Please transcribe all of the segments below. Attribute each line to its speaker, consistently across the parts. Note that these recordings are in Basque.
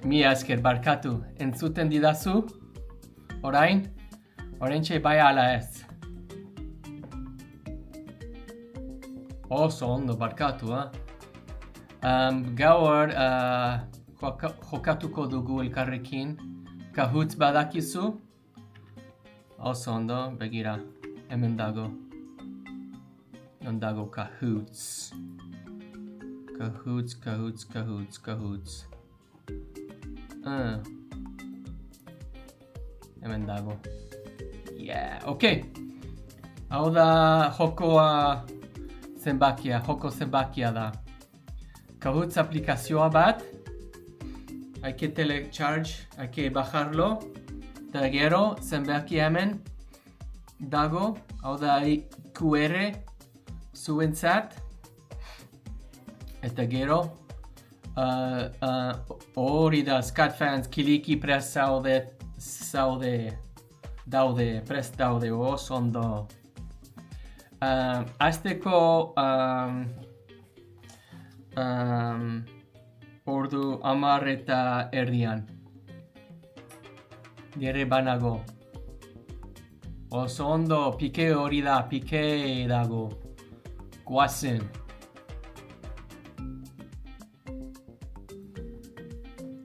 Speaker 1: Mi esker barkatu, entzuten didazu? Orain? Oraintxe bai ala ez. Oso ondo barkatu, Gaur jokatuko dugu elkarrekin. Kahutz badakizu? Oso ondo, begira, hemen dago. Non dago Kahutz. Kahutz. Hemen dago. Yeah, okay. Hau da joko zenbakia da. Kahutz aplikazioa bat. Hay que telecharge, hay que bajarlo. Eta gero, zenbakia hemen dago. Hau da QR zuentzat. Eta gero, hori da ScatFans kiliki prest daude oso ondo. Azteko ordu 10:30. Nire banago. Oso ondo, pike hori da, pike dago. Guazen.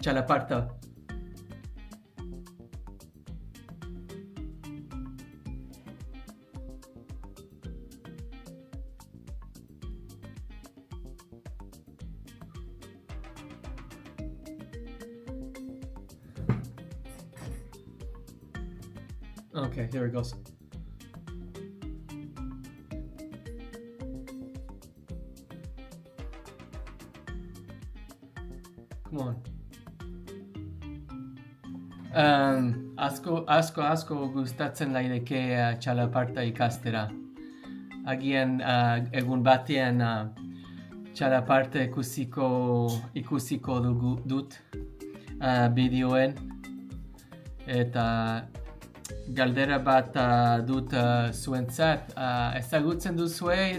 Speaker 1: Txalaparta. Okay, here it goes. Come on. Asko gustatzen laideke txalaparta ikastera. Agian egun batean txalaparta ikusiko dut bideoen. Eta galdera bat dut zuentzat. Ezagutzen duzue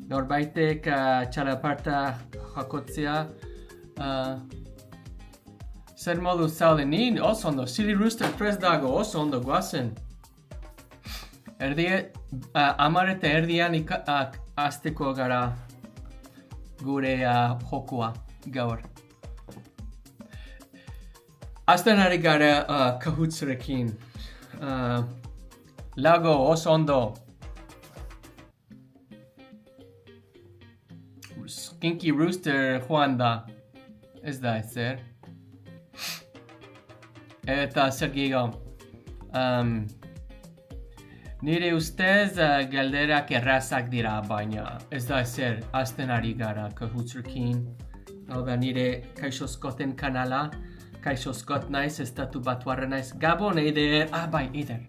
Speaker 1: norbaitek txalaparta jakotzea. Zer modu zaude, ni oso ondo, Silly Rooster prest dago, oso ondo guazen. 10:30 azteko gara gure jokoa gaur. Azten ari gara Kahutzrekin. Lago oso ondo. Skinky Rooster joan da. Ez da ezer. Eta zer gehiago. Nire ustez galderak errazak dira, baina ez da ezer. Azten ari gara Kahutzrekin. Hau da nire Kaixo Scotten kanala. Kaixo Scott naiz, estatu batuarra naiz. Gabon, Eider. Bai, Eider.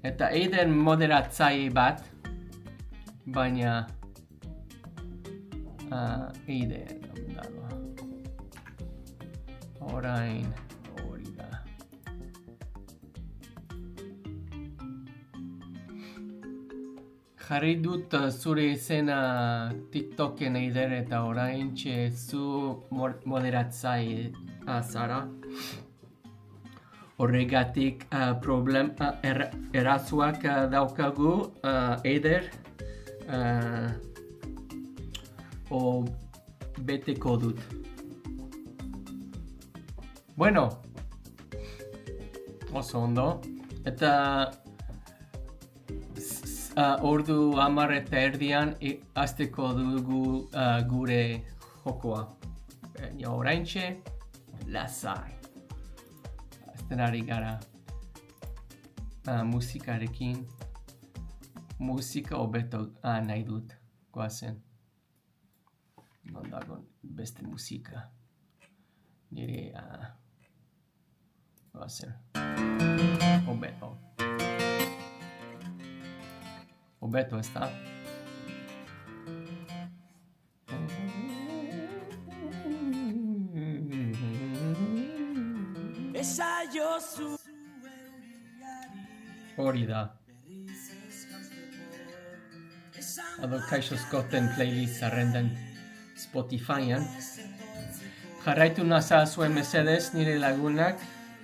Speaker 1: Eta Eider moderatzaile bat. Baina Eider dago. Orain hori da. Jarri dut zure izena TikToken Eider eta oraintxe zu moderatzaile zara. Horregatik erazuak daukagu Eider. Beteko dut. Bueno, oso ondo. Eta ordu 10:30 azteko dugu gure jokoa. Oraintxe, lasai. Azten ari gara musikarekin. Musika hobeto nahi dut, goazen. Non dago beste musika. Nire goazen. Hobeto ez da. hori da. Edo Kaixo Scotten playlist zerrendan Spotifyan. Jarraitu nazazuen mesedez nire lagunak,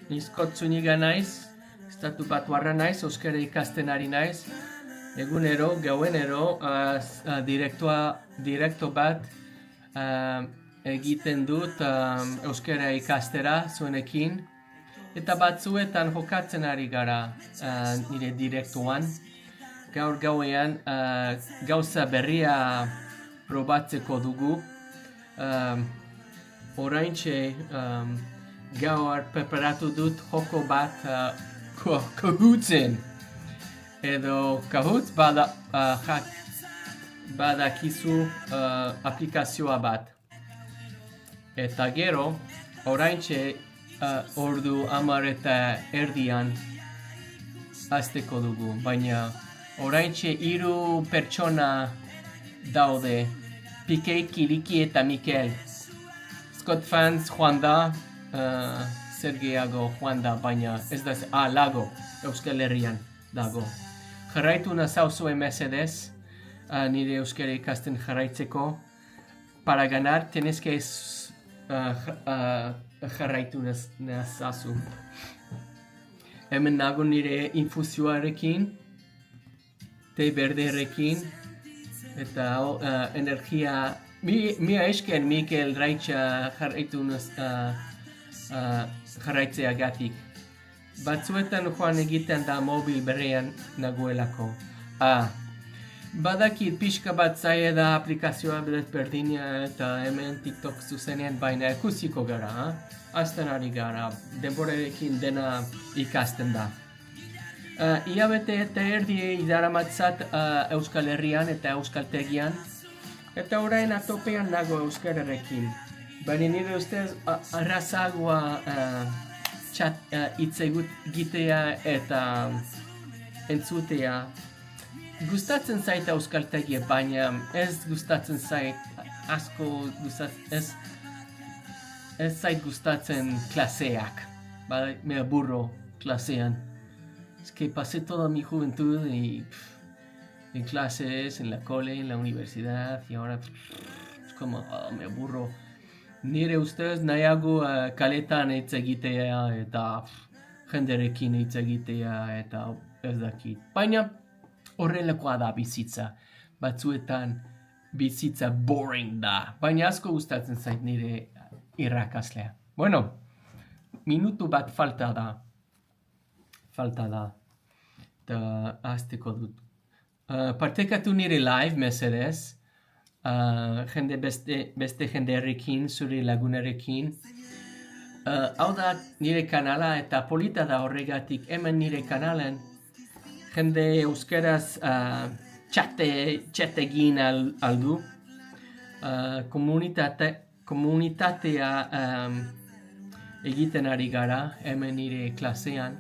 Speaker 1: ni Scott Zuniga naiz, estatu batuarra naiz, euskara ikasten ari naiz. Egunero, gauenero, direkto bat egiten dut euskara ikastera zuenekin. Eta batzuetan jokatzen ari gara nire direktuan. Gaur gauean gauza berria probatzeko dugu. Oraintxe gaur preparatu dut joko bat Kahootzen. Edo Kahoots badakizu aplikazioa bat. Eta gero, oraintxe ordu 10:30 hasteko dugu, baina oraintxe 3 pertsona daude, Pikei, Kiliki eta Mikel. Scott fans joan da, zer gehiago joan da, baina ez da, Lago, Euskal Herrian dago. Jarraitu nazauzue mesedez, nire euskara ikasten jarraitzeko. Para ganar, tenés que jarraitu nazazu. Hemen nago nire infuzioarekin, te berderekin, eta energia. Mia esken Mikel Raitxa jarraitzeagatik. Batzuetan joan egiten da mobil berrean nagoelako. Badakit pixka bat zaila da aplikazioa berdina eta hemen TikTok zuzenean, baina ikusiko gara. Azten ari gara, denborarekin dena ikasten da. Iabete eta erdi daramatzat Euskal Herrian eta Euskaltegian. Eta orain atopean nago euskararekin. Baina nire ustez arrazagoa hitz egitea eta entzutea. Gustatzen zait euskaltegia, baina ez gustatzen zait asko ez zait gustatzen klaseak. Me aburro klasean. Es que pasé toda mi juventud en clases, en la cole, en la universidad, y ahora es como, me aburro. Nire ustez nahiago kaletan hitz egitea eta jenderekin hitz egitea eta ez dakit. Baina horrelakoa da bizitza. Batzuetan bizitza boring da. Baina asko gustatzen zait nire irrakaslea. Bueno, minutu bat falta da. Eta hasteko dut. Partekatu nire live mesedez. Jende beste jenderekin, zure lagunarekin. Hau da nire kanala eta polita da horregatik hemen nire kanalen. Jende euskeraz txategin aldu. Komunitatea egiten ari gara hemen nire klasean.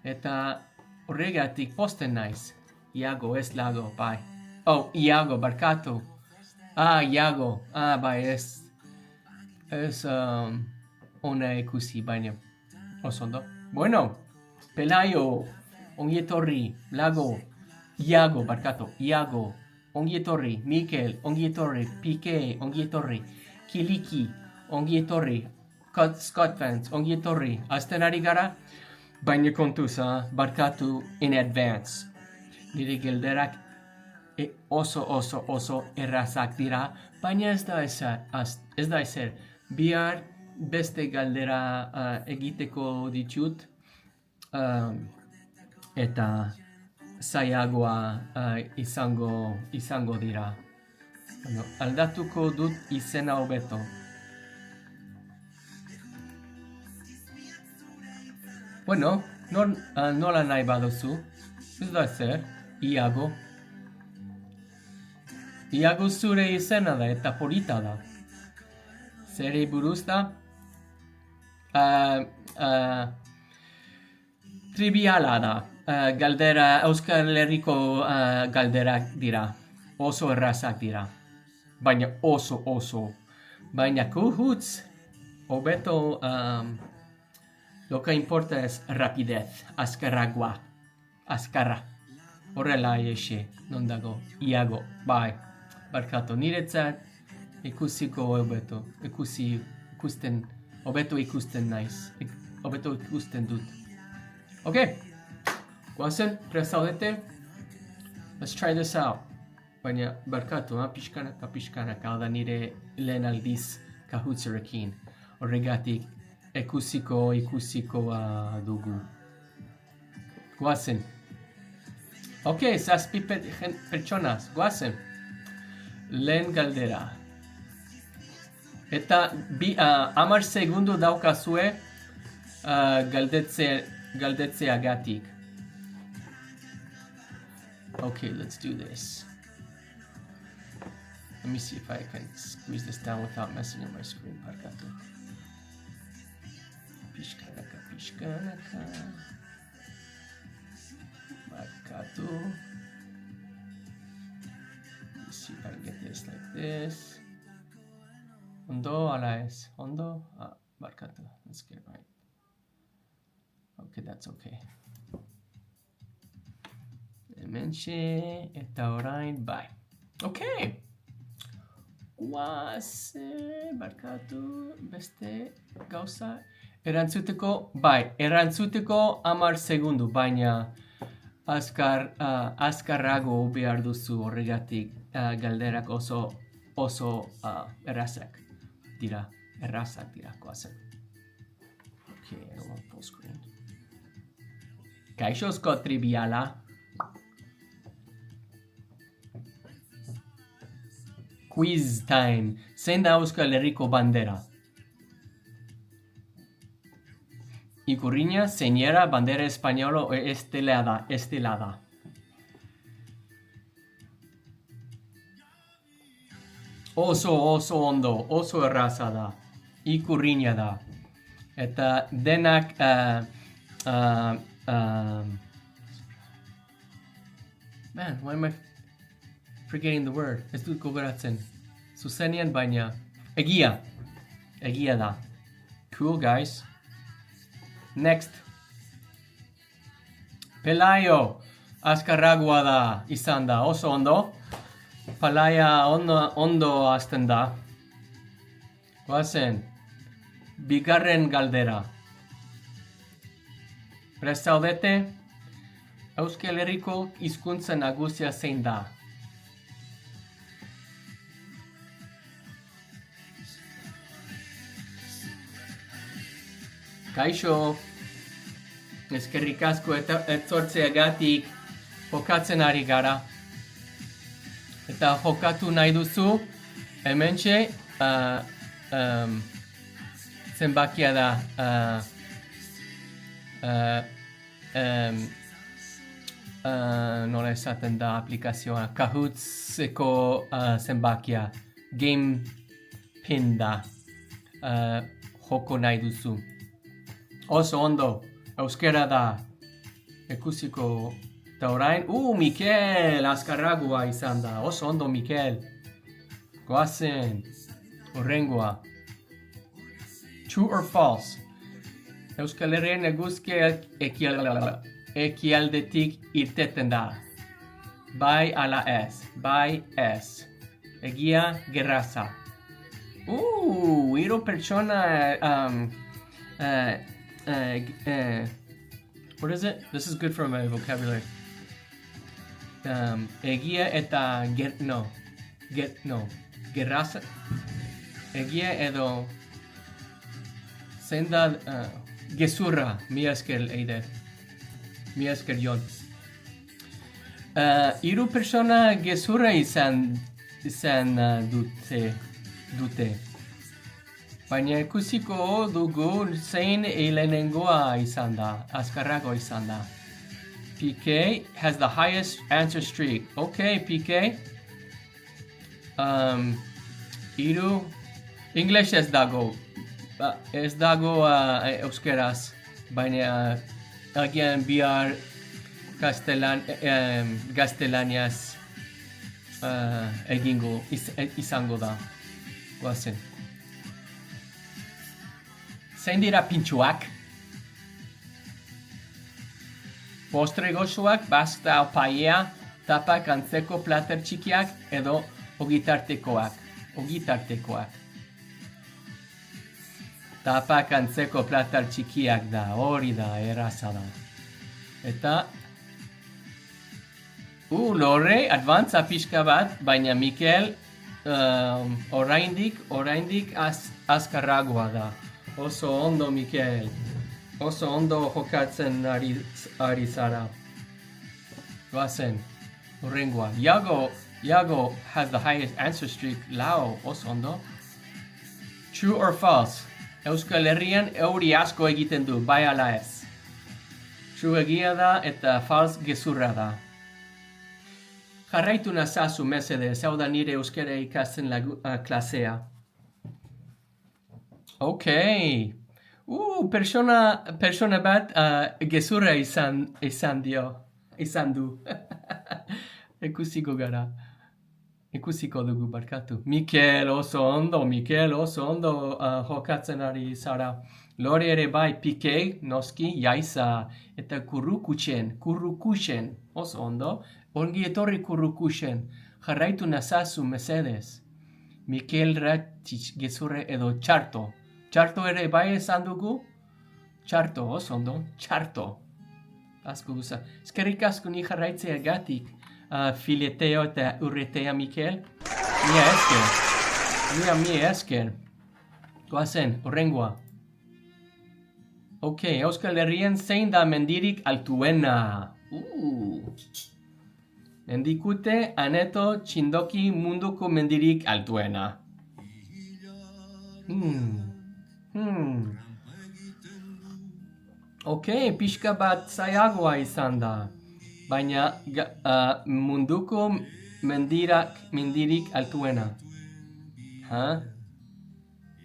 Speaker 1: Eta horregatik posten naiz. Iago, ez Lago, bai. Iago, barkatu. Iago, bai, ez ona ikusi, baina osondo. Bueno, Pelayo, ongietorri, Lago, Iago, barkatu, Iago, ongietorri, Mikel, ongietorri, Pike, ongietorri, Kiliki, ongietorri, Scott fans, ongietorri, azten ari gara, baina kontuz, barkatu in advance. Nire gelderak oso errazak dira, baina ez da ezer. Bihar beste galdera egiteko ditut eta zailagoa izango dira. Aldatuko dut izena hobeto. Bueno, nola nahi baduzu, ez da ezer. Iago zure izena da eta polita da. Zere buruz da? Triviala da. Galdera, Euskal Herriko galderak dira. Oso errazak dira. Baina oso. Baina Kahoots, hobeto, lo que importa es rapidez, azkarragoa. azkarra. Horrela exe, non dago, iago, bai. Barkatu, niretzat ikusiko hobeto, hobeto ikusten naiz, hobeto ikusten dut. Okay, guazen, prest zaudete? Let's try this out. Baina, barkatu, pixkanaka, hau da nire lehen aldiz Kahootsarekin. Horregatik, ikusiko dugu. Guazen. Okay, zazpi pertsonas, guazen. Lehen galdera. Eta 10 segundu daukazue galdetzeagatik. Okay, let's do this. Let me see if I can squeeze this down without messing up my screen. Barkatu. Pixkanaka. Barkatu. Let's see if I can get this like this. Ondo, ala es. Ondo. Barkatu. Let's get it right. Okay, that's okay. Hementxe, eta orain, bai. Okay. Guazen, barkatu, beste gauza. Erantzuteko 10 segundu, baina azkarrago behar duzu horregatik galderak oso errazak dira, guazen. Okay, I don't want full screen. Kaixozko triviala. Quiz time. Zein da Euskal Herriko bandera? Ikurriña, señera, bandera española o estelada. Oso ondo, oso erraza da. Ikurriña da. Eta denak man, why am I forgetting the word? Ez dut gogoratzen. Zuzenean baina. Egia da. Cool, guys. Next. Pelayo. Azkarragoa da izan da. Oso ondo. Pelaia ondo hasten da. Guazen. Bigarren galdera. Prest zaudete? Euskal Herriko hizkuntza nagusia zein da? Kaixo, eskerrik asko etortzeagatik jokatzen ari gara. Eta jokatu nahi duzu, hementxe zenbakia da nola esaten da aplikazioa, Kahootseko zenbakia, game pin da, joko nahi duzu. Oso ondo, euskera da, ikusiko eta orain, Mikel, azkarragoa izan da, oso ondo Mikel. Goazen, horrengoa. True or false? Euskal Herrian eguzkia ekialdetik irteten da. Bai ala ez, bai ez. Egia gerraza. Hiru pertsona what is it? This is good for my vocabulary. Egia eta gerraza. Egia edo zenda gezurra, mi esker Eider. Mi esker Jon. Hiru persona gezurra izan dute. Baina ikusiko dugu zein lehenengoa izan da, azkarrago izan da. PK has the highest answer streak. Okay, PK. Hiru English ez dago. Ez dago euskeraz, baina agian bihar gaztelaniaz izango da. Guazen. Zein dira pintxuak? Postre goxoak, basta paella, tapak antzeko plater txikiak edo ogitartekoak. Tapak antzeko plater txikiak da, hori da, erraza da. Eta lorre, advantza pixka bat, baina Mikel oraindik azkarragoa da. Oso ondo, Mikel. Oso ondo jokatzen ari zara. Goazen, urrengoa. Iago has the highest answer streak. Lau, oso ondo. True or false? Euskal Herrian euri asko egiten du, bai ala ez. True egia da eta false gezurra da. Jarraitu nazazu mesedez, hau da nire euskara ikasten klasea. Ok. Persona bat gezurra izan du. Ikusiko dugu barkatu. Mikel oso ondo jokatzen ari zara. Lore ere bai Pikei, noski, jaiza, eta kurrukutzen, oso ondo. Ongi etorri kurrukutzen, jarraitu nazazu mesedez. Mikel Ratich gezurre edo txarto. Txarto ere bai esan dugu? Txarto, oso ondo, txarto. Asko guza. Eskerrik asko ni jarraitzea gatik. Fileteo eta urretea Mikel. Mia esker. Goazen, horrengoa. Ok, Euskal Herrian zein da mendirik altuena. Mendikute aneto txindoki munduko mendirik altuena. Ok, pixka bat zailagoa izan da. Baina munduko mendirik altuena.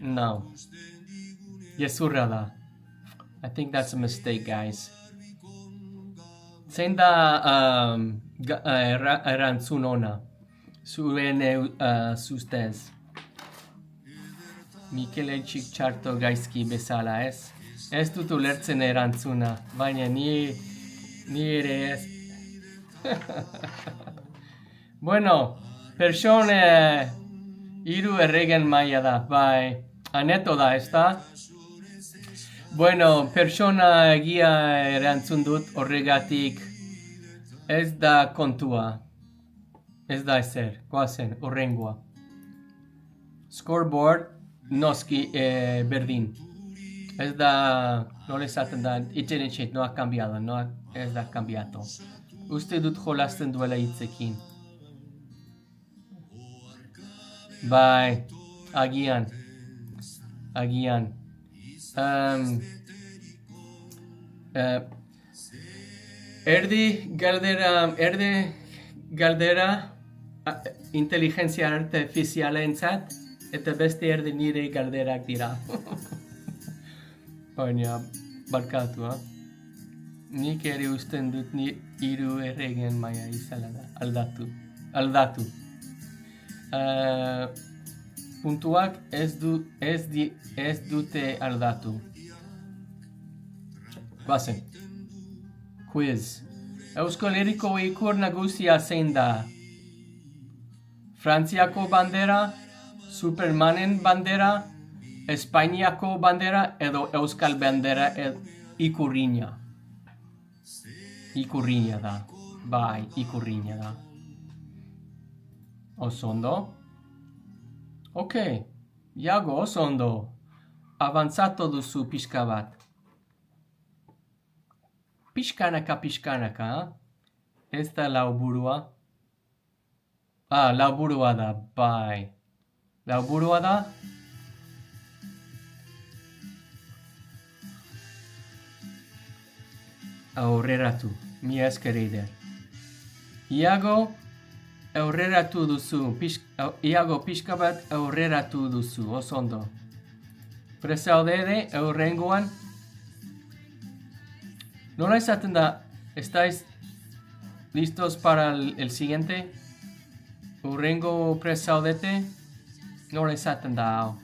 Speaker 1: No. Gezurra da. I think that's a mistake, guys. Zein da erantzun ona, zuen zustez. Mikel Eitxik txarto gaizki bezala, ez? Ez dut ulertzen erantzuna, baina ni ere ez. Bueno, persone hiru erregen maila da, bai. Aneto da, ez da? Bueno, persona egia erantzun dut horregatik ez da kontua. Ez da ezer, goazen, horrengoa. Scoreboard, noski berdin. Ez da, nola esaten da, itxeretxet, no ha cambiado, ez da cambiato. Uste dut jolasten duela hitzekin. Bai, agian. Erdi galdera inteligentzia artifizialentzat eta beste erdi nire galderak dira. Baina, barkatu, nik ere usten dut hiru erregen maila izala da, aldatu. Puntuak ez dute aldatu. Goazen. Quiz. Euskal Herriko ikur nagusia zein da? Frantziako bandera, Supermanen bandera, Espainiako bandera edo Euskal bandera ikurriña. Ikurriña da. Bai, ikurriña da. Oso ondo? Ok, Iago, oso ondo. Avanzato duzu pixka bat. Pixkanaka, ez da lauburua? Lauburua da, bai. Lauburua da? Aurreratu, mi esker eider. Iago, aurreratu duzu, Iago pixka bat aurreratu duzu, oso ondo. Presaudede, aurrengoan. Nola esaten da, ¿estáis listos para el siguiente? Urrengo presaudete? Nola esaten da,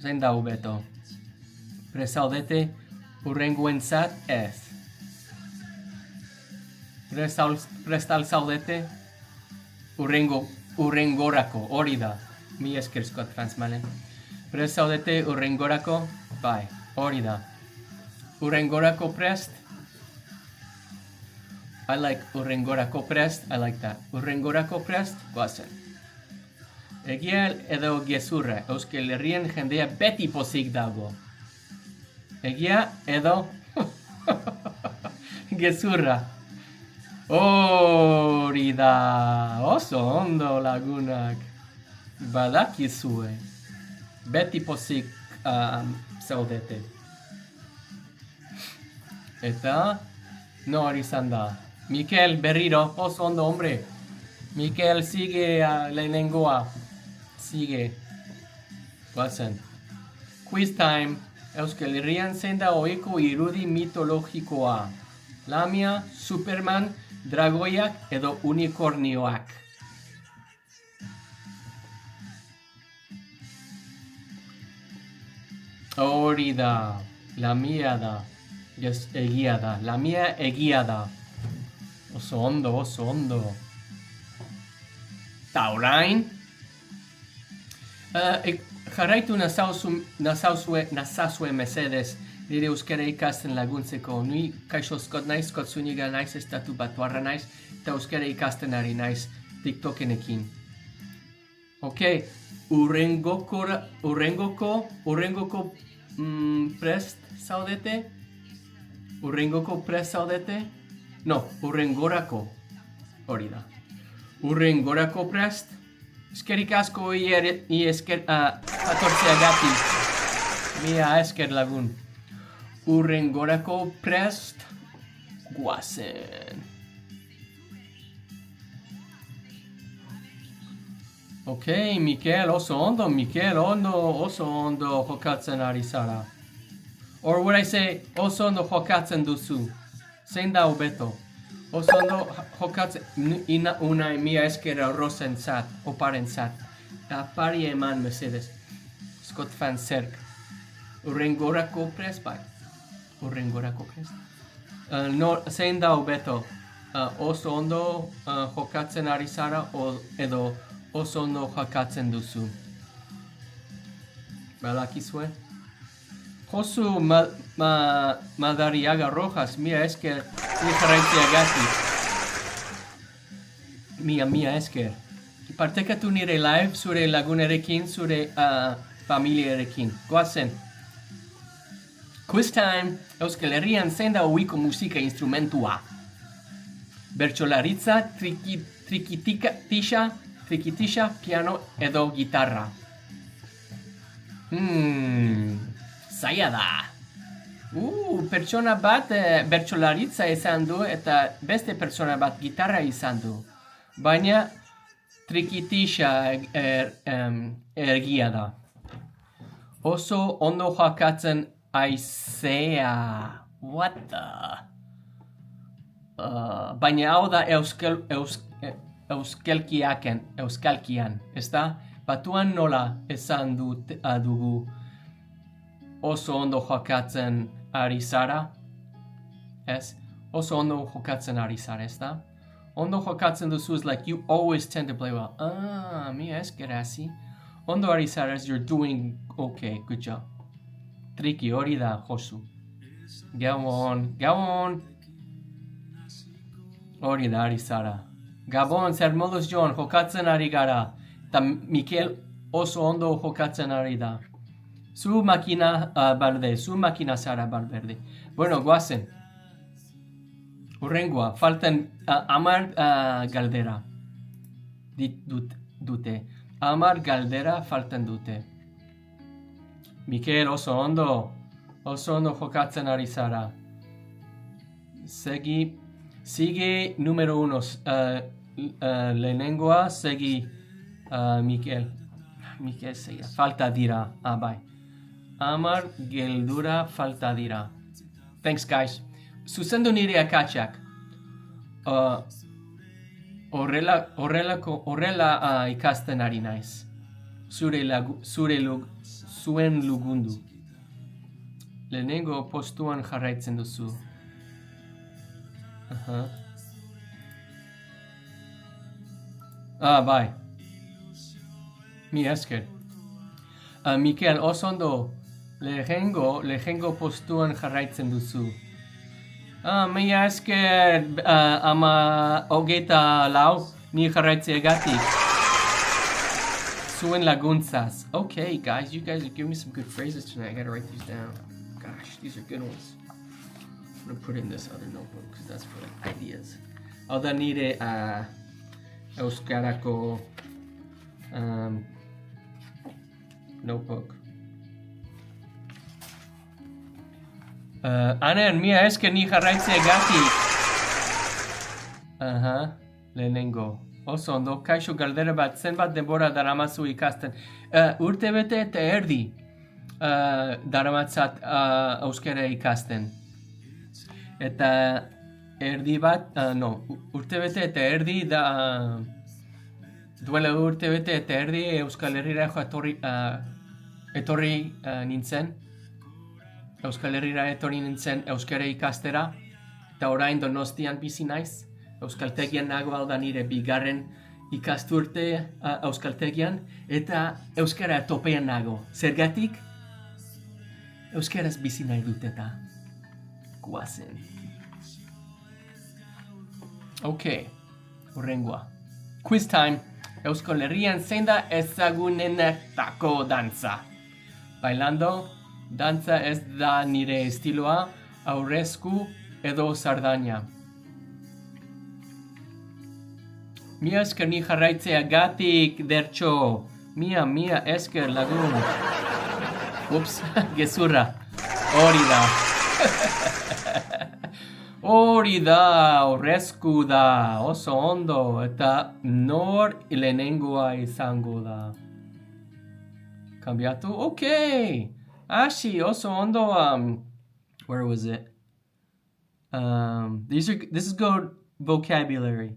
Speaker 1: zein da ubeto. Presaudete, urrengoentzat ez. Prest al zaudete? Urrengorako, hori da. Mi esker Scott Franzmanen. Prest zaudete urrengorako? Bai, hori da. Urrengorako prest? I like urrengorako prest, I like that. Urrengorako prest, goazen. Egia edo gezurra, Euskal Herrian jendea beti pozik dago. Egia edo gezurra. Hori da, oso ondo lagunak. Badakizue. Beti pozik zaudete. Eta, nori izan da. Mikel berriro, oso ondo, hombre. Mikel, sigue lehenengoa. Sigue. Guazen. Quiz time. Euskal Herrian zein da ohiko irudi mitologikoa. Lamia, Superman, dragoiak edo unikornioak. Hori da. Lamia da. Egia da. Lamia egia da. Oso ondo, oso ondo. Ta orain. Jarraitu nazazue mesedez. Nire euskara ikasten laguntzeko. Ni kaixo Scott naiz, Scott Zuniga naiz, estatu batuarra naiz, eta euskara ikasten ari naiz TikTokenekin. Ok, urrengoko prest zaudete? Urrengoko prest zaudete? No, urrengorako. Hori da. Urrengorako prest? Eskerik asko i esker atortzeagatik. Mia esker lagun. Urrengorako prest guazen. Ok, Mikel, oso ondo, oso ondo jokatzen ari zara. Or would I say, oso ondo jokatzen duzu. Zein da hobeto. Oso ondo jokatzen, unai mia eskera rosen zat, oparen zat. Apari eman mesedes. Scott fan zerk. Urrengorako prest bai. Urrengorako prest. No, zein da hobeto. Oso ondo jokatzen ari zara edo oso ondo jokatzen duzu. Badakizue? Josu Madariaga Rojas, mia esker jarraitzeagatik. Mia esker. Partekatu nire live zure lagunerekin, zure familiarekin. Goazen. Quiz time. Euskal Herrian zein da ohiko musika instrumentua. Bertsolaritza, trikitisha, piano edo gitarra. Zaila da. Pertsona bat bertsolaritza izan du eta beste pertsona bat gitarra izan du. Baina trikitisha ergia da. Oso ondo jokatzen aizea. What the? Baina hau da euskalkian, ez da? Batuan nola esan dugu oso ondo jokatzen ari zara? Ez? Oso ondo jokatzen ari zara, ez da? Ondo jokatzen duzu is like you always tend to play well. Mia esker hasi. Ondo ari zara, you're doing okay, good job. Triki hori da, Josu. Gabon. Hori da, ari zara. Gabon, zer moduz joan, jokatzen ari gara. Eta Mikel oso ondo jokatzen ari da. Zu makina zara balberde. Bueno, goazen. Urrengoa, faltan 10 galdera. Dute. 10 galdera faltan dute. Mikel, oso ondo jokatzen ari zara. Sigue número 1. Lehenengoa, segi Mikel. Mikel segia. Falta dira. Bai. 10 geldura falta dira. Thanks, guys. Zuzendu nire akatsak. Horrela ikasten ari naiz. Zuen lugundu. Lehenengo postuan jarraitzen duzu. Bai. Mi esker. Mikel, oso ondo, lehengo postuan jarraitzen duzu. Mi esker, ama hogeita lau, ni jarraitzeagatik. Zuen laguntzaz. Okay, guys, you guys are giving me some good phrases tonight. I gotta write these down. Gosh, these are good ones. I'm gonna put in this other notebook because that's for like ideas. Hau da nire euskarako notebook. Anen, mia esker ni jarraitzeagatik. Lehenengo. Oso ondo, kaixo galdera bat, zenbat denbora daramazu ikasten. Urte bete eta erdi daramatzat euskara ikasten. Eta erdi bat, urte bete eta erdi da... Duela urte bete eta erdi Euskal Herrira etorri nintzen. Euskal Herrira etorri nintzen euskara ikastera. Eta orain Donostian bizi naiz. Euskaltegian nago alda nire bigarren ikasturte Euskaltegian. Eta euskara topean nago. Zergatik? Euskaraz bizi nahi dut eta guazen. Ok, horrengoa. Quiz time. Euskal Herrian zein da ezagunenetako dantza. Bailando, dantza ez da nire estiloa, aurrezku edo sardana. Mia esker ni jarraitzeagatik, dertxo. Mia esker lagun. Ups, gezurra. Hori da. Hori da, aurrezku da, oso ondo, eta nor lehenengoa izango da. Kambiatu? Okay. Ashi, oso ondo, where was it? This is good vocabulary.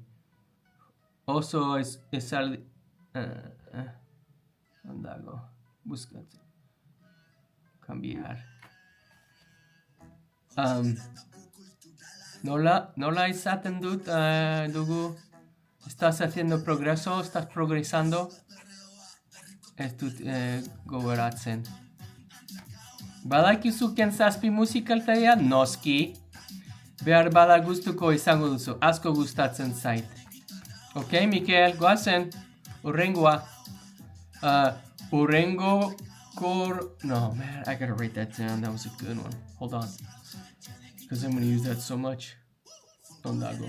Speaker 1: Oso es al... Andago. Buscate. Cambiar. Nola izaten dut dugu? ¿Estás haciendo progreso? ¿Estás progresando? Ez dut gogoratzen. Badakizu ken zazpi musikaltaia? Noski. Behar bada gustuko izango duzu. Asko gustatzen zait. Ok, Mikel, goazen. Urrengoa. Urrengo No, man, I gotta write that down. That was a good one. Hold on. Because I'm going to use that so much. Ondago.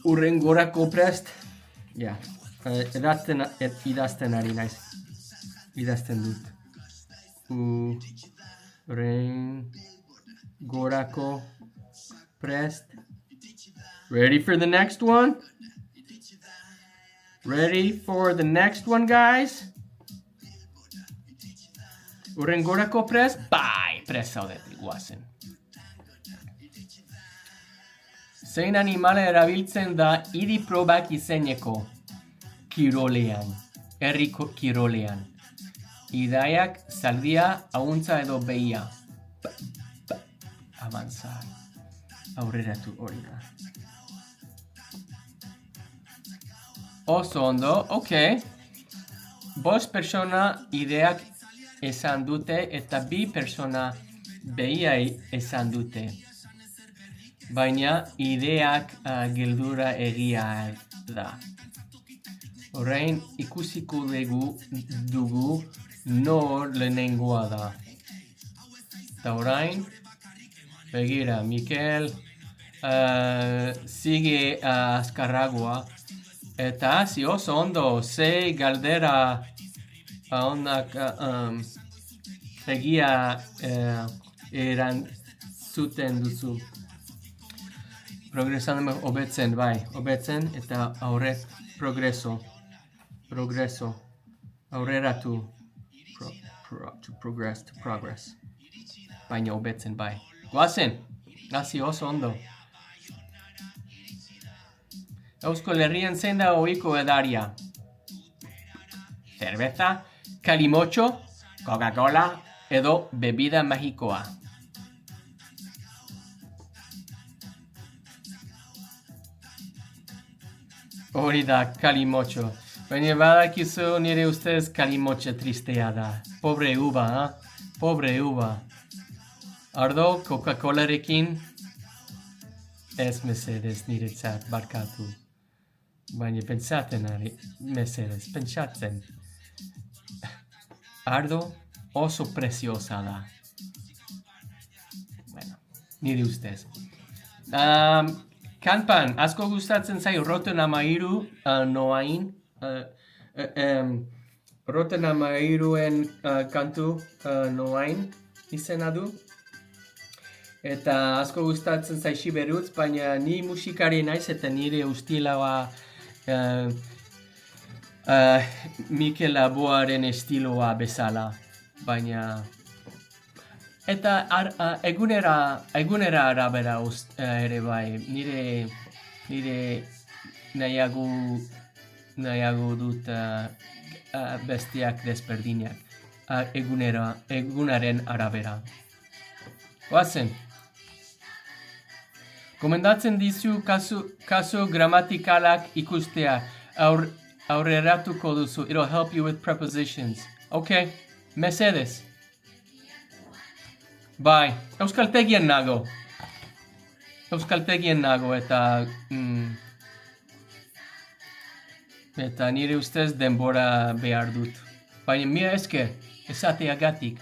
Speaker 1: Urrengorako prest. Yeah. Idazten ari naiz. Idazten dut. Urrengorako prest. Ready for the next one? Ready for the next one, guys? Urrengorako prest? Bai! Prest zaudete, guazen. Zein animale erabiltzen da hiri probak izeneko kirolean, herriko kirolean. Idaiak, zaldia, ahuntza edo behia. Avanzar. Aurreratu hori da. Oso ondo, ok. Bost persona ideak esan dute eta bi persona behiai esan dute. Baina ideak geldura egia da. Orain ikusiko dugu nor lehenengoa da. Eta orain, begira, Mikel sigue azkarragoa. Eta hasi oso ondo, zei galdera onak egia eran zuten duzu. Progresando hobetzen, bai, hobetzen eta aurret progreso. Aurreratu. To progress. Baina hobetzen, bai. Goazen, hasi oso ondo. Euskal Herrian zein da ohiko edaria? Cerveza, calimocho, Coca-Cola edo bebida magikoa. Hori da, kalimotxo. Baina badakizu nire ustez kalimotxo tristea da. Pobre uva, ha? Pobre uva. Ardo, Coca-Colarekin, ez mesedez niretzat barkatu. Baina pentsatzen ari, mesedez, pentsatzen. Ardo oso preciosa da. Bueno, nire ustez. Kanpan, asko gustatzen zai Rotten Amairu noain. Rotten Amairuen kantu noain izena du. Eta asko gustatzen zai berutz, baina ni musikari naiz eta nire ustilaua Mikel Laboaren estiloa bezala. Baina... Eta egunera arabera ere bai, nire nahiago dut bestiak desberdinak egunaren arabera. Oazen, komendatzen dizu kasu gramatikalak ikustea, aurreratuko duzu, it'll help you with prepositions. Okay, mesedez. Bai, euskaltegian nago eta nire ustez denbora behar dut. Baina mila esker, esateagatik.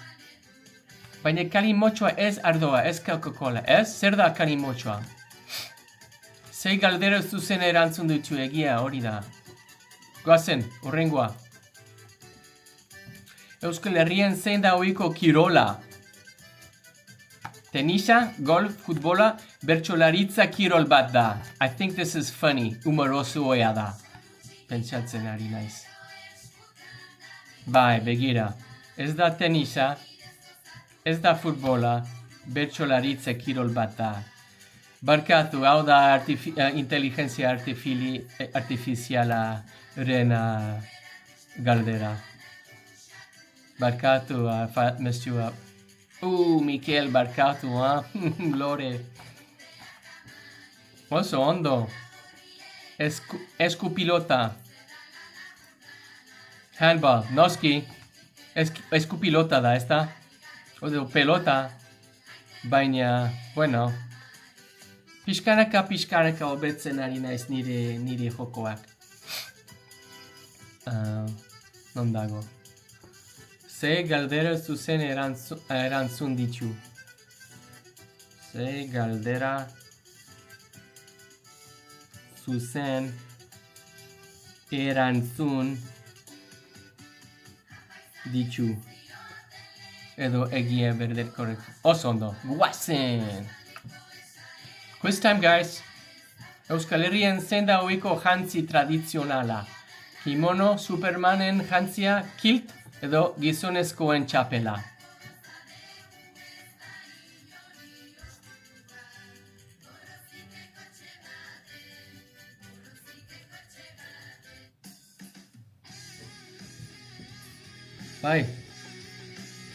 Speaker 1: Baina kalimotxoa ez ardoa, ez Coca-Cola, ez? Zer da kalimotxoa? Zei galdera zuzen erantzun ditu egia hori da. Goazen, horrengoa. Euskal Herrian zein da ohiko kirola? Tenisa, golf, futbola, bertsolaritza kirol bat da. I think this is funny, humoroso oia da. Pentsatzen ari naiz. Bai, begira. Ez da tenisa, ez da futbola, bertsolaritza kirol bat da. Barkatu, hau da inteligentzia artifizialaren galdera. Barkatu, mestua. Mikel, barkatu, Lore. Oso ondo. Eskupilota. Handball, noski. Eskupilota da, ez da? Odo, pelota. Baina, bueno. Pixkanaka hobetzen ari naiz nire jokoak. Non dago. Ze galdera zuzen erantzun ditu. Ze galdera zuzen erantzun ditu. Edo egia berder korrekt. Oso ondo. Guazen! Quiz time, guys. Euskal Herrian zein da ohiko jantzi tradizionala. Kimono, Supermanen jantzia, kilt edo gizonezkoen txapela. Bai.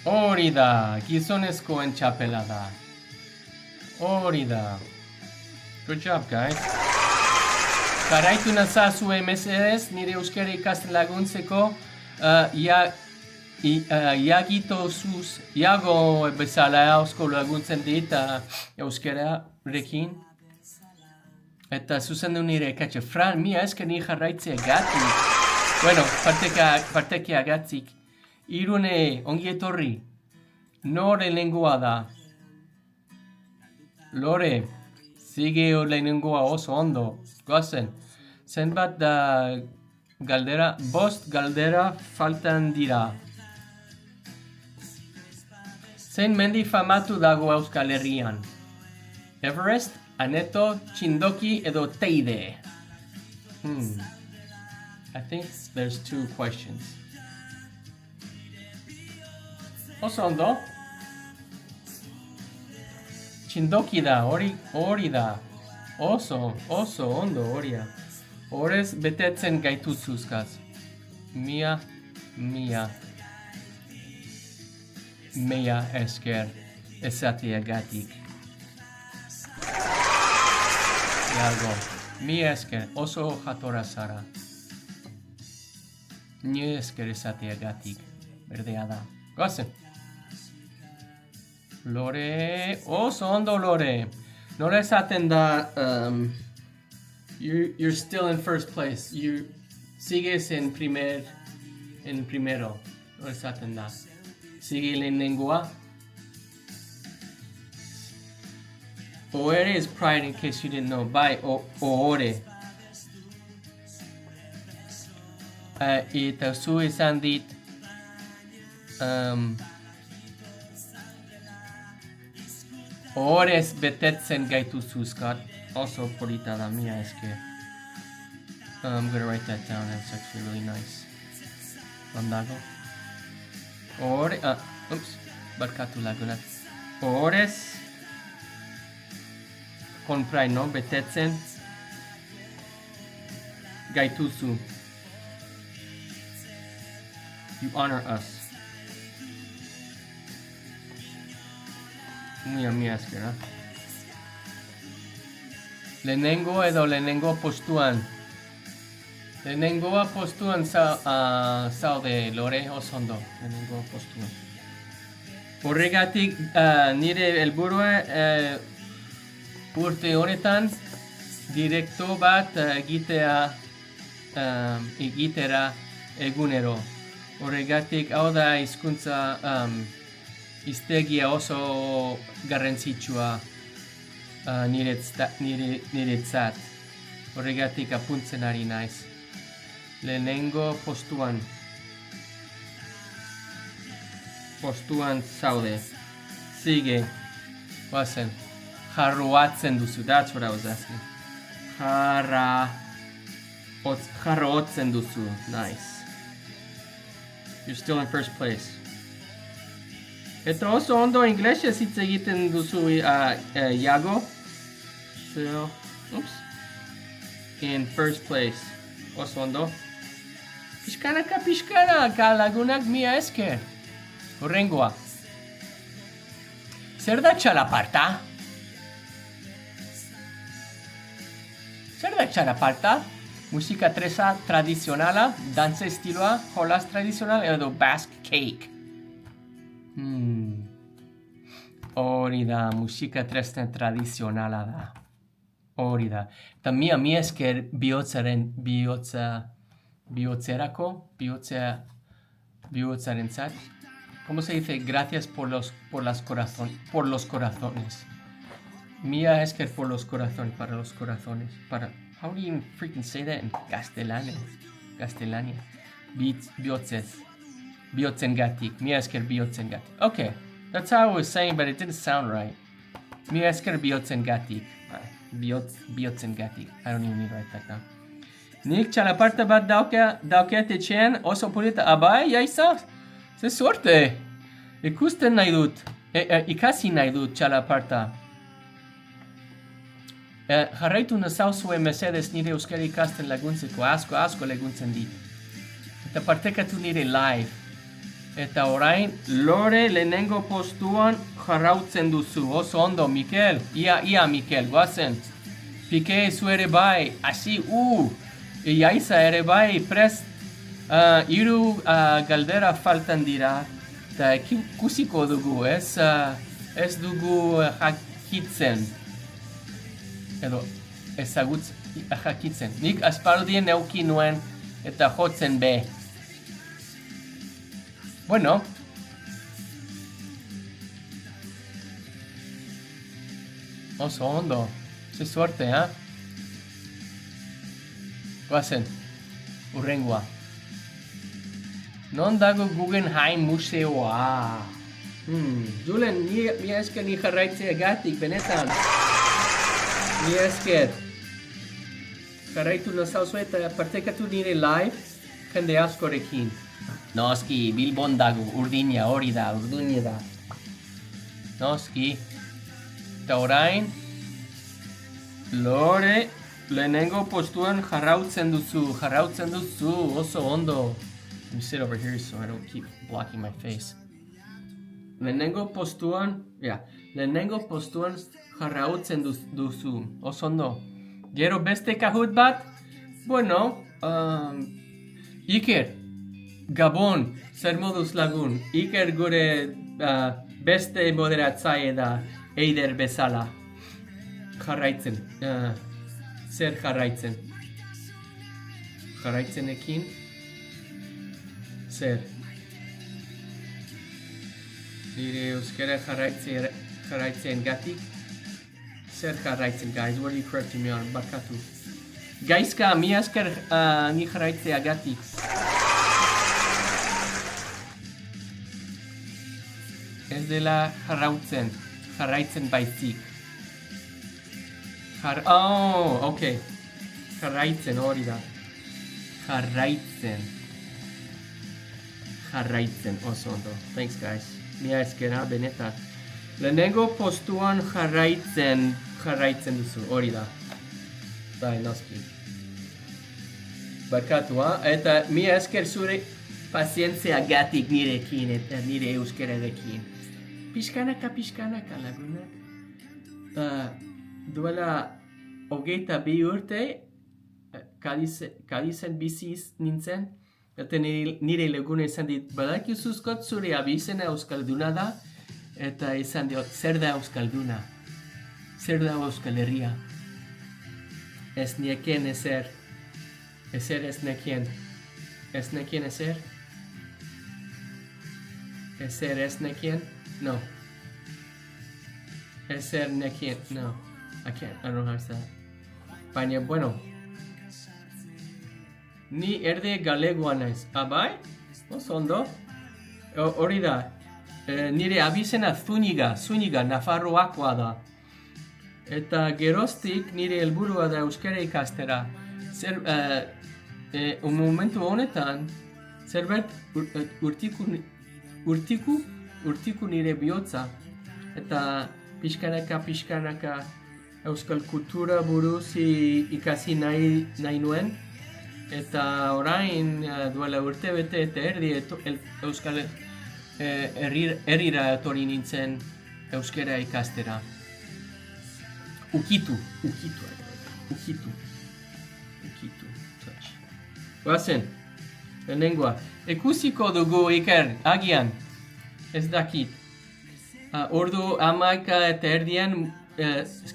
Speaker 1: Hori da, gizonezkoen txapela da. Hori da. Good job, guys. Jarraitu nazazue mesedez, nire euskara ikasten laguntzeko, Iago bezala eusko laguntzen dit euskararekin. Eta zuzendu nire ekatxe, Fran, mia esker ni jarraitzea gatik. Bueno, partekia gatzik. Irune, ongi etorri. Nore lengua da. Lore, sige lehenengoa oso ondo. Goazen, zenbat da galdera, bost galdera faltan dira. Zein mendi famatu dago Euskal Herrian? Everest, Aneto, Txindoki edo Teide? I think there's two questions. Oso ondo? Txindoki da, hori da. Oso ondo horia. Horez betetzen gaituzuzkaz. Mia esker esateagatik. Iago. Mi esker, oso jatorra zara. Ni esker esateagatik, berdea da. Goazen. Lore, oso ondo Lore. Nola esaten da, you're still in first place. You sigues en primero. Nola esaten da. Sigue lehenengoa. Oere is pride, in case you didn't know. Bai, oore. Eta zu esan dit, ohorez betetzen gaituzuzkat. Also polita da mia esker. I'm gonna write that down, that's actually really nice. Ondago. Ohore, barkatu lagunak. Ohorez, con pride, no? Betetzen gaituzu. You honor us. Mi esker, ha? Lehenengo edo lehenengo postuan. Lehenengoa postuan zaude Lore, oso ondo. Lehenengo postuan. Horregatik nire helburua urte honetan direkto bat egitera egunero. Horregatik hau da hizkuntza hiztegia oso garrantzitsua niretzat. Horregatik apuntzen ari naiz. Lehenengo postuan zaude. Sige. Guazen. Jarroatzen duzu. That's what I was asking. Jarroatzen duzu. Nice. You're still in first place. Eta oso ondo inglesez hitz egiten duzu, Iago. So, in first place. Oso ondo. Pixkanaka lagunak mia esker. Horrengoa. Zer da txalaparta? Zer da txalaparta? Musika tresa tradizionala, dantza estiloa, jolas tradizional edo Basque cake. Hori da, musika tresa tradizionala da. Hori da. Eta mi esker bihotzaren zat. ¿Cómo se dice? Gracias por los corazones. Mia esker por los corazones, para los corazones. How do you freaking say that in Castellania? Bihotzengatik. Mia esker bihotzengatik. Okay, that's how I was saying, but it didn't sound right. Mia esker bihotzengatik. Bihotzengatik. I don't even need to write that down. Nik txalaparta bat dauket etxean oso polita. Abai, jaisa? Ze suerte! Ikusten nahi dut. Ikasi nahi dut txalaparta. Jarraitu nazauzue mesedez nire euskara ikasten laguntzeko, asko laguntzen dit. Eta partekatu nire live. Eta orain, Lore lehenengo postuan jarrautzen duzu. Oso ondo, Mikel. Ia, Mikel, guazen. Pike zu ere bai, hasi, Iaiza ere bai, prest. Hiru galdera faltan dira. Eta ikusiko dugu, ez dugu jakitzen. Edo jakitzen. Nik aspaldien euki nuen eta jotzen be. Bueno. Oso ondo. Ze suerte, ha? Guazen. Urrengoa. Non dago Guggenheim Museoa. Julen, mi esker ni jarraitzeagatik, benetan. Mi esker. Jarraitu nazauzu eta partekatu nire live jende askorekin. Noski, Bilbon dago, urdina, hori da, urdina da. Noski. Eta orain, Lore, lehenengo postuan jarrautzen duzu, oso ondo. Let me sit over here so I don't keep blocking my face. Lehenengo postuan jarrautzen duzu, oso ondo. Gero beste kahut bat? Bueno, Iker, Gabon, zer moduz lagun. Iker gure beste moderatzaile da Eider bezala. Jarraitzen. Zer jarraitzen? Jarraitzenekin? Zer? Nire euskara jarraitzen gatik? Zer jarraitzen, guys? What are you correcting me on? Barkatu. Gaizka, mi esker ni jarraitzea gatik. Ez dela jarraitzen baizik. Oh, okay. Jarraitzen, hori da. Jarraitzen, oso ondo. Thanks, guys. Mia eskera, benetan. Lehenengo postuan jarraitzen duzu, hori da. Bai, noski. Barkatu, eta mia esker zure pazientzia gatik nirekin eta nire euskararekin. Pixkanaka, lagunak. Duela 22 urte, Kadizen biziz nintzen, eta nire lagune izan dit, badakizuzkot zure abizena euskalduna da, eta izan diot, zer da euskalduna? Zer da euskal herria? Ez nekien ezer. Ezer ez nekien. Ez nekien ezer? Ezer ez nekien? No. Ezer nekien, no. I don't know how to say that. Baina, bueno. Ni erde galegoa naiz. Bai? Oso ondo? Hori da. Nire abizena Zuniga, Nafarroakoa da. Eta geroztik nire helburua da euskara ikastera. Momentu honetan, zerbait urtiku nire bihotza. Eta pixkanaka euskal kultura buruz ikasi nahi nuen. Eta orain duela urte bete eta erdi euskal herrira etorri nintzen euskara ikastera. Ukitu. Guazen, lehenengoa. Ikusiko dugu Iker, agian, ez dakit. Ordu 11 eta erdian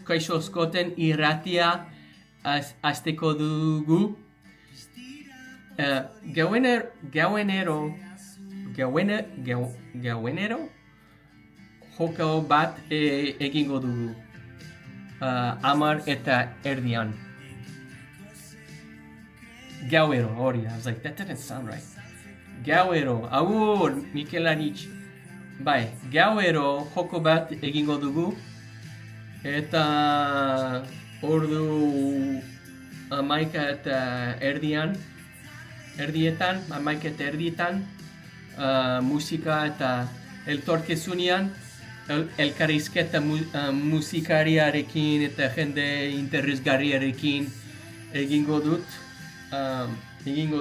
Speaker 1: kaixo eskoten irratia azteko dugu. Gauenero joko bat egingo dugu. 10 eta erdian. Gauero, hori da. I was like, that didn't sound right. Gauero, agur, Mikel Anitz. Bai, gauero joko bat egingo dugu. Eta ordu 11 eta erdietan, musika eta eltorkezunean, elkarrizketa musikariarekin eta jende interesgarriarekin egingo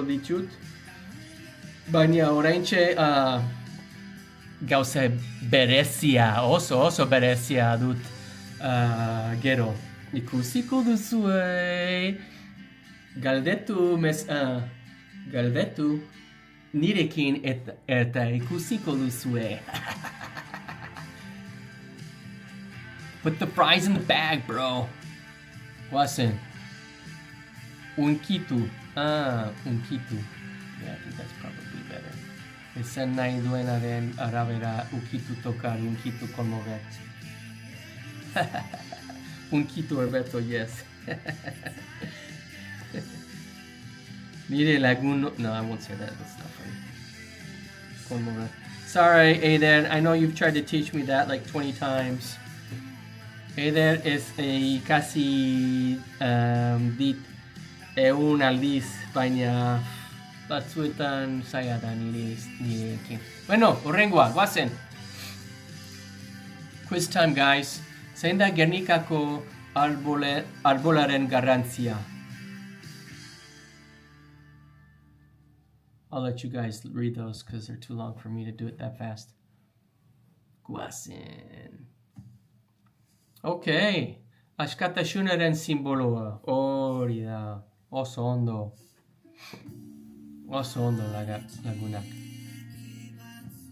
Speaker 1: ditut. Baina oraintxe gauza berezia, oso berezia dut gero. Ikusiko duzue, galdetu nirekin eta ikusiko duzue. Put the fries in the bag, bro. Wasen. Unkitu. Unkitu. Yeah, I think that's probably better. Esan nahi duenaren arabera ukitu tokar, unkitu conmover. Unkitu Alberto, yes. Nire lagun... No, I won't say that. That's not funny. Conmover. Sorry, Aiden. I know you've tried to teach me that like 20 times. Aiden es casi dit egun aldiz, baina batzuetan zaila da nirekin. Bueno, horrengoa, guazen. Quiz time, guys. Zein da Gernikako arbolaren garrantzia? I'll let you guys read those because they're too long for me to do it that fast. Guazen. Okay. askatasunaren simboloa. Hori da. Oso ondo. Oso ondo lagunak.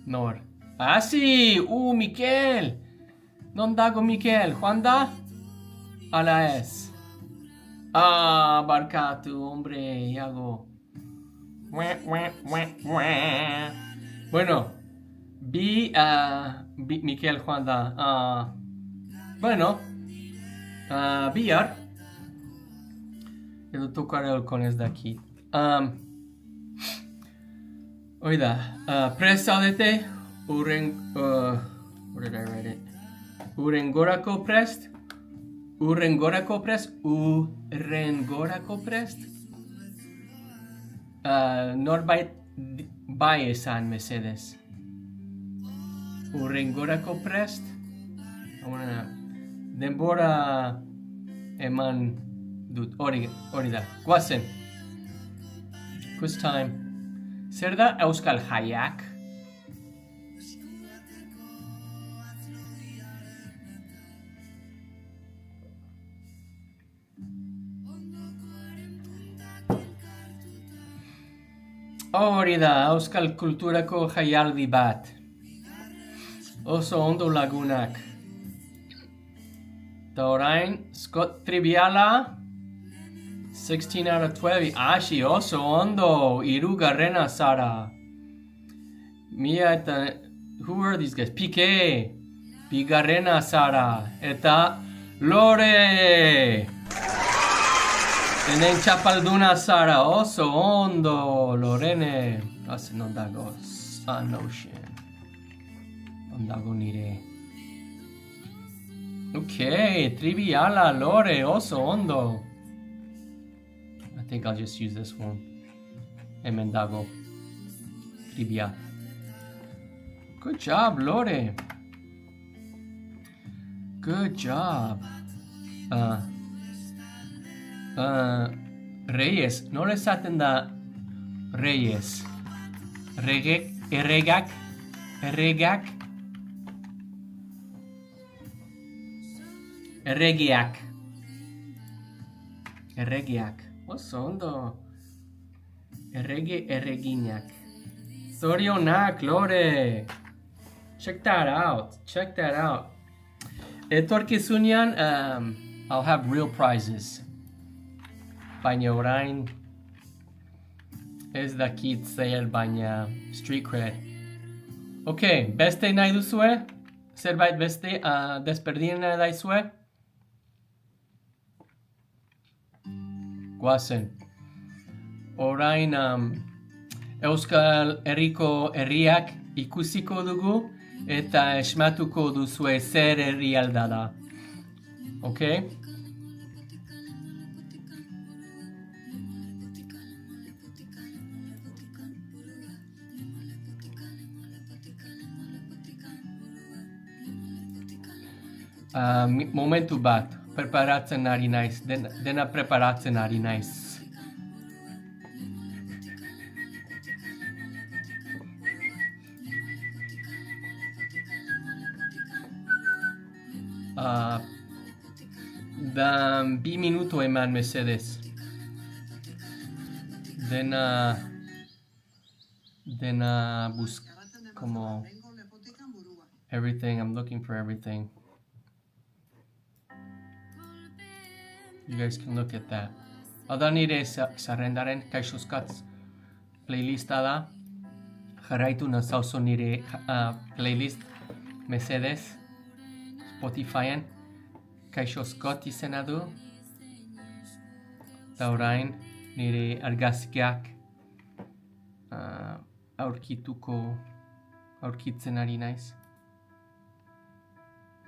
Speaker 1: Nor. Si! Mikel! Non dago Mikel. Joan da? Ala ez. Barkatu, hombre, Iago. Bueno. Mikel joan da. Bueno. Bihar. Edo tokarelkon ez dakit. Hoi da. Prest zaudete? Where did I write it? Urrengorako prest? Urrengorako prest? Urrengorako prest? Norbait bai esan mesedez. Urrengorako prest? Denbora eman dut. Hori da. Guazen. Quiz time. Zer da euskal jaiak? Hori da, euskal kulturako jaialdi bat. Oso ondo lagunak. Ta orain, Scott Triviala, 16 out of 12. Ashi, oso ondo, irugarrena zara. Mia eta, who are these guys? Pique, bigarrena zara. Eta, Lore! Hemen txapalduna zara, oso ondo, Lorene. Non dago, Sun Ocean. Non dago nire. Okay, Triviala, Lore, oso ondo. I think I'll just use this one. Hemen dago. Trivia. Good job, Lore. Good job. Reyes, nola esaten da Reyes? Erregak? Erregiak. Oso ondo. Erreginak. Zorionak, Lore. Check that out. Etorkizunean, I'll have real prizes. Baina orain ez dakit zer, baina street cred. Okay, beste nahi duzue? Zerbait beste desperdien nahi daizue? Guazen. Orain Euskal Herriko herriak ikusiko dugu eta esmatuko duzue zer herrialda da. Okay? Momentu bat, preparatzen ari naiz, dena preparatzen ari naiz. Da 2 minuto eman mesedez. Dena como everything, I'm looking for everything. You guys can look at that. Ada nire zerrendaren kaixoskatz playlista da. Jarraitu nazauzo nire playlist mesedez. Spotifyen. Kaixoskot izena du. Eta orain nire argazkiak aurkitzen ari naiz.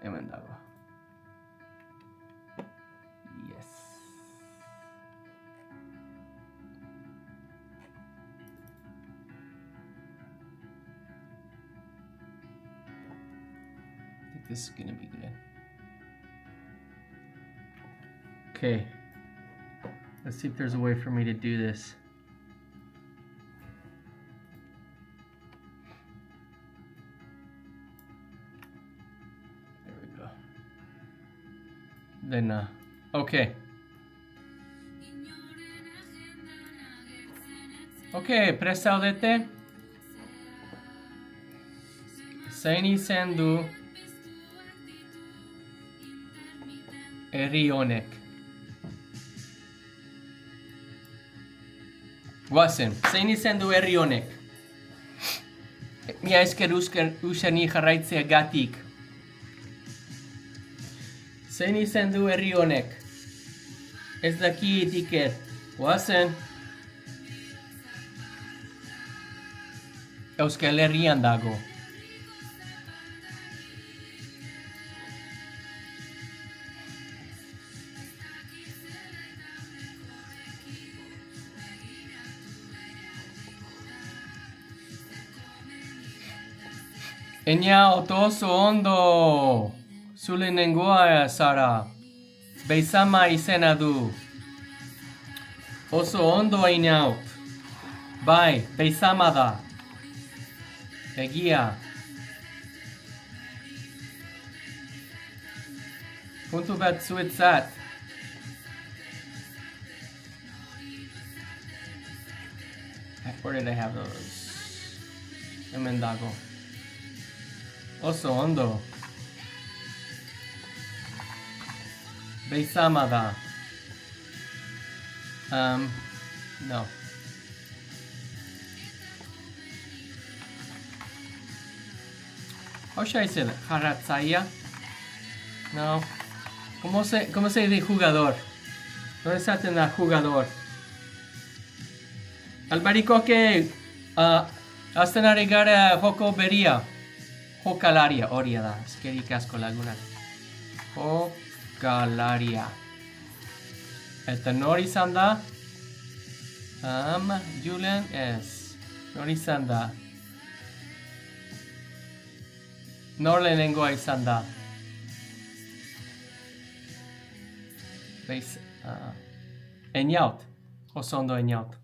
Speaker 1: Hemen dago. This is gonna be good. Okay. Let's see if there's a way for me to do this. There we go. dena. Okay. Okay, prest zaudete? Zein izen du herri honek? Guazen, zein izen du herri honek? Mila esker useni jarraitzeagatik. Zein izen du herri honek? Ez daki etiket. Guazen. Euskal Herrian dago. Eñaut oso ondo. Zule nengoa zara. Beizama izena du. Oso ondo Eñaut. Bai, beizama da. Egia. Puntu bat zuetzat. Where did I have those? Hemen dago. Oso ondo. Beizama da. No. How should I say that? Jarratzaia? No. ¿Cómo se dice jugador? ¿Dónde está el jugador? Albarikoke azten ari gara joko beria. Jokalaria, hori da. Eskerik asko laguna. Jokalaria. Eta nori izan da? Julen, ez. Nori izan da? Nor lehenengoa izan da? Eñaut. Oso ondo Eñaut.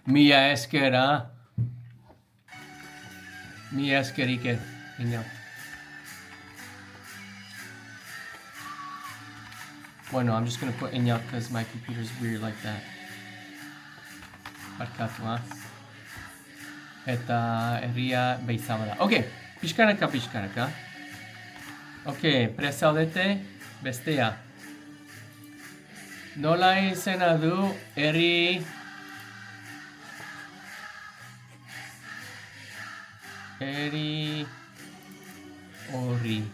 Speaker 1: Mila esker, Mila eskerik Eñaut. Bueno, I'm just gonna put Eñaut because my computer's weird like that. Barkatu, Eta herria beizama da. Okay. Pixkanaka. Ok, prest zaudete, bestea. Nola izena du herri horri.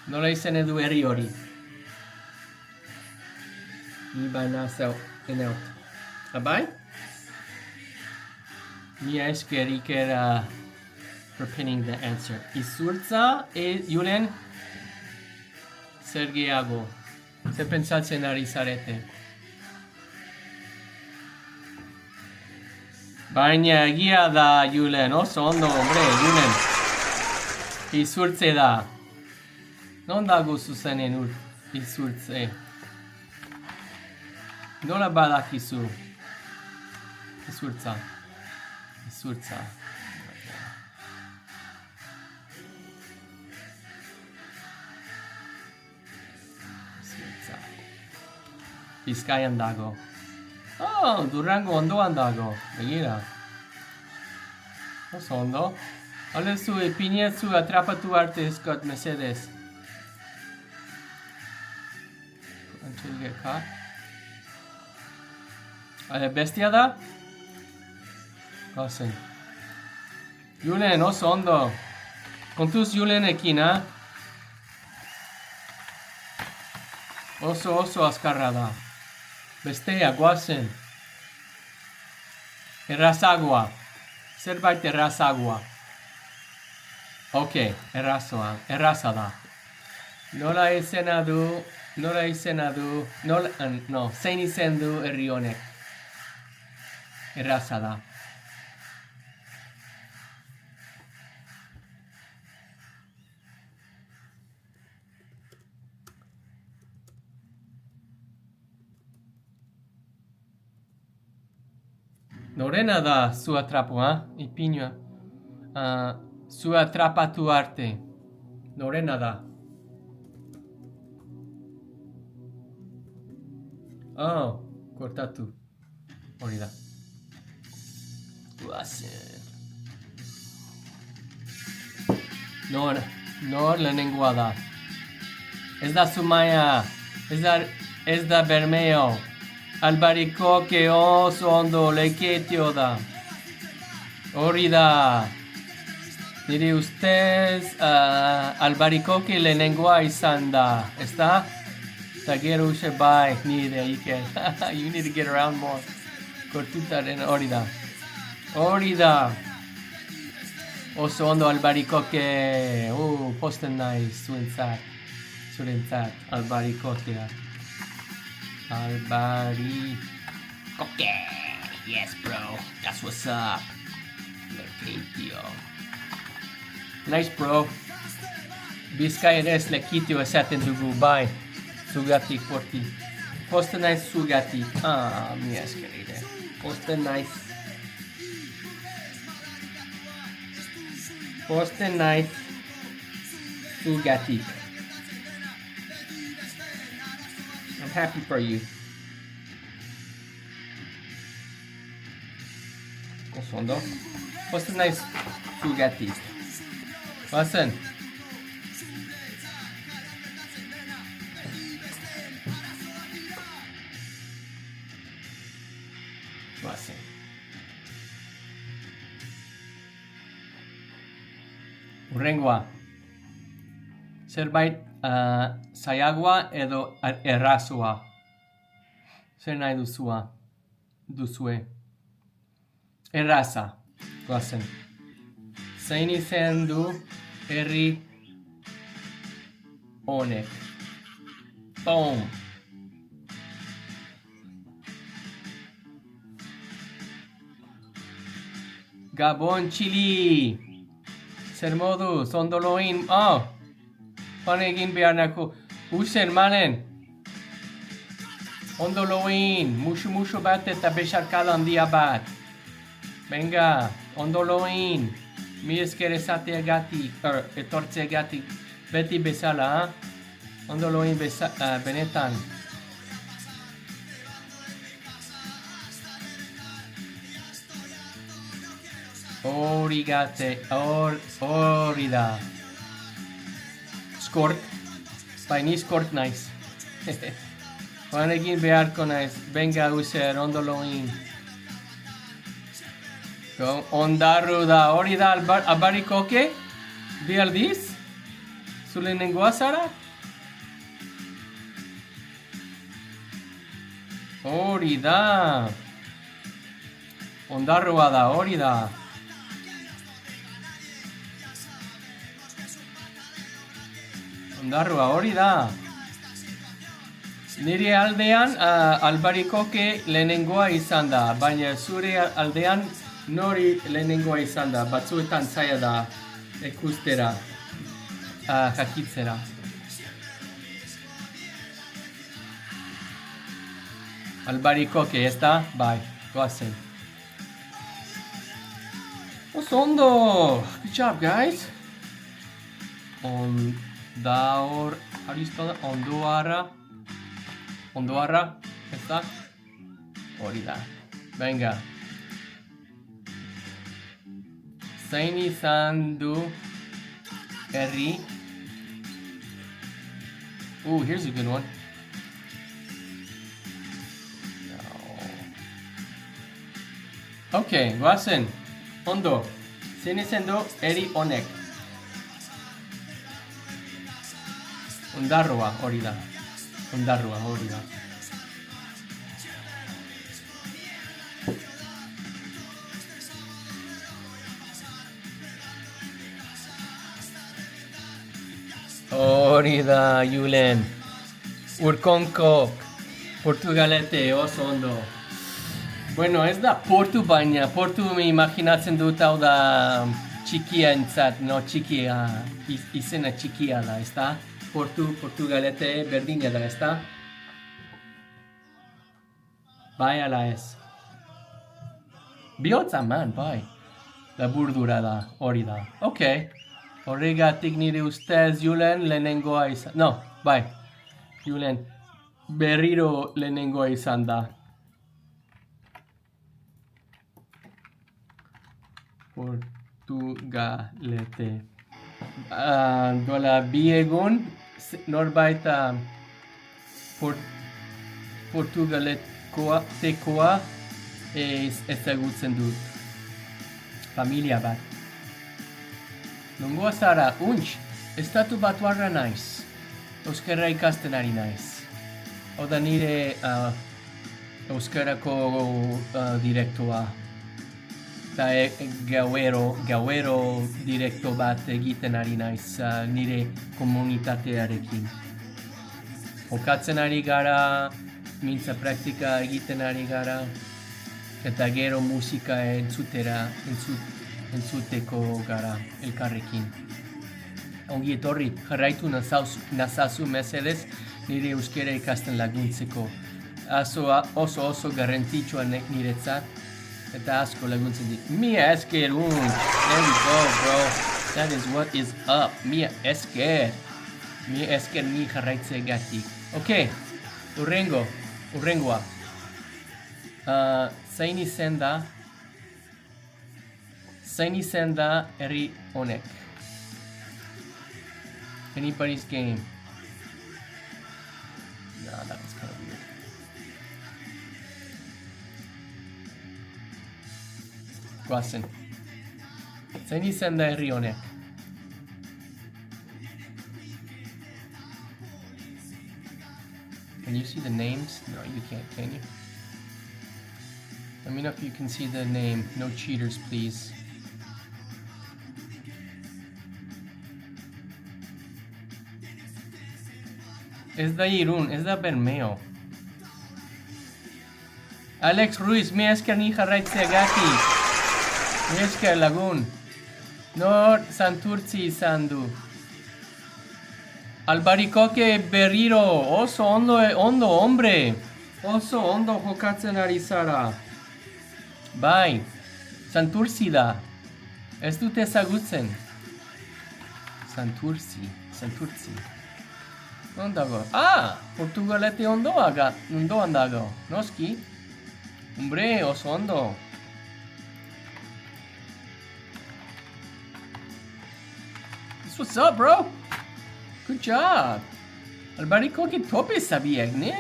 Speaker 1: Nola izena du herri hori. Ibana zau enaut. Abai? Mila eskerik for pinning the answer. Izurtza, Julen, zer gehiago. Zer pentsatzen ari zarete. Baina egia da, Julen. Oso ondo, hombre, Julen. Izurtze da. Non dago zuzenen izurtze? Nola badakizu? Izurtza. Bizkaian dago. Oh, Durango ondoan dago. Begira. Oso ondo. Olezu epinetzu atrapatu arte eskot mesedez. Until you get caught. Bestia da? Gozen. Julen, oso ondo. Kontuz Julenekin, Oso azkarra da. Bestea, guazen. Errazagoa. Zerbait errazagoa. Ok, erraza da. Nola izena du, zein izen du herri honek. Erraza da. Norena da zu atrapo, Ipinua. Zu atrapatu arte. Norena da. Oh, kortatu. Hori da. Guazen. Nor lehenengoa da. Ez da Zumaia. Ez da Bermeo. Albarikoke oso ondo leketio da. Hori da. Nire ustez Albarikoke lehenengoa izan da. Ez da? Eta gero uste bai, nire Iker. You need to get around more. Kortutaren hori da. Hori da. Oso ondo Albarikoke. Posten naiz zurentzat. Albarikokea. Albarikoke. Yes, bro. That's what's up. Lekitio. Nice, bro. Bizkaieraz lekitio esaten dugu, bai. Zugatik porti. Posten naiz zugatik. Mi eskerire. Posten naiz. Posten naiz zugatik. I'm happy for you. Osondo. Posten naiz zugatik. Bazen. Urrengoa. Zerbait zailagoa edo errazoa. Zer nahi duzue. Erraza. Goazen. Zein izen du herri honek. Boom. Gabon Chili. Zer moduz, ondoloin. Joan egin behar nako. Usen, manen. Ondoloin. Musu bat eta besarkada handia bat. Venga, ondoloin. Mi esker esateagatik, etortzeagatik. Beti bezala, Ondoloin benetan. Hori gate, hori da. Skort, baina skort naiz. Joan egin beharko naiz, venga user, ondoloin. Ondarru da, hori da Albarikoke? Bi aldiz? Zule nengoa zara? Hori da. Ondarrua da, hori da. Ondarrua, hori da. Nire aldean Albarikoke lehenengoa izan da, baina zure aldean nori lehenengoa izan da, batzuetan zaila da ikustera, jakitzera. Albarikoke, ez da? Bai, goazen. Oso ondo! Good job, guys! Ondoarra, ez da? Hori da. Venga. Zein izan du herri? Here's a good one. Okay, goazen. Ondo. Zein izan du herri honek? Ondarrua, hori da. Ondarrua, hori da. Hori da, Julen. Urkonkok. Portugalete, oso ondo. Bueno, ez da portu baina. Portu imaginatzen dut hau da txikia entzat, no txikia. Izena txikia da, ez da? Portugalete berdina da, ez da? Bai ala ez. Bihotza man, bai. Laburdura da, hori da. Ok. Horregatik nire ustez Julen lehenengoa izan... No, bai. Julen berriro lehenengoa izan da. Portugalete. Duela bi egun, norbait Portugaletekoa ezagutzen dut. Familia bat. Nongoa zara, estatu batuarra naiz. Euskarra ikasten ari naiz. Oda nire euskarako direktoa. Eta gauero direkto bat egiten ari naiz nire komunitatearekin. Jokatzen ari gara, mintza praktika egiten ari gara, eta gero musika entzuteko gara elkarrekin. Ongi etorri, jarraitu nazazu mesedez nire euskara ikasten laguntzeko. Oso garrantzitsua niretzat, eta asko laguntzen dit. Mia esker, there we go, bro. That is what is up. Mia esker ni jarraitzeagatik. Okay, urrengoa. Zain izen da herri honek. Anybody's game. No, that was kind of weird. Guazen. Zain izen da herri honek. Can you see the names? No, you can't, can you? Let me know if you can see the name. No cheaters, please. Es da Irún, es da Bermeo. Alex Ruiz, mi esker ni jarraitzeagatik. Mi esker lagun. Nor Santurtzi izan du. Albarikoke berriro, oso ondo, hombre. Oso ondo jokatzen ari zara. Bai, Santurtzi da. Ez dut ezagutzen. Santurtzi. Ondago. Portugalete ondoan dago. Noski. Hombre, oso ondo. That's what's up, bro. Good job. Albarikoki tope zabiek, ne?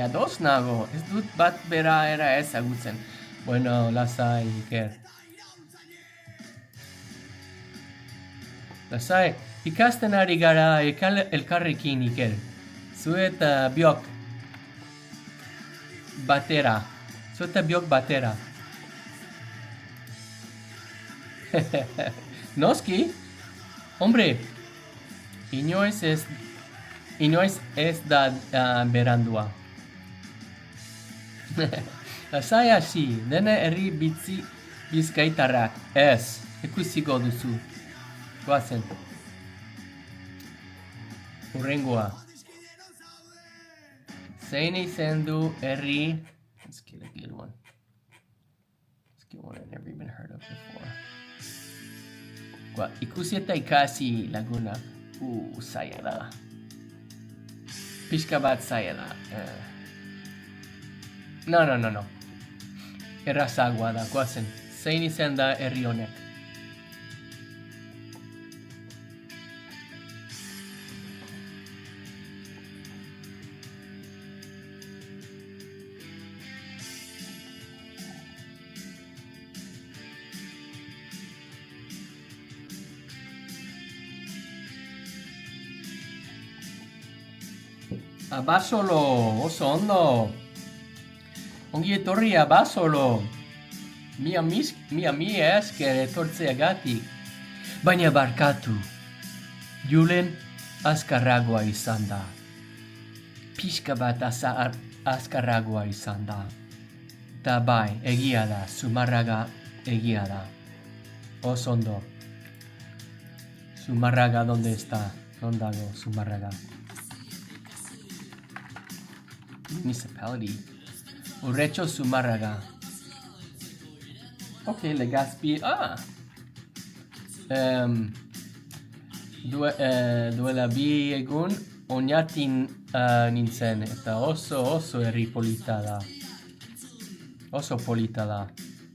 Speaker 1: Ados nago. Ez dut bat bera era ezagutzen. Bueno, lasai, Iker. Lasai, ikasten ari gara elkarrekin, Iker. Zuet biok batera. Noski? Hombre, inoiz ez da berandua. Lasai hasi, dene herri bizkaitarrak. Ez, ikusiko duzu. Guazen. Urrengoa. Zein izen du herri... Let's get a good one. Let's get one I've never even heard of before. Ikusi eta ikasi laguna. Zaila da. Pixka bat zaila da. No. Errazagoa da, guazen. Zein izen da herri honek. Abasolo, oso ondo. Ongi etorri Abasolo. Mi esker etortzeagatik. Baina barkatu. Julen azkarragoa izan da. Pixka bat azkarragoa izan da. Ta bai, egia da, Zumarraga egia da. Oso ondo. Zumarraga, ¿dónde está? ¿Dónde dago Zumarraga? Municipality. Urretxo Zumarraga. Ok, Legazpi. duela bi egun oinatin nintzen, eta oso herri polita da. Oso polita da.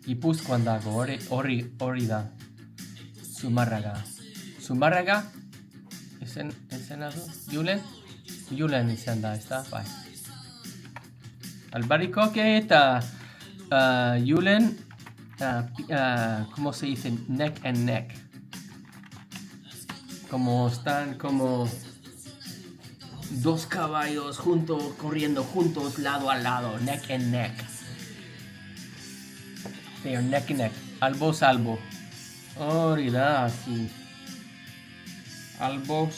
Speaker 1: Gipuzkoan dago, hori da. Zumarraga? Izena du? Julen? Julen izan da, ez da? Bai. Albarikoke eta Julen, ¿cómo se dice? Neck and neck. Como están como dos caballos corriendo juntos lado a lado, neck and neck. They are neck and neck, albo. Hori da, sí. Albo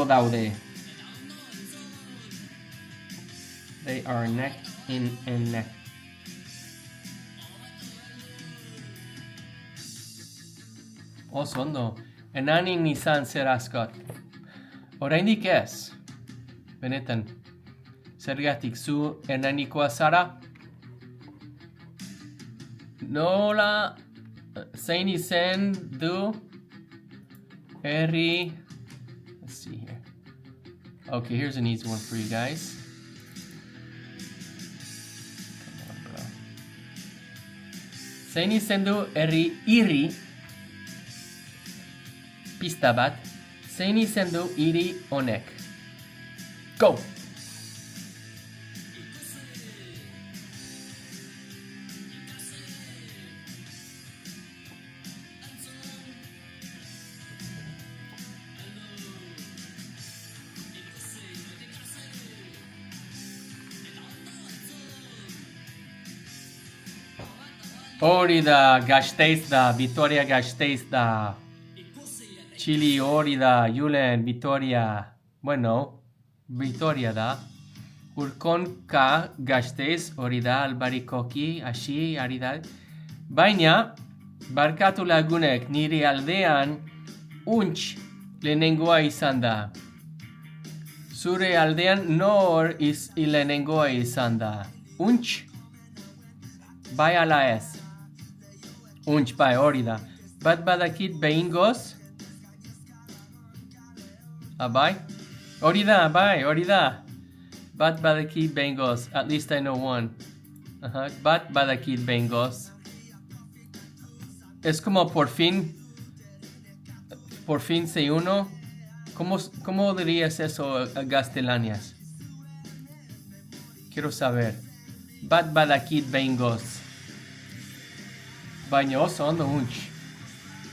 Speaker 1: daude. They are neck in and neck. Oso ondo. Enanin izan zer askot. Oraindik ez. Benetan. Zergatik zu enanikoa zara? Nola zein izen du herri. Let's see here. Okay, here's an easy one for you guys. Come on, bro. Zein izen du herri iri. Pista bat. Zein izen du iri honek. Go! Hori da, Gasteiz da, Vitoria Gasteiz da. Chili hori da, Julen, Vitoria. Bueno, Vitoria da. Urkonka Gasteiz hori da, Albarikoki, hasi, ari da. Baina, barkatu lagunek, nire aldean, untx lehenengoa izan da. Zure aldean nor lehenengoa izan da. Untx? Bai ala ez. Untx, bai, hori da. Bat badakit behingoz? Bai? Hori da, bai, hori da. Bat badakit behingoz. At least I know one. Bat badakit behingoz. Es como por fin sé uno. ¿Cómo dirías eso a Gastellanias? Quiero saber. Bat badakit behingoz. Baina oso ondo untx.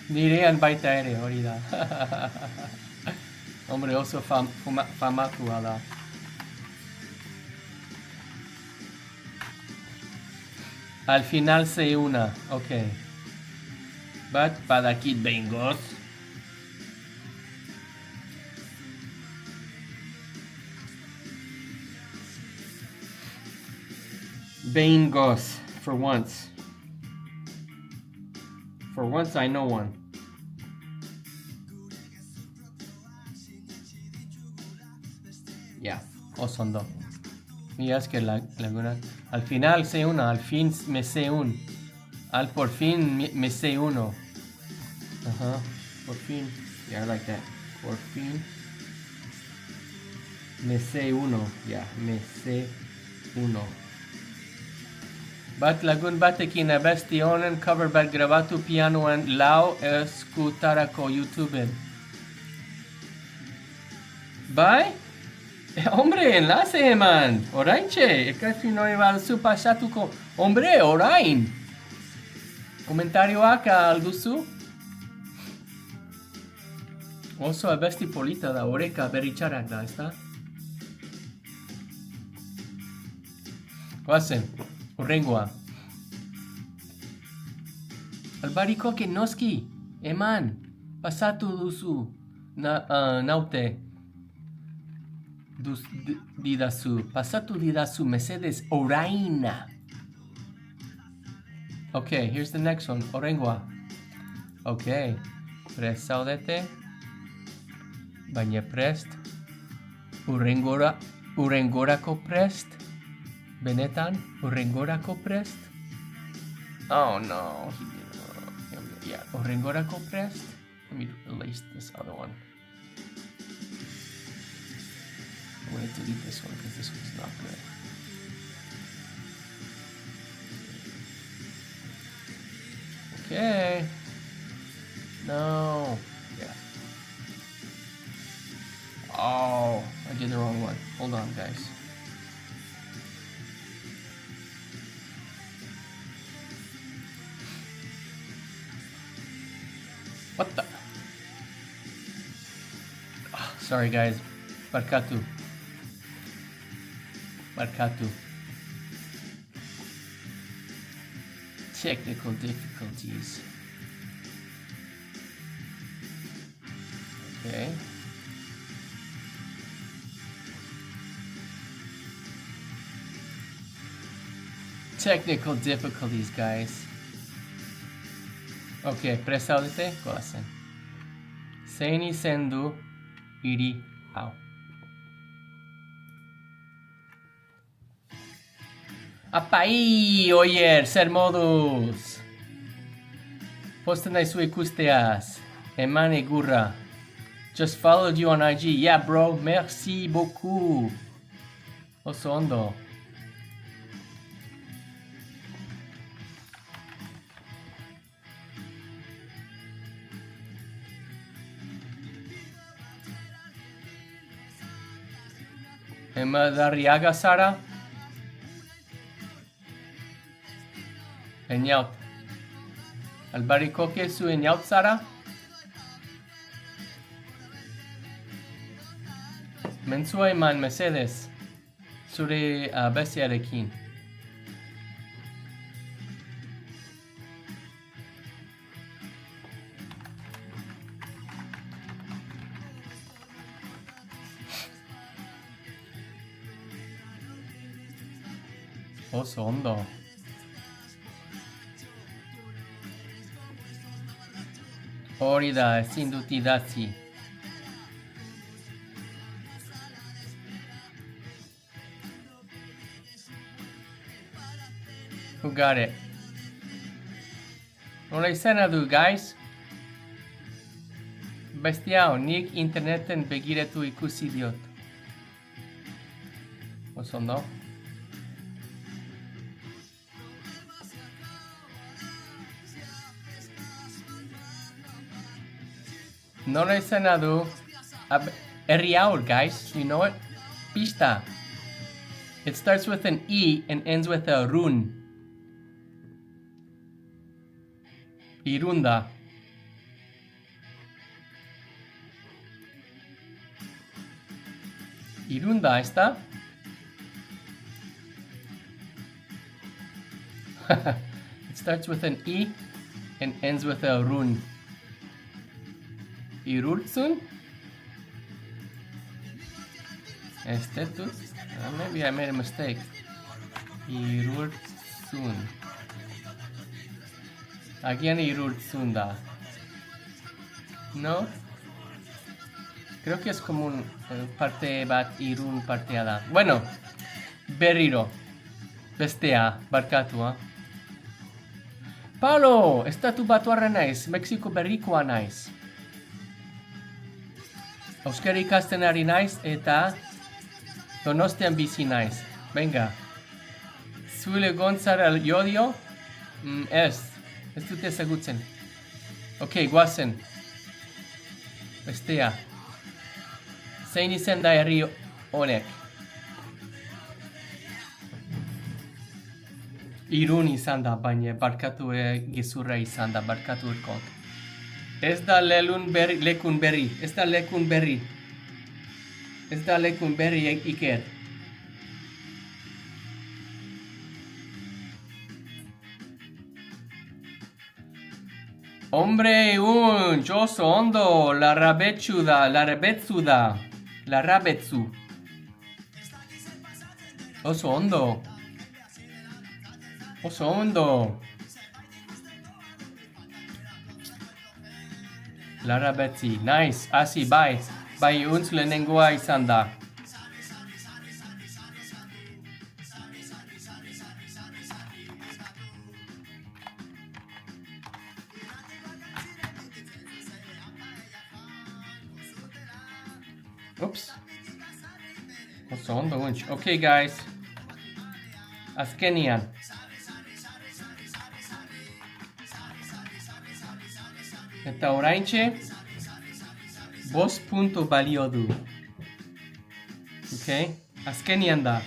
Speaker 1: Nirean baita ere, hori da. Hombre, oso famatua da. Al final se una, ok. Bat badakit behingoz. Behingoz, for once. For once I know one. Yeah, oso ondo. Mira, es que laguna. Al final sé una, al fin me sé un. Al por fin me sé uno. Por fin. Yeah, I like that. Por fin me sé uno. Yeah, me sé uno. Bat lagun batekin abesti honen cover bat grabatu pianoan lau eskutarako YouTubeen. Bai? Hombre, enlace eman! Oraintxe! Ekafi noi balzu pasatuko. Hombre, orain! Komentarioak alduzu? Oso abesti polita da, oreka berritxarak da, ezta? Goazen. Urrengoa. Albarikoke noski, eman, pasatu duzu, naute, didazu, pasatu didazu, mesedes, oraina. Okay, here's the next one, Orengoa. Okay, prest zaudete, baina prest, urrengorako prest, benetan, urrengorako prest. Oh no, he didn't. Yeah, Orengorako pressed. Let me erase this other one. I'm going to delete this one because this one's not good. Okay. No. Yeah. Oh, I did the wrong one. Hold on, guys. What the? Oh, sorry, guys. Barkatu. Technical difficulties. Okay. Technical difficulties, guys. Okay, presa audite, kolasen. Seini sendu iri au. Apai, oyer, ser modus. Posten naizu ikusteaz. Eman egurra. Just followed you on IG. Yeah, bro. Merci beaucoup. Oso ondo. Emadarriaga Sara. Eniaut. Albarikoke zu eniaut Sara. Mentzua eman mesedez. Zure abestiarekin. Oso ondo. Hori da, ezin dut idatzi. Who got it? Nola izena du, guys? Bestia, nik interneten begiratu ikusi diot. Oso ondo. Nola izena du? Eriaul, guys. You know it? Pista. It starts with an E and ends with a run. Irunda. Irunda, ¿está? It starts with an E and ends with a run. Irulzun? Maybe I made a mistake. Irulzun. Again Irulzunda. No? Creo que es como un parte bat irun partea da. Bueno, berriro. Bestea, barkatua. Paulo, estatu batuarra naiz, Mexiko berrikoa naiz. Euskara ikasten ari naiz eta Donostian bizi naiz. Venga. Zule gontzara jodio? Ez dut ezagutzen. Ok, guazen. Bestea. Zein izen da herri honek? Irun izan da, baina barkatu gezurra izan da, barkatu erkont. Ez da lekun berri. Ez da lekun berri. Ez da lekun berri Iker. Hombre, oso ondo, larrabetzu da. Oso ondo. Larrabetzi, nice, hasi, bai untz lehenengoa izan da. Oops. Oso ondo guntz. Okay, guys. Azkenian. Eta oraintxe, 5 punto balio du. Okay? Azkenian da.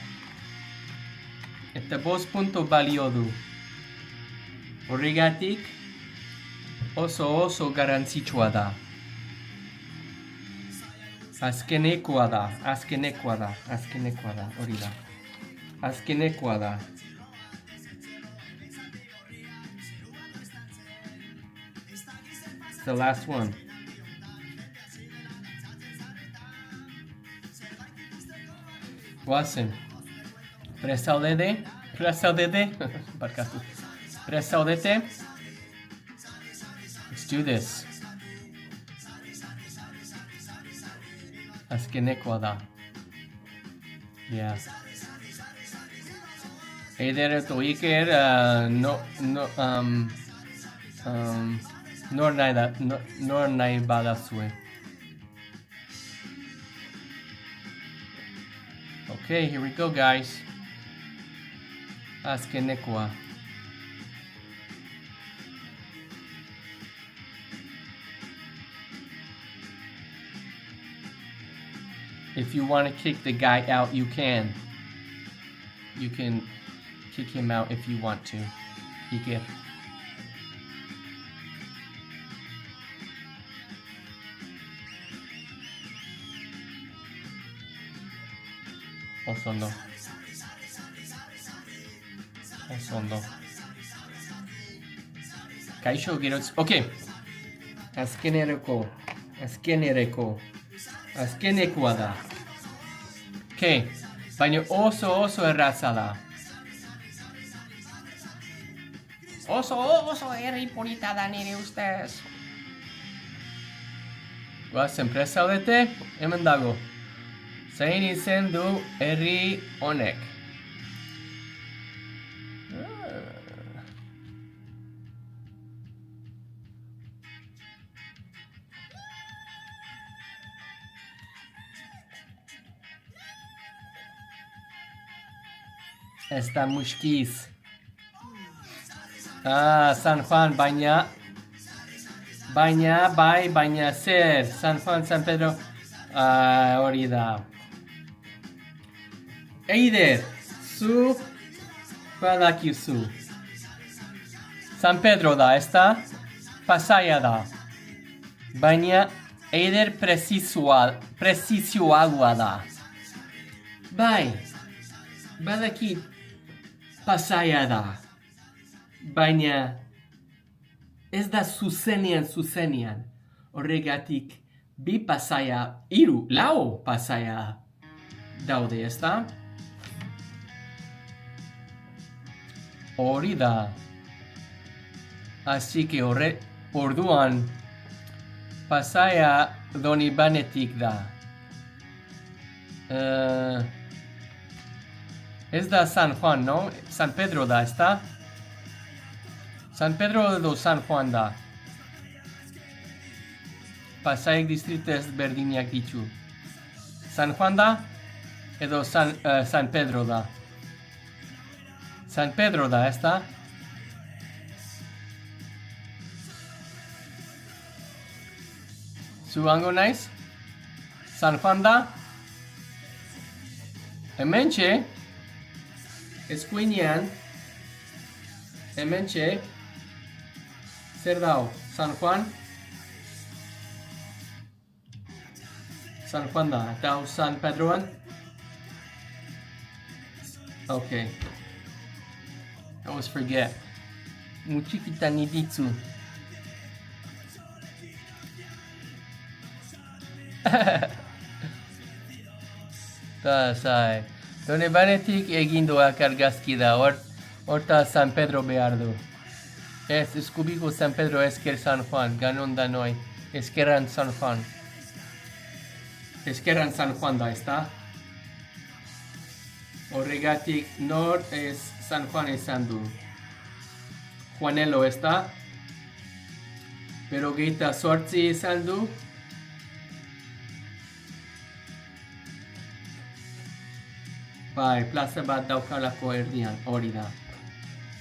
Speaker 1: Eta 5 punto balio du. Horregatik, oso garantzitsua da. Azkenekoa da, hori da. Azkenekoa da. It's the last one. Guazen. Presaudete. Barkatu. Presaudete. Let's do this. Azkenekoa da. Yeah. Eider eto Iker nor nahi badazue. Okay, here we go, guys. Azkenekoa. If you want to kick the guy out, you can. You can kick him out if you want to. Iker. Oso ondo. Kaixo gerotz. Okay. Azkenekoa da. Okay. Baina oso erraza da. Oso herri polita da nire ustez. Guazen presaudete, hemen dago. Zein izen du herri honek? Ez da muskiz. San Juan, baina zer. San Juan, San Pedro, hori da. Eider, zu badakizu. San Pedro da, ez da? Pasaia da. Baina Eider prezizioagoa da. Bai, badakit Pasaia da. Baina ez da zuzenean. Horregatik bi Pasaia, 4 Pasaia daude, ez da? Hori da. Así que orduan Pasaia Donibanetik da. Ez da San Juan, no? San Pedro da, ez da? San Pedro edo San Juan da. Pasaiak distrito ezberdinak ditu. San Juan da edo San Pedro da. San Pedro da, ez da? Zu hango naiz? San Juan da? Hementxe, eskuinean, hementxe, zer dao? San Juan? San Juan da, eta hau San Pedroan? Okay. I always forget. Mutxikitan iditzu. Ta sai. Donibanetik egindoak argazki da, horta San Pedro behar du. Ez, eskubiko San Pedro esker San Juan, ganon da noi. Eskerran San Juan. Eskerran San Juan da, ez da? Horregatik nor ez San Juan izan du. Juanelo, ez da? Pero geita 8 izan du. Bai, plaza bat daukalako erdian, hori da.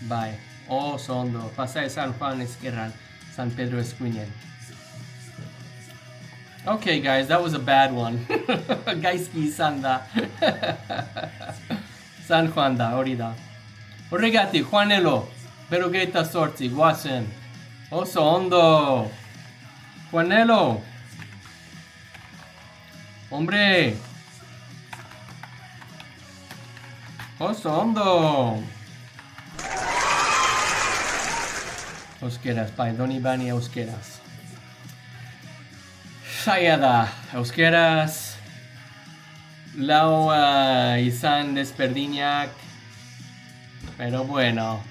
Speaker 1: Bai, oso ondo, Pasai San Juan ezkerran, San Pedro eskuinen. Okay, guys, that was a bad one. Gaizki izan da. San Juan da, hori da. Horregatik, Juanelo, 58, guazen. Oso ondo. Juanelo. Hombre. Oso ondo. Euskeraz, bai, doni bani euskeraz. Zaila da, euskeraz. Lau izan desperdinak. Pero bueno,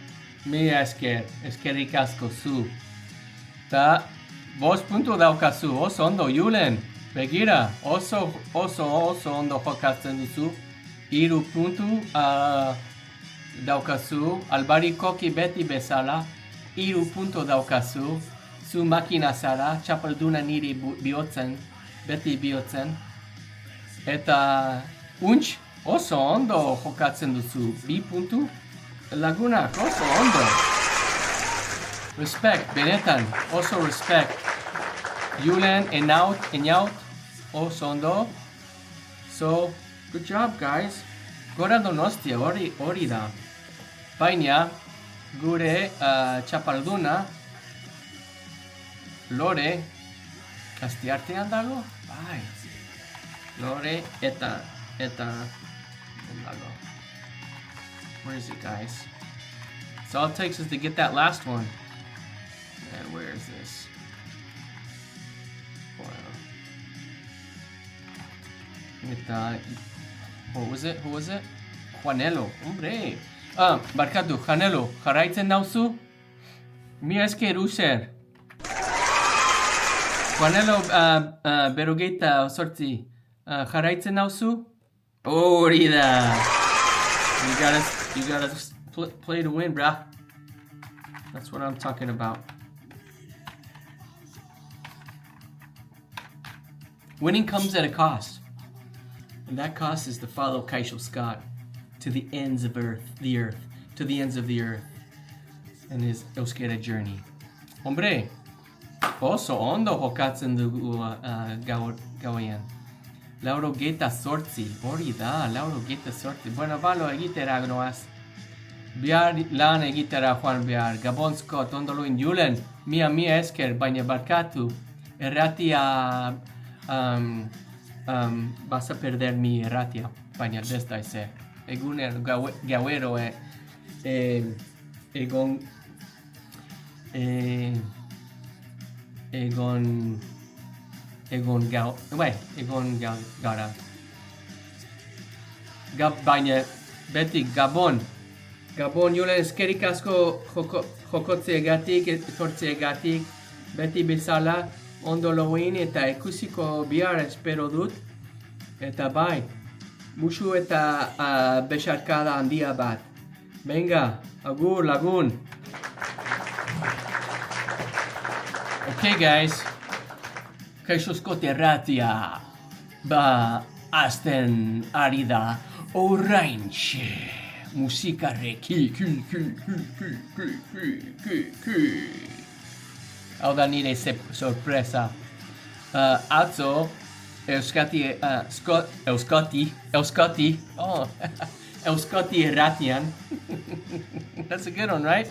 Speaker 1: mila eskerrik asko zu. Ta, 5 puntu daukazu, oso ondo, Julen. Begira, oso ondo jokatzen duzu. 3 puntu daukazu, albarikoki beti bezala. 3 puntu daukazu. Zu makina zara, txapelduna niri bihotzen, beti bihotzen. Eta, oso ondo jokatzen duzu, 2 puntu. Lagunak, oso ondo. Respect, benetan, oso respect. Julen, enaut, oso ondo. So, good job, guys. Gora Donostia, hori da. Baina, gure txapalduna, Lore, Astiartean dago? Bai. Lore, eta, dago. Where is it, guys? So all it takes is to get that last one. And where is this? Who was it? Juanelo, hombre. Barkatu, Juanelo, jarraitzen dauzu? Mila esker user. Juanelo, 58, jarraitzen dauzu? Hori da. You gotta play to win, brah. That's what I'm talking about. Winning comes at a cost. And that cost is to follow Kaisho Scott to the ends of the earth, and his Euskera journey. Hombre, oso ondo jokatzen dugu gauean. Lauro geta sortzi, hori da, Lauro geta sortzi. Bueno, balo egitera noaz. Bihar lan egitera joan behar. Gabon Scott, ondoloin Julen, mia esker, baina barkatu. Erratia, vas a perder mi erratia, baina desta eze. Eguner gauero egon gara. Baina beti Gabon Julen eskerik asko jokotzeegatik, etortzeegatik, beti bezala ondo loin eta ikusiko bihar espero dut. Eta bai, musu eta besarkada handia bat. Venga, agur lagun. Okay guys, Kaixo Scott erratia. Ba, azten ari da oraintxe. Musikarreki. Hau da nire sorpresa. Atzo, Euskoti erratian. That's a good one, right?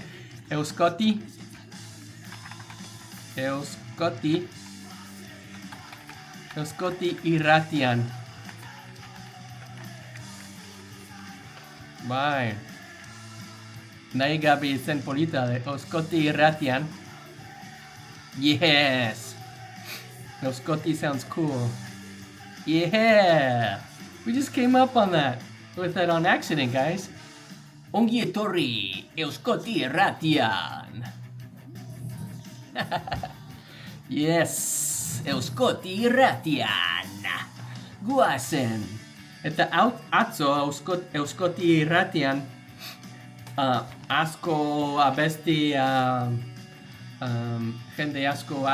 Speaker 1: Euskoti irratian. Bai. Nahi gabe izen polita de Euskoti irratian. Yes. Euskoti sounds cool. Yeah. We just came up on that. With that on accident, guys. Ongi etorri Euskoti irratian. Yes. Euskoti irratian. Guazen. Eta atzo Euskoti irratian asko abesti jende asko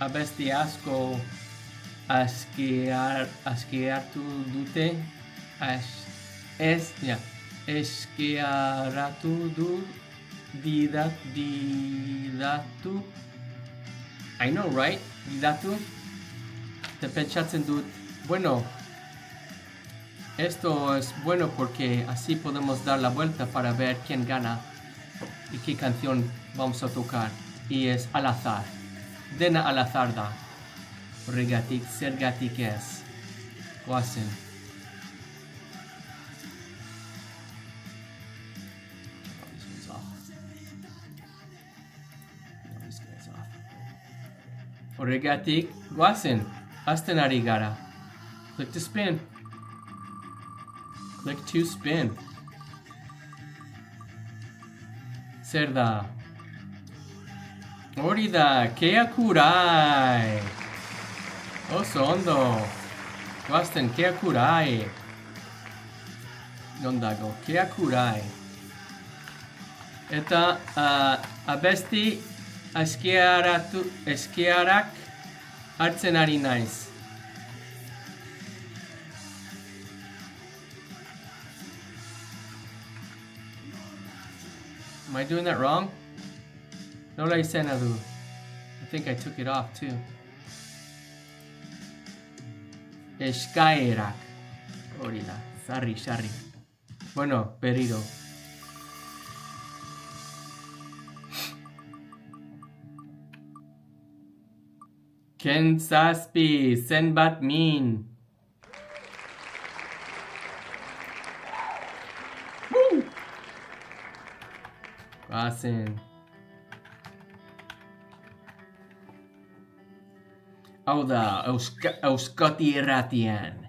Speaker 1: abesti asko aski hartu dute Eskiaratu didatu. I know, right? Didatu. Te pentsatzen dut. Bueno, esto es bueno porque así podemos dar la vuelta para ver quién gana y qué canción vamos a tocar. Y es al azar. Dena al azar da. Horregatik, zergatik ez. Goazen. Horregatik, goazen. Hasten ari gara. Click to spin. Click to spin. Zer da? Hori da, kea kurai. Oso ondo. Goazten, kea kurai. Non dago, kea kurai. Eta abesti eskiarak hartzen ari naiz. Am I doing that wrong? Nola izena du. I think I took it off too. Eskaerak. Hori da, sarri. Bueno, berriro. Ken zazpi, zenbat min. Woo! Goazen. Hau da, Euskadi Irratian.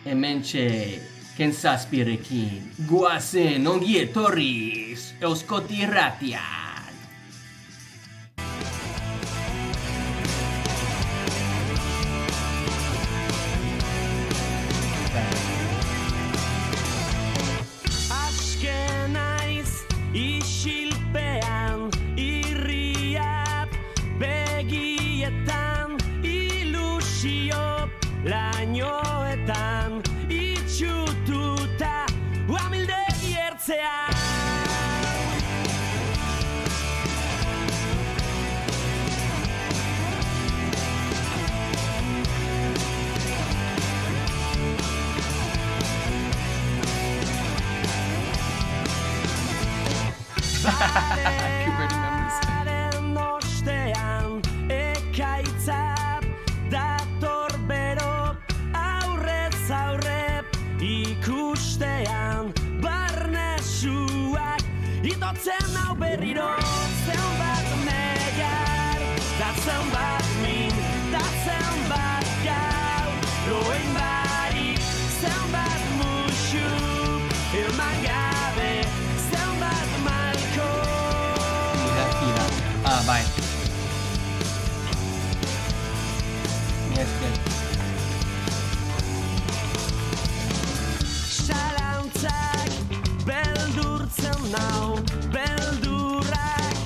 Speaker 1: Hementxe, Ken zazpirekin. Goazen, ongi etorriz, Euskadi Irratian.
Speaker 2: Isilpean, irriak, begietan, ilusio, lainoetan, itxututa, amildegi ertzean.
Speaker 1: Puberty memories.
Speaker 2: Ostean, ekaitza dator bero, aurrez aurre, ikustean, barnesuak, itotzen hau berriro, zenbat negar, da zenbat min, da zenbat gau, loen barik, zenbat musu, eman gabe, zenbat malko.
Speaker 1: Bai. Mi esker.
Speaker 2: Zalantzak beldurtzen nau, beldurrak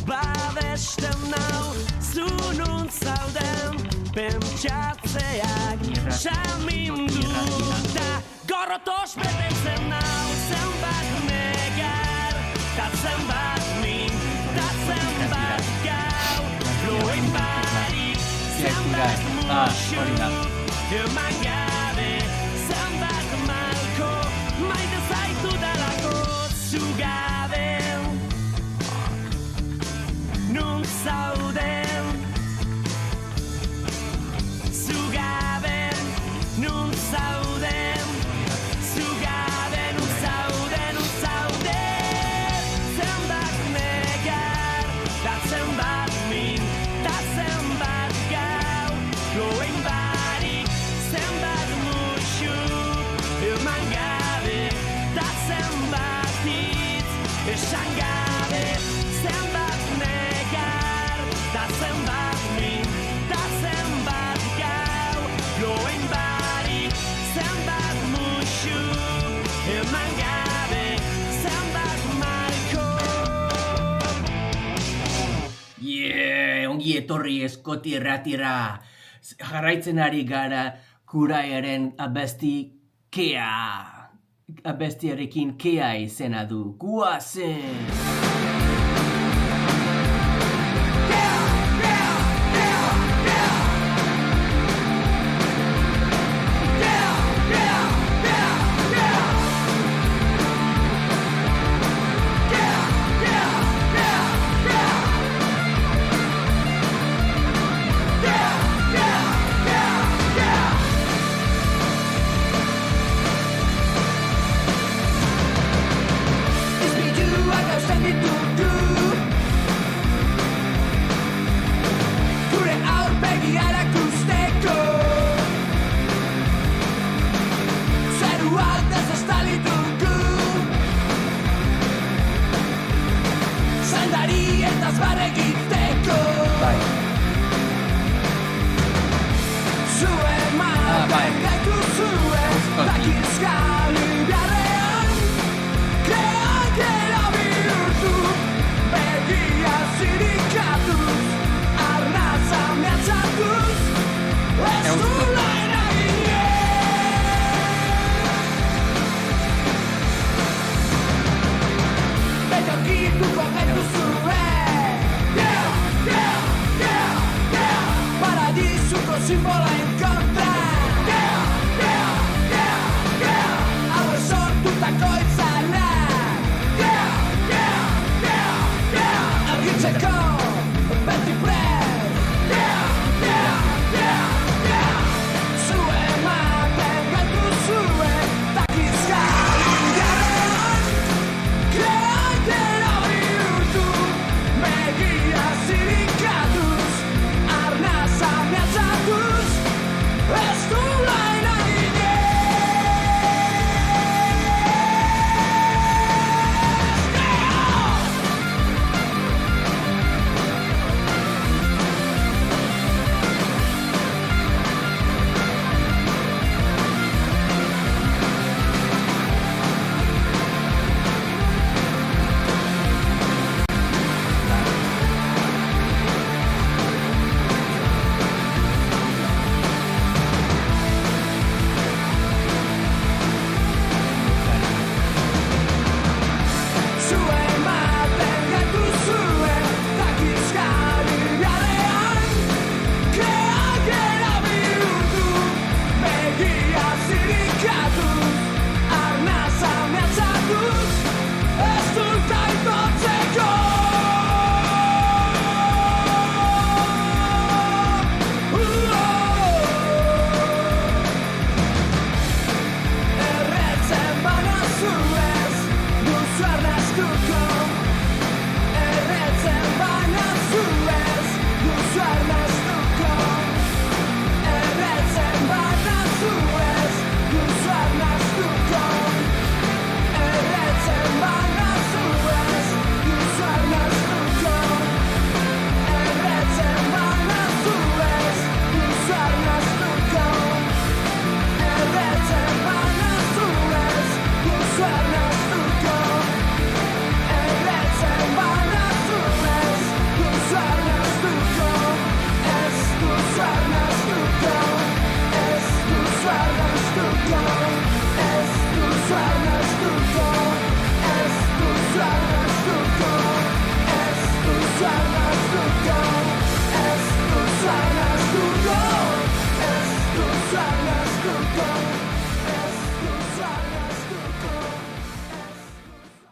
Speaker 2: babesten nau, zu nun zauden pentsatzeak saminduta, gorrotos betetzen nau, zenbat negar, ta zenbat min, ta zenbat gau, loen barik, zenbat musu, eman gabe, zenbat malko, maite zaitu dalako zu gabe. Nun zauden, zu gabe, nun zauden, zu gabe, nun zauden, nun zauden. Zenbat negar, da zenbat min, da zenbat gau, loen barik, zenbat musu, eman gabe, da zenbat hitz, esan gabe, zenbat negar, da zenbat min, da zenbat gau, loen barik, zenbat musu, eman gabe, zenbat malko.
Speaker 1: Yeah, ongi etorri Euskadi Irratira. Jarraitzen ari gara kuraiaren abesti kea. abestiarekin kea izena du. Guazen!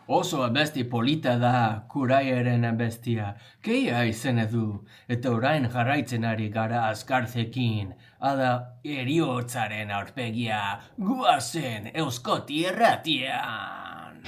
Speaker 1: Oso abesti polita da Kuraiaren abestia, keia izena du, eta orain jarraitzen ari gara Azkartzekin, ada heriotzaren aurpegia, guazen Euskoti Irratian!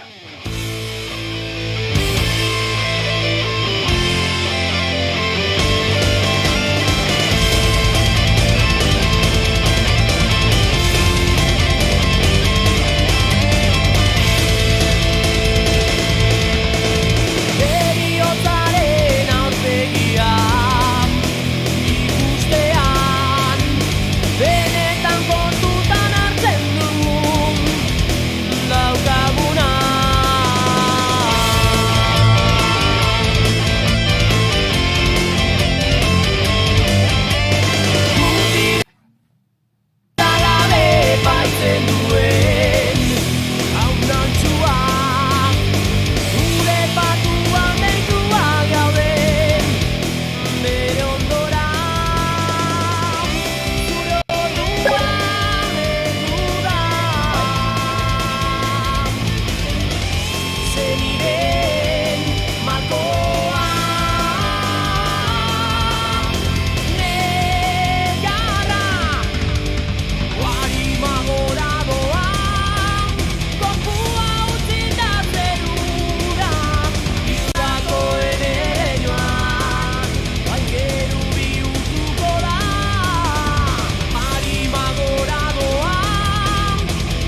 Speaker 2: Benetan kontutan hartzen du, daukagun begiren malkoa negarra Guarima gora doa Gorpua utzi da zerura Izako ere joan Baingeru bihurtuko da Arima gora doa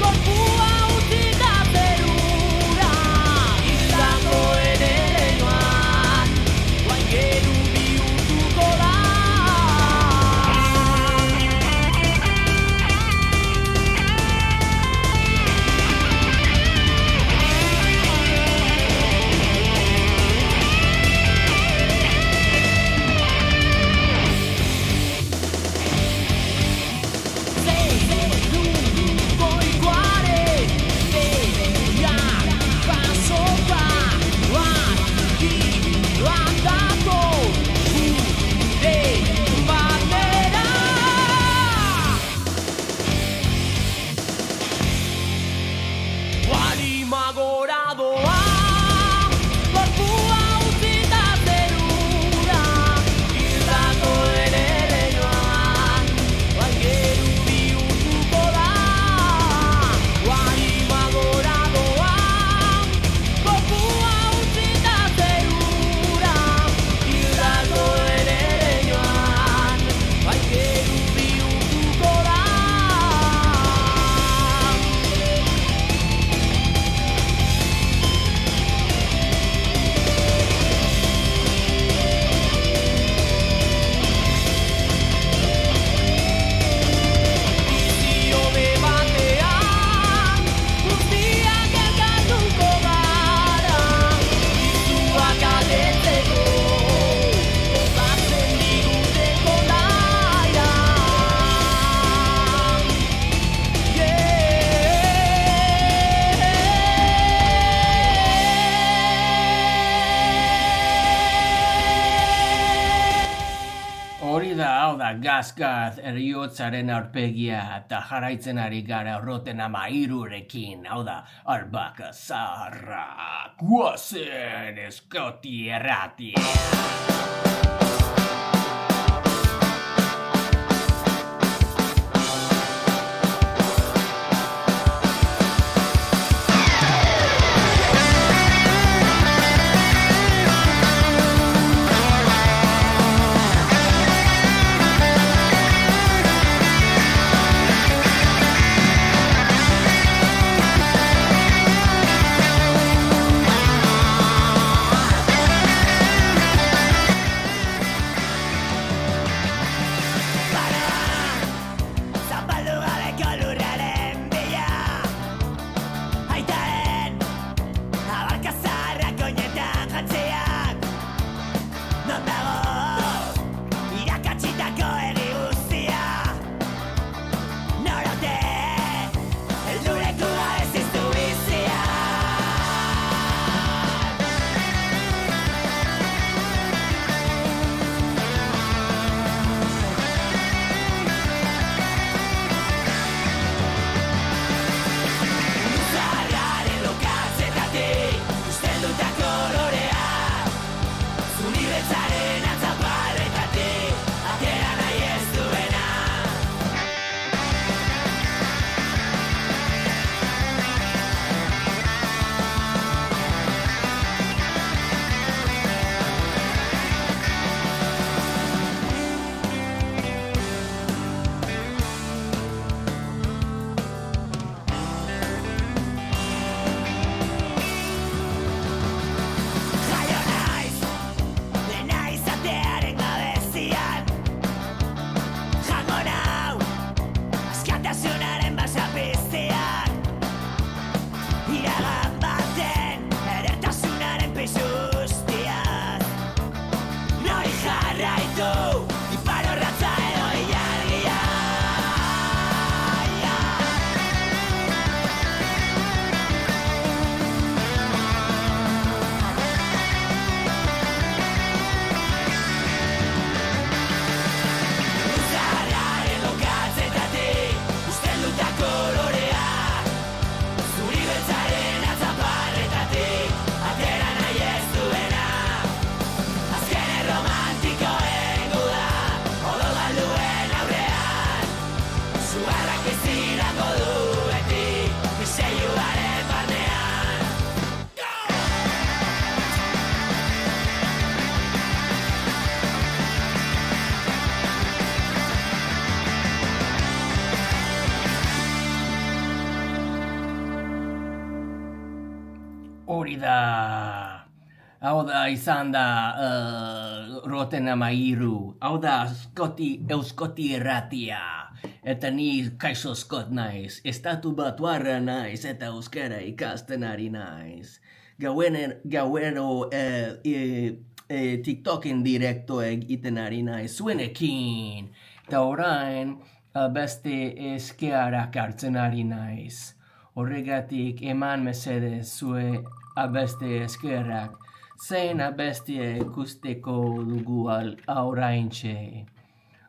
Speaker 2: Gorpua utzi da zerura Izako ere joan Baingeru bihurtuko da Magoradoa Gorpua utzi da zerura Izako ere joan Baingeru bihurtuko da Guari magoradoa Gorpua utzi da zerura Izako ere joan Baingeru bihurtuko da Bizione batean Guztiak elkartuko gara Izua galetzeko Gozatzen diguteko naia
Speaker 1: Hori da, hau da, gazgaz eriotzaren aurpegia eta jarraitzen ari gara Rotten 13rekin, hau da, Arbaka zaharra, guazen eskoti erratia. hori da. Hau da izan da roten 13. Hau da euskoti erratia. Eta ni Kaixo Scott naiz. Estatu Batuarra naiz eta euskara ikasten ari naiz. Gauero TikToken direkto egiten ari naiz zuenekin. Eta orain beste eskearak hartzen ari naiz. Horregatik eman mesedez zue abeste eskearak. Zein abestia ikusteko dugu oraintxe.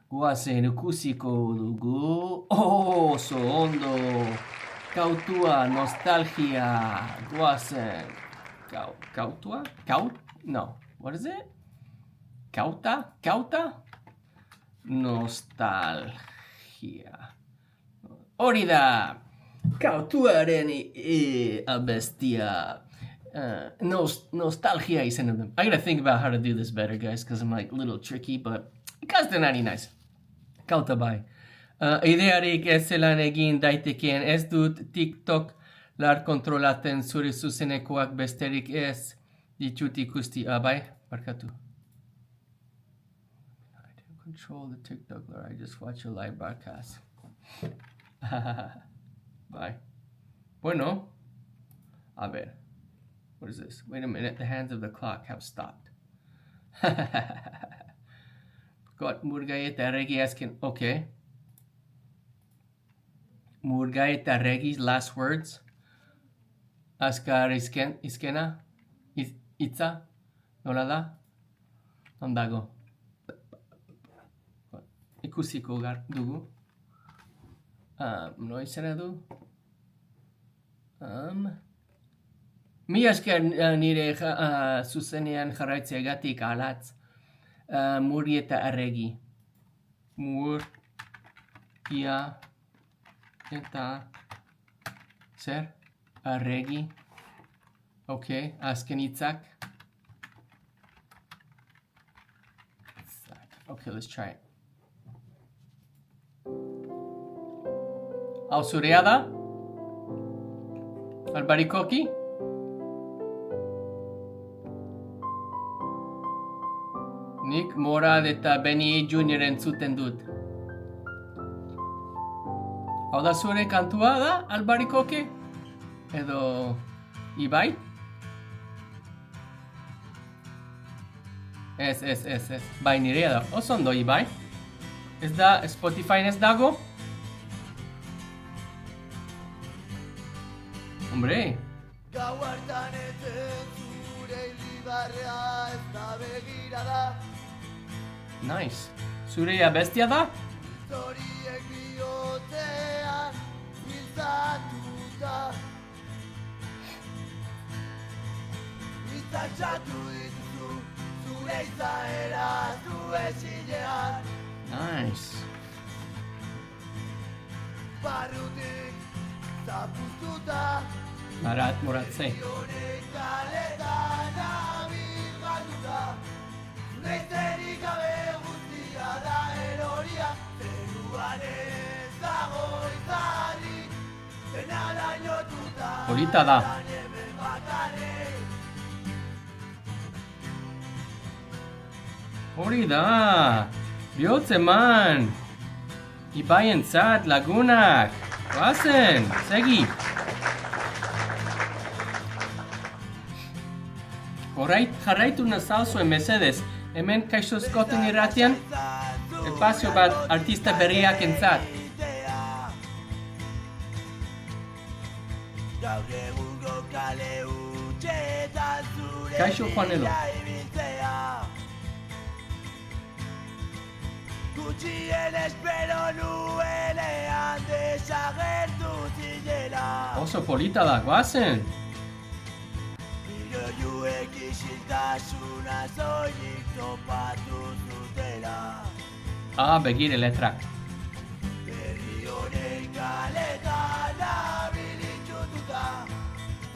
Speaker 1: Guazen ikusiko dugu. Oso ondo. Kautua, nostalgia. Guazen. Kautua? No. What is it? Kauta? Nostalgia. Hori da. Kautuaren abestia. Nostalgia is in them. I gotta think about how to do this better, guys, because I'm like a little tricky, but ikasten ari naiz. Kauta bai. Idearik ez zelan egin daitekeen ez dut TikTok lar kontrolaten zure zuzenekoak besterik ez ditut ikusti. Bai, barkatu. I don't control the TikTok lar, I just watch a live broadcast. Bye. Bueno. A ver. What is this? Wait a minute, the hands of the clock have stopped. Got Murgaeta Regi asking, okay. Murgaeta Regi's last words. Askar Iskena? Itza? Nolada? Ondago. Ikusiko dugu. No izena du? Mi esker nire zuzenean jarraitzeagatik alatz. Murrieta Arregi. Murgia eta zer? Arregi. Okay, azken hitzak. Okay, let's try it. Hau zurea da? Albarikoki? Nik Morad eta Benny Junior entzuten dut. Hau da zure kantua da, Albarikoki? Edo Ibai? Ez. Bai nirea da. Oso ondo Ibai? Ez da Spotify ez dago? Hombre.
Speaker 2: Gau hartan etzen zure ilibarrea ez da begirada.
Speaker 1: Nice. Zurea bestia da?
Speaker 2: Zoriek bihotzean biltzatuta. Itzatxatu dituzu zure izaera zu ezinean.
Speaker 1: Nice.
Speaker 2: Barrutik zapuztuta.
Speaker 1: Moratzei.
Speaker 2: Honek kaletan abil galduta. Leiterik gabe guztia da eroria. Zeruan ez dago izari. Dena dainotuta.
Speaker 1: Polita da.
Speaker 2: Nieve bakarrik.
Speaker 1: Hori da. Bihotz eman. Ibaientzat lagunak. Guazen, segi. Jarraitu nazalzuen mesedez. Hemen Kaixo Scotten irratian, espazio bat artista berriak entzat. Kaixo Juanelo.
Speaker 2: Gutxien espero nuenean desagertu zinela.
Speaker 1: Oso polita da, guazen.
Speaker 2: Iroiuek isiltasuna zoinik topatu zutela.
Speaker 1: Begire letrak.
Speaker 2: Berri honen kaletan abilitxututa.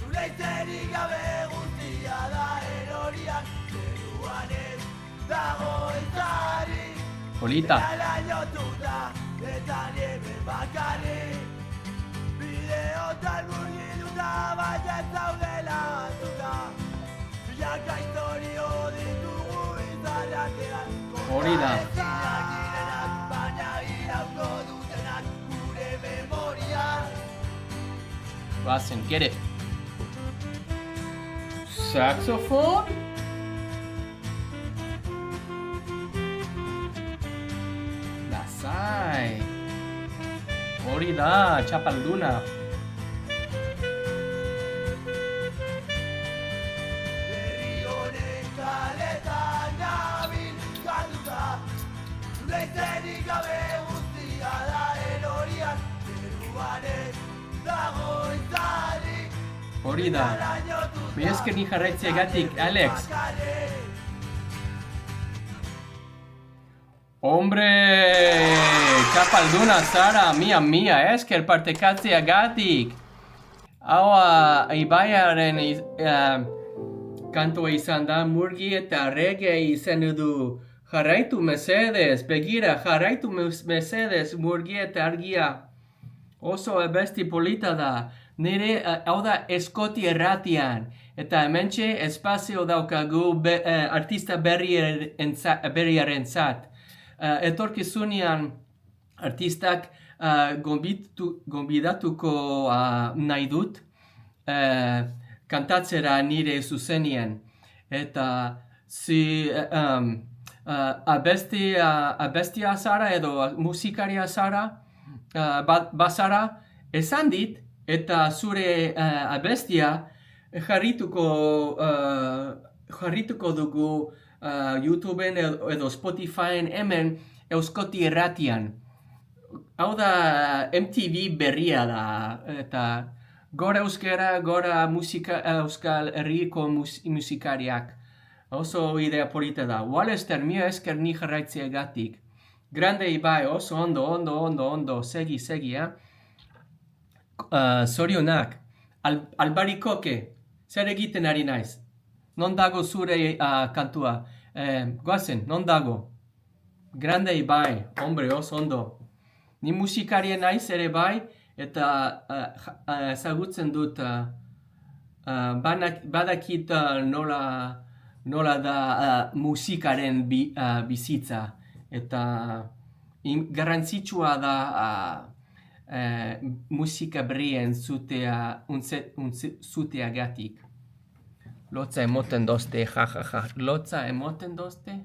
Speaker 2: Zureitzerik gabe guztia da erorian. Zeruan ez dago izari.
Speaker 1: Polita.
Speaker 2: Dela jotuta eta nieve bakarrik. Bideotan murgiluta baina ez zaudela zuta.
Speaker 1: Hori da.
Speaker 2: ezinak direnak, baina irauko dutenak gure memorian.
Speaker 1: Goazen, get it. Saxophone? Lasai. Hori da, txapalduna.
Speaker 2: Herri honen kaletan nabil galduta, zure izenik gabe guztia da erorian, zeruan ez dago izanik,
Speaker 1: Hori da. Mi esker ni jarraitzeagatik, Alex. Hombre, txapalduna zara, mia, esker partekatzeagatik. Hau Ibaiaren kantua izan da, murgi eta reggae izan du. Jarraitu mesedez, begira, jarraitu mesedez, murgi eta argia. Oso abesti polita da. Nire, hau da, Eskoti Erratian. Eta hementxe espazio daukagu artista berriarentzat. Etorkizunean artistak gonbidatuko nahi dut kantatzera nire zuzenien. Eta abestia zara edo musikaria zara, bazara, esan dit, eta zure abestia jarrituko dugu YouTubeen edo Spotifyen hemen Euskoti Erratian. Hau da MTV berria da, eta gora euskara, gora euskal herriko musikariak. Oso idea polita da. Wallester, mia esker ni jarraitzeagatik. Grande Ibai, oso ondo, segi, zorionak. Albarikoke, zer egiten ari naiz? Non dago zure kantua? Goazen, non dago? Grande Ibai, hombre, oso ondo. Ni musikarien naiz ere bai, eta ezagutzen dut badakit nola da musikaren bizitza. Eta garrantzitsua da musika berrien zuteagatik. Lotza emoten dozte, jajaja. Lotza emoten dozte?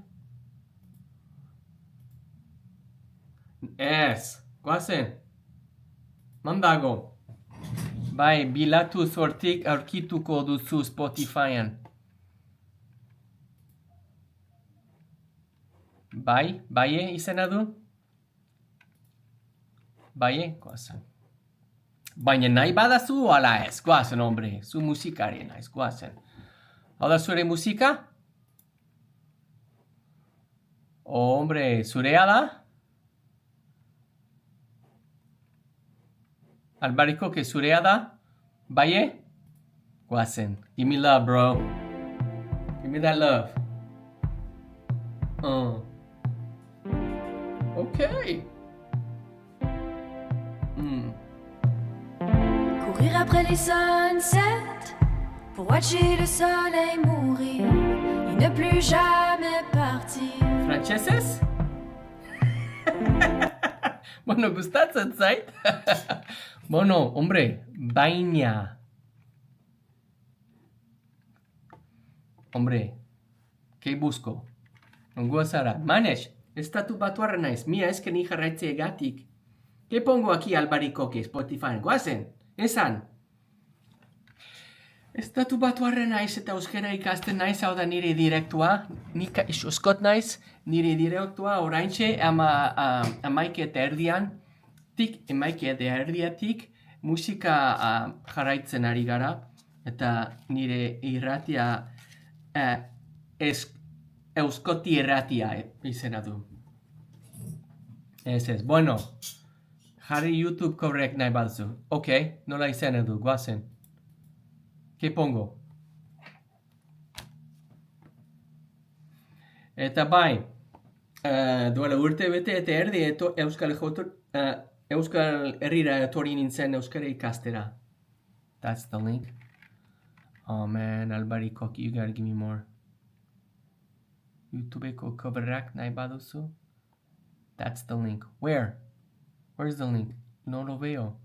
Speaker 1: Ez, goazen. Non dago? Bai, bilatu zortik aurkituko duzu Spotifyen. Bai, izena du? Bai, goazen. Baina nahi badazu ala ez, goazen, hombre. Zu musikari naiz, goazen. Hau da zure musika? Hombre, zurea da? Albariko, que zurea da? Bai? Goazen. Give me love, bro. Give me that love. Okay.
Speaker 3: Courir après les sunsets pour watcher le soleil mourir et ne plus jamais partir.
Speaker 1: Franceses? Bueno, gustatzen zait. Bueno, hombre, baina. Hombre, ¿qué busco? Ongoa zara. Manesh, estatu batuarra naiz, mia esken ni jarraitzeagatik. ¿Qué pongo aquí Albarikoke, Spotify? Goazen, esan. Estatu batuarra naiz eta euskera ikasten naiz, hau da nire direktua. Nika isoskot naiz, nire direktua oraintxe amaike eta erdiatik musika jarraitzen ari gara. Eta nire irratia Euskoti Erratia izena du. Ez, bueno. Jarri YouTube korrekt nahi batzu. Ok, nola izena du, goazen. ¿Qué pongo? Eta bai, duela urte bete eta erdi Euskal Herrira etorri nintzen euskara ikastera. That's the link. Oh man, Albarikok, you gotta give me more. YouTubeko coverrak nahi baduzu. That's the link. Where? Where's the link? No lo veo.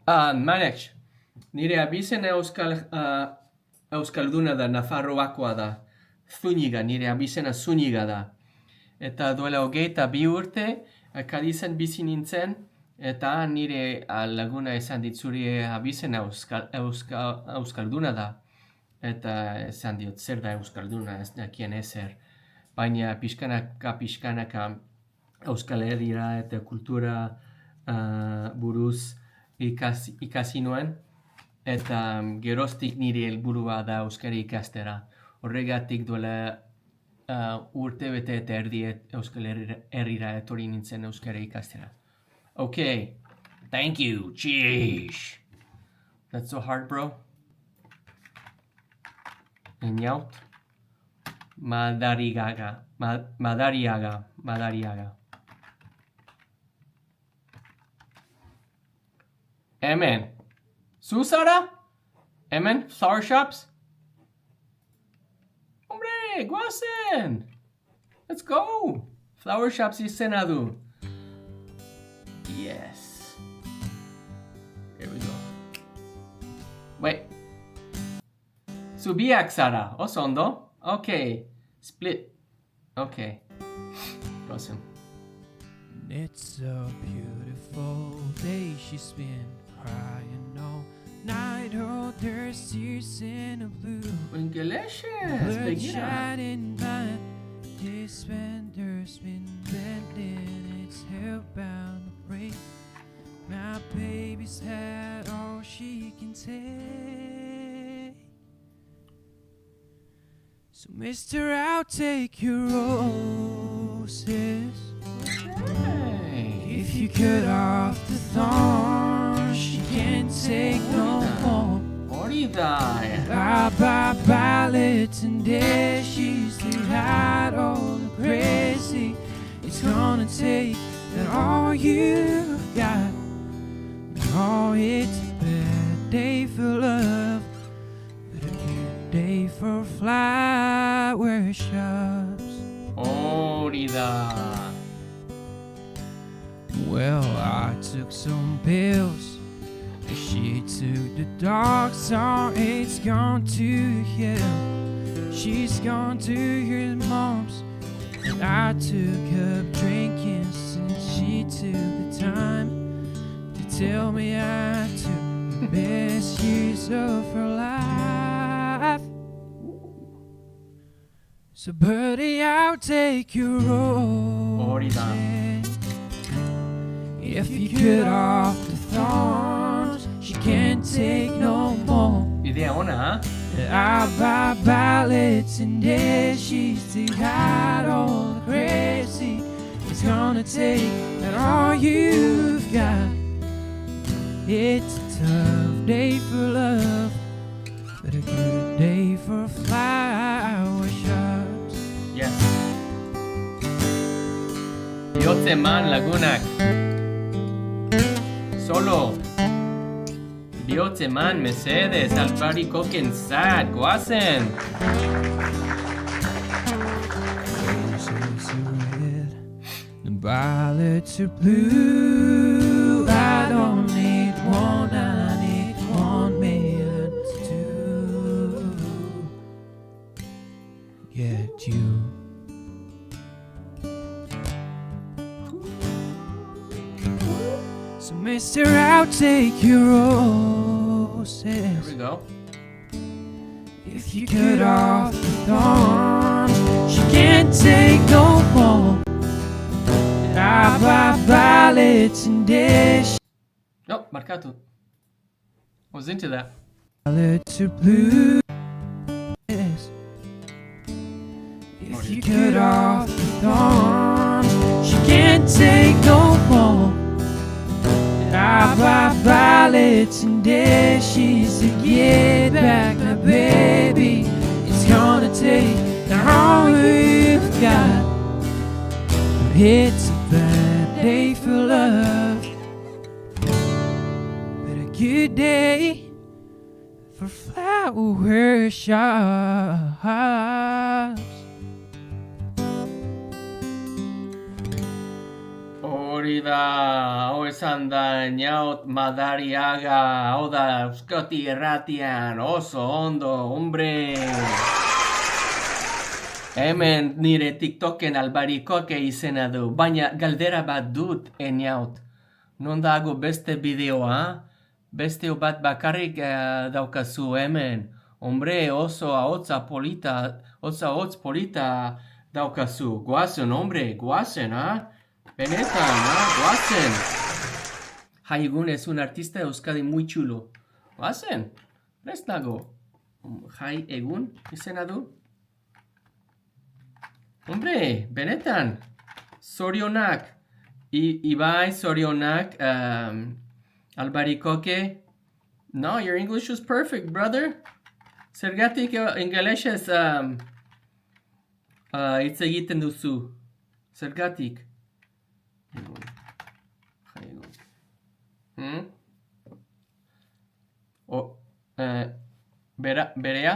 Speaker 1: Manech, nire abizena euskalduna da, Nafarroakoa da. Zuniga, nire abizena Zuniga da. Eta duela 22 urte, Kadizen bizi nintzen, eta nire laguna esan ditzuri abizena euskalduna da. Eta esan diot, zer da euskalduna, ez dakien ezer. Baina pixkanaka Euskal Herria eta kultura buruz ikasi nuen, eta geroztik nire helburua da euskara ikastera. Horregatik duela urte bete eta erdiet Euskal Herrira etorri nintzen euskara ikastera. Okay, thank you, jeez. That's so hard, bro. Enyaut. Madariaga. Amen. Susara? Amen? Flower shops? Hombre, guasen! Let's go! Flower shops y Senadu. Yes. Here we go. Wait. Subiak Sara. Osondo? Okay. Split. Okay. Awesome.
Speaker 4: It's a beautiful day. She's been crying all night. Oh, there's tears in a blue.
Speaker 1: Delicious.
Speaker 4: Bloodshot in mine. This spender's been bending. It's hellbound to break. My baby's had all she can take. So, mister, I'll take your roses. If you cut off the thorns, she can't take no more. I'll buy violets and dashes to hide all the crazy. It's gonna take that all you've got. Oh, it's a bad day for love, but a good day for flower shops. Well, I took some pills. She took the dark song. It's gone to hell. She's gone to her mom's. And I took up drinking since she took the time to tell me I took the best years of her life. So, buddy, I'll take your roses. If you cut off the thorns, she can't take no more. I'll buy violets and dashes to hide all the crazy. It's gonna take that all you've got. It's a tough day for love, but a good day for flower shops.
Speaker 1: Yes. Bihotzeman lagunak. Solo. Bihotzeman mesedes alfari kokentzat. Goazen.
Speaker 4: Roses are red, the violets are blue. I don't need one, I need 1 million to get you. So, mister, I'll take your roses.
Speaker 1: Here we go.
Speaker 4: If you cut off the thorns, she can't take no more. I buy violets and dashes.
Speaker 1: No, marcato. I was into that.
Speaker 4: Violets are blue. If you cut off the thorns, she can't take no more. I buy violets and dashes to get back my baby. It's gonna take all we've got. But it's a bad day for love, but a today for flower shops.
Speaker 1: Hori da, hau esan da, Ñaut Madariaga, hau da, Euskadi Erratian, oso ondo, hombre. Hemen nire TikToken Albarikoke izena du, baina galdera bat dut, Ñaut. Non dago beste bideoa? Besteo bat bakarrik daukazu hemen. Hombre, oso ahotsa polita, hotz polita daukazu. Guazen, hombre, guazen, ha? Benetan, guazen. Jai Egun es un artista de Euskadi muy chulo. Guazen, prest nago. Jai Egun izena du? Hombre, benetan. Zorionak. Ibai, zorionak. Albarikoke. No, your English was perfect, brother. Zergatik ingelesez hitz egiten duzu. Zergatik. Berea,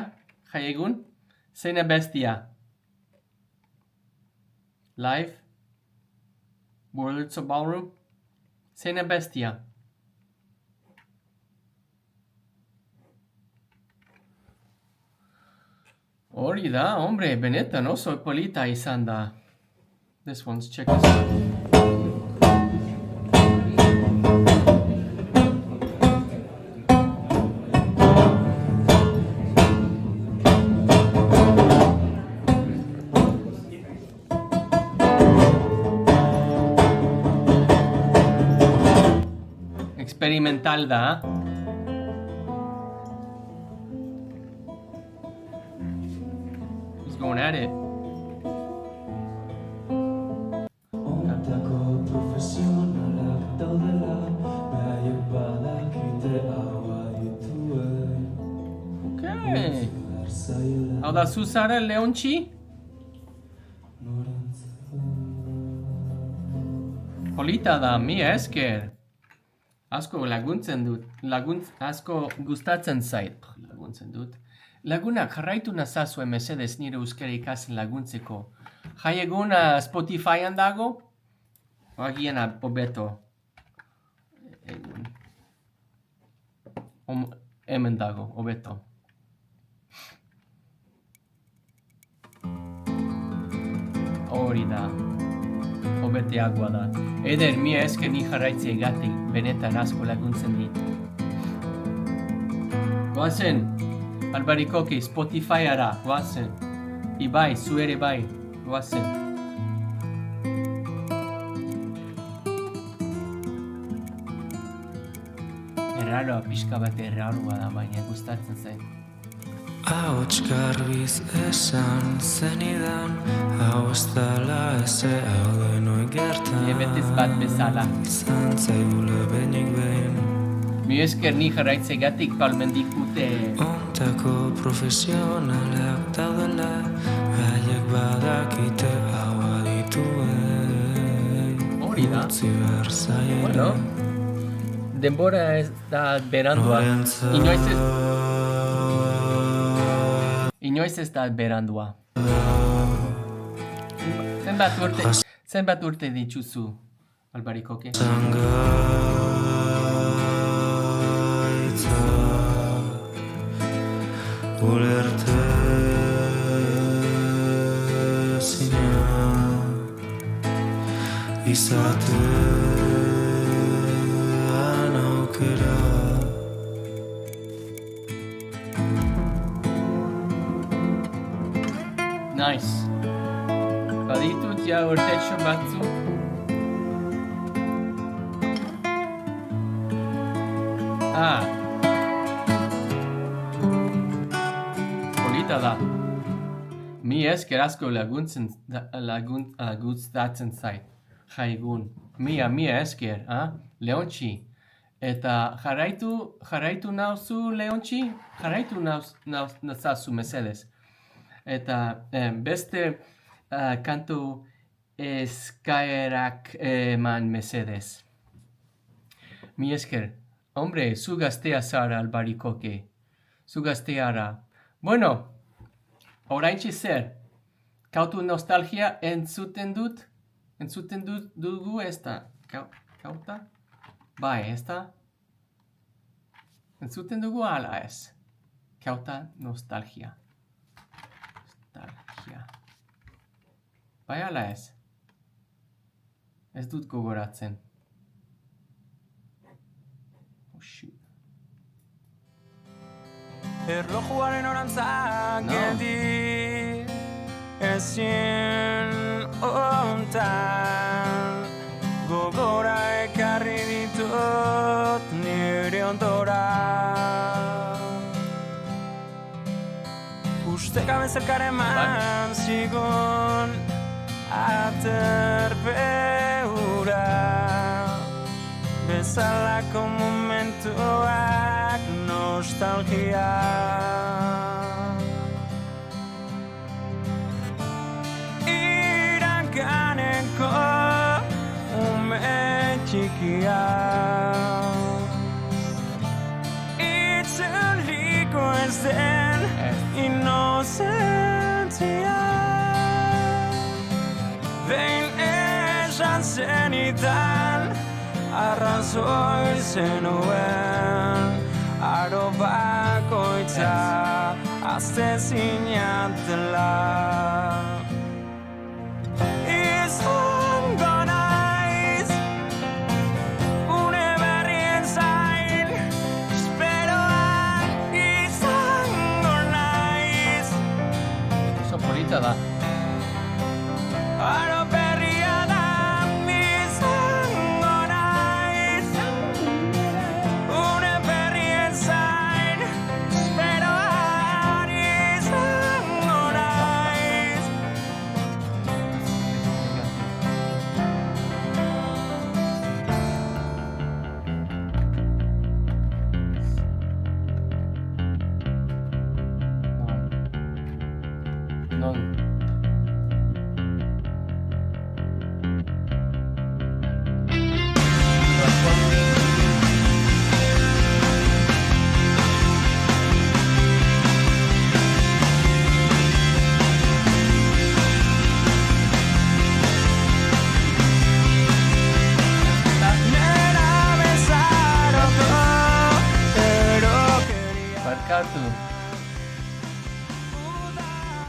Speaker 1: Jai Egun, zein bestia. Live, Wurlitzer Ballroom, zein bestia. Hori da, hombre, benetan oso polita izan da. This one's, check this out. Experimental da. He's going at it. Okay. Hau da zuzara, Leontxi? Polita da, mi esker. Asko laguntzen dut, asko gustatzen zait, laguntzen dut. Lagunak jarraitu nazazue mesedez nire euskara ikasen laguntzeko. Jai Egun Spotifyan dago? Agian hobeto. Hemen dago, hobeto. Hori da. Hobeteagoa da. Eder, mia esker ni jarraitzea egatik, benetan asko laguntzen dit. Goazen, Albarikoke, Spotifyara, goazen. Ibai, zu ere bai, goazen. Erraroa, pixka bat erraroa da, baina gustatzen zait.
Speaker 5: Ahots garbiz esan zenidan, hau ez dala eze hau denoi gertan.
Speaker 1: Ebetez bat bezala.
Speaker 5: Izan zaigula benik behin.
Speaker 1: Mi esker ni jarraitzegatik palmendikute.
Speaker 5: Ontako profesionalak daudela, haiek badakite hau adituen.
Speaker 1: Hori da.
Speaker 5: Utzi behar zaien.
Speaker 1: Bueno, denbora ez da berandua. Inoiz ez da berandua. Zenbat urte dituzu, Albarikoke?
Speaker 5: Zangaitza ulerte zina izatean aukera.
Speaker 1: Nice. Baditut ja urtetxo batzu. Polita da. Mi esker asko gustatzen zait. Jai Egun. Mi esker, Leontxi. Eta jarraitu nauzu, Leontxi? Jarraitu nazazu mesedez. Eta beste kantu eskaerak eman mesedez. Mi esker, Hombre, zu gaztea zara albarikoke. Zu gazteara. Bueno, oraintxe zer? Kautu nostalgia entzuten dut? Entzuten dugu ez da? Kauta? Bai, ez da? Entzuten dugu ala ez? Kauta nostalgia. Bai ala ez? Ez dut gogoratzen. Oh, shoot.
Speaker 6: Erlojuaren orantzak geldi ezin ontan gogora ekarri ditut nire ondora Ustekabe zerkaren man zigun aterpe hura bezalako momentuak nostalgia Iranganeko ume txikia Itzuliko ez den inozentzia Behin esan zenidan arrazoi zenuen aro bakoitza azte zinatela Izango naiz une berrien zain esperoan izango naiz
Speaker 1: Oso polita da.
Speaker 6: Aro berria da izango naiz une berrien zain esperoan izango naiz
Speaker 1: Non.
Speaker 6: Nera bezaroko erokeria
Speaker 1: Barkatu.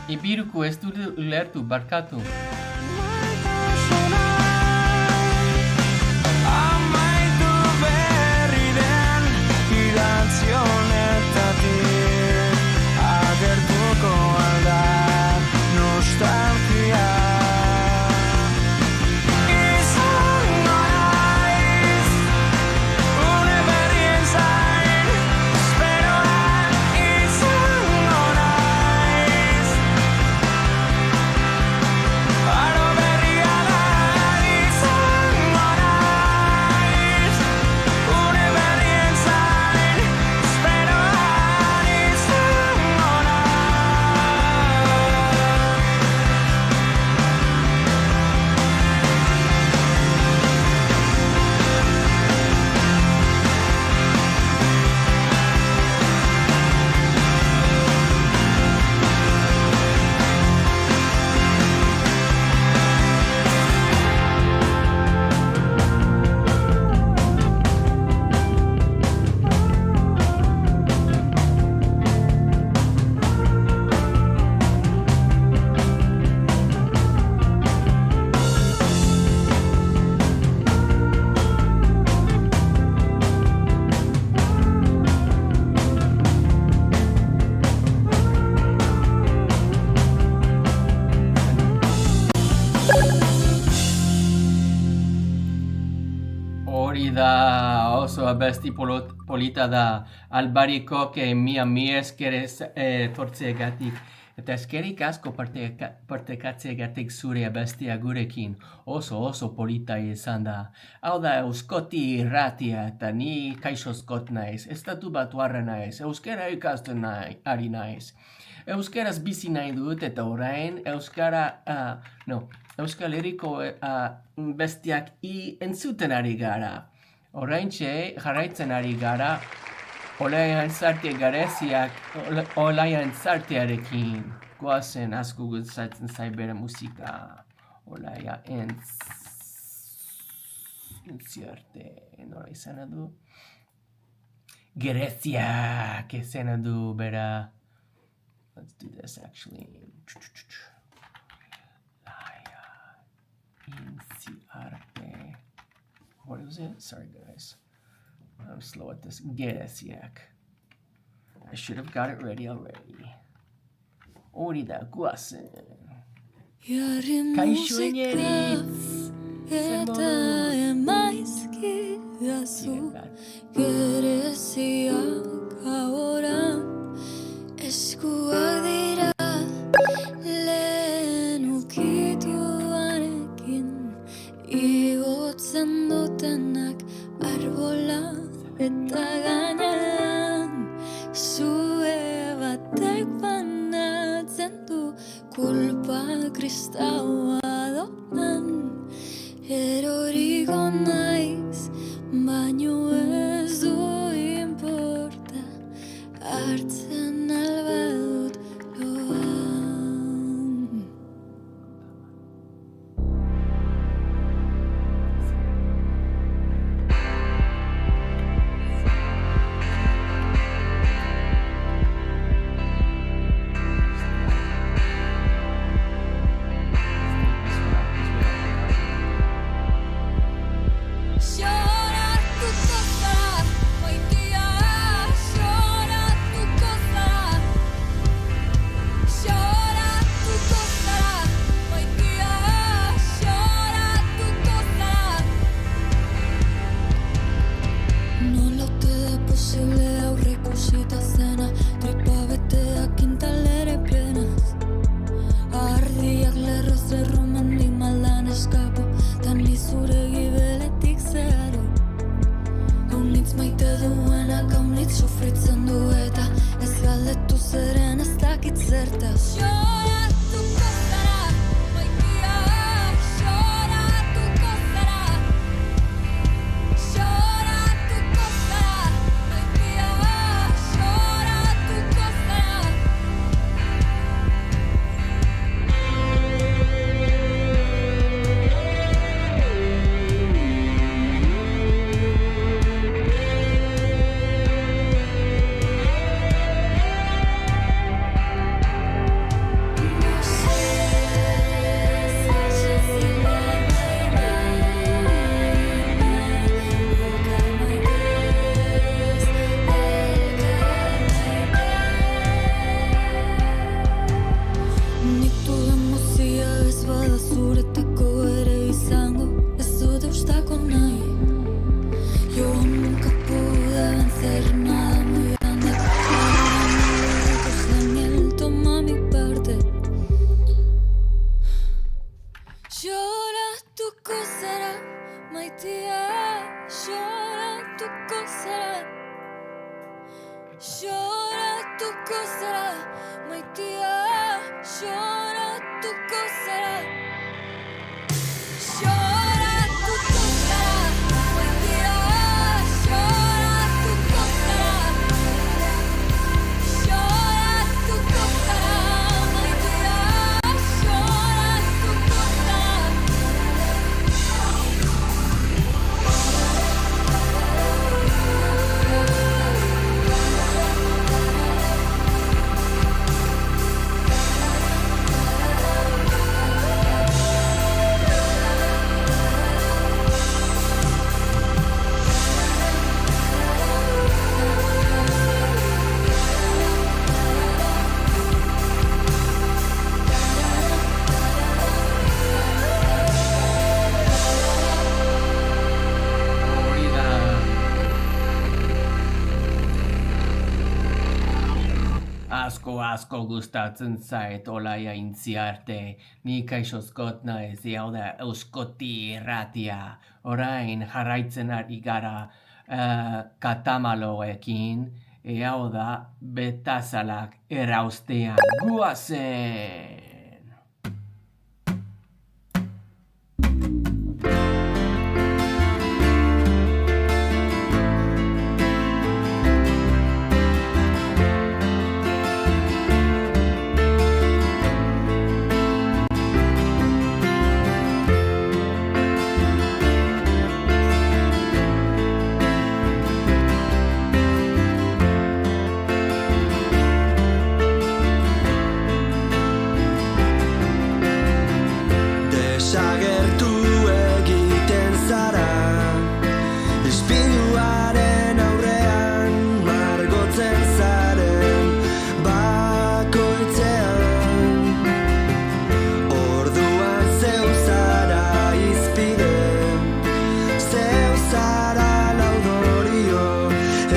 Speaker 1: Ibiruko ez dut ulertu, barkatu.
Speaker 6: Amaitu berri den idatzi honetatik agertuko alda nostalgia Izango naiz une berrien zain esperoan izango naiz Aro berria da izango naiz une berrien zain esperoan izango
Speaker 1: Hori da oso abesti polita da albarikok mi eskerez tortzegatik. Eta eskerik asko partekatzegatik zure abestia gurekin. Oso polita izan da. Hau da euskoti irratia eta ni kaixoskot naiz. Estatu batuarra naiz. Euskara ikasten ari naiz. Euskaraz bizi nahi dut eta orain Euskal Herriko bestiak entzuten ari gara. Oraintxe jarraitzen ari gara Olaian zarte gareziak Olaian zartearekin. Goazen asko gustatzen zait bere musika. Olaia entzarte. Nola izena du? Gereziak izena du bera. Let's do this actually. Olaia entzarte. What was it? Sorry guys. I'm slow at this. Gereziak. I should have got it ready already. Hori da, guazen.
Speaker 3: Jarri
Speaker 1: Kaixo
Speaker 3: musikaz
Speaker 1: Ineritz.
Speaker 3: eta emaizkidazu gereziak ahora eskuak dira lehen ukituarekin igotzen dutenak arbola eta gainean zue batek banatzen du kulpa kristaua doan eroriko naiz baino ez du importa hartzen albadut loan. Lloratuko zara, maitea, lloratuko zara. Lloratuko zara, maitea, lloratuko zara. Nola ote da posible aurreikusita zena, tripa beteak kintalere penaz. Ardiak lerroz erromendik maldan eskapo, tan lizure gibeletik zeharo. Haunitz maite duenak haunitz sofritzen du eta ez galdetu zeren ez dakit zertaz. Lloratuko zara, maitea, lloratuko zara. Lloratuko zara, maitea, lloratuko zara. Nik dudan mozia ez bada zuretako ere izango, ez dut eustako nahi. Yo nunca pude vencer nada muy grande. Lejos de miel toma mi parte. Lloratuko zara, maitea, lloratuko zara. Lloratuko zara, maitea, lloratuko zara. Lloratuko zara, maitea, lloratuko zara. Lloratuko zara, maitea, lloratuko zara.
Speaker 1: Hori da. Asko gustatzen zait Olaia intziarte. Ni kaixozkot naiz, hau da Euskoti irratia. Orain jarraitzen ari gara katamaloekin. Hau da betazalak eraustean. Guazen!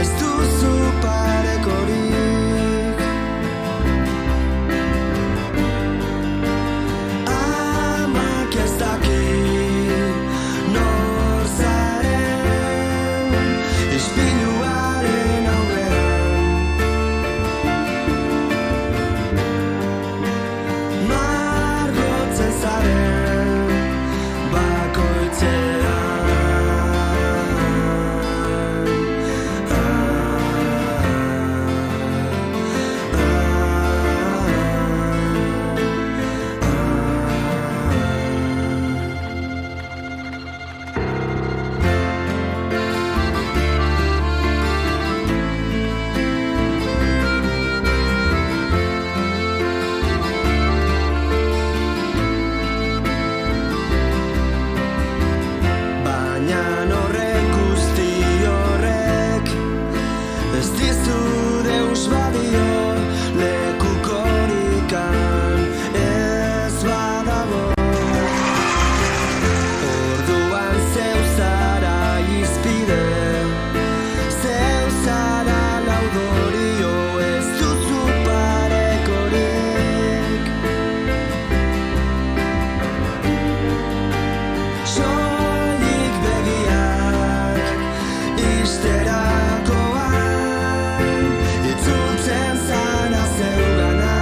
Speaker 2: ez duzu parekorik. Amak ez dakit nor zaren ispiluaren aurrean. Margotzen zaren bakoitzean. Baina horrek guzti horrek ez dizu deus badio, lekukorikan ez badago. Orduan zeu zara izpide, zeu zara laudorio, ez duzu parekorik. Soilik begiak isterakoan itzultzen zara zeugana.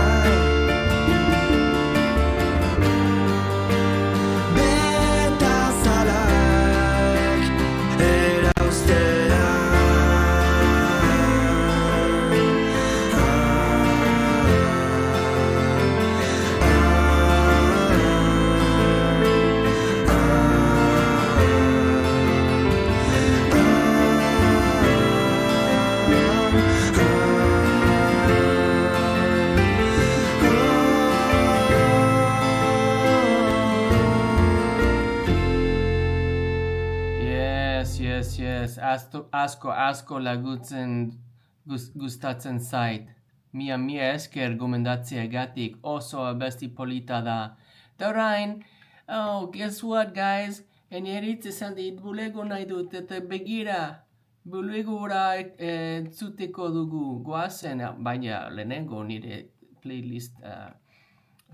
Speaker 2: Betazalak erauztean.
Speaker 1: Yes. Asko lagutzen gustatzen zait. Mia esker gomendatzeagatik, oso abesti polita da. Da orain, guess what, guys? Enieritz esan dit bulego nahi dut, eta begira, bulegora entzuteko dugu. Goazen, baina lehenengo nire playlist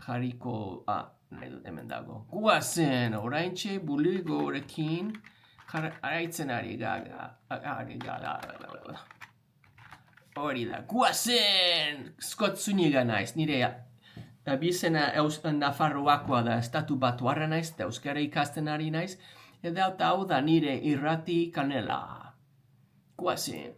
Speaker 1: jarriko, nahi dut hemen dago. Goazen, oraintxe bulegorekin, araitzen ari gaga. Hori da, guazen! Scott Zuniga naiz, nire bizena Nafarroakoa da, estatu batuarra naiz, eta euskara ikasten ari naiz, eta hau da nire irrati kanela. Guazen!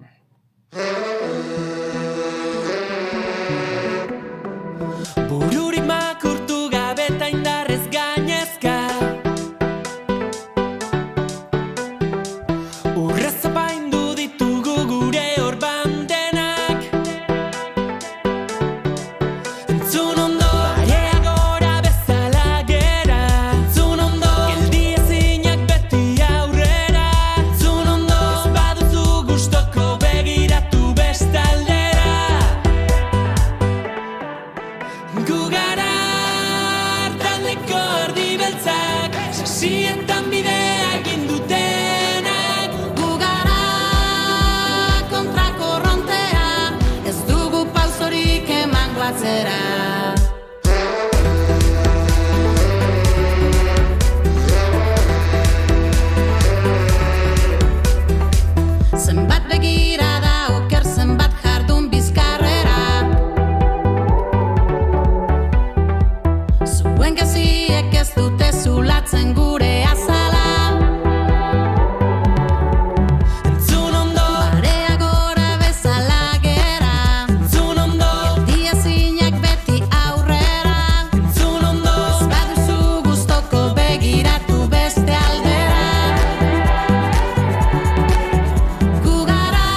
Speaker 6: Bururik makurtu gabe eta indarrez gainezka, urrez apaindu ditugu gure orban denak. Entzun ondo, barea gora bezala gera. Entzun ondo, geldi ezinak beti aurrera. Entzun ondo, ez baduzu gustoko begiratu bestaldera. Gu gara taldeko erdi beltzak, sasietan bidea egin dutenak.
Speaker 3: Gu gara kontrakorrontea, ez dugu pausorik emango atzera. Zenbat begirada oker, zenbat jardun bizkarrera. Zuen gaziek ez dute zulatzen gure azala.
Speaker 6: Entzun ondo,
Speaker 3: Barea gora bezala gera.
Speaker 6: entzun ondo,
Speaker 3: Geldi ezinak beti aurrera.
Speaker 6: entzun ondo.
Speaker 3: Ez baduzu gustoko begiratu beste aldera. Gu gara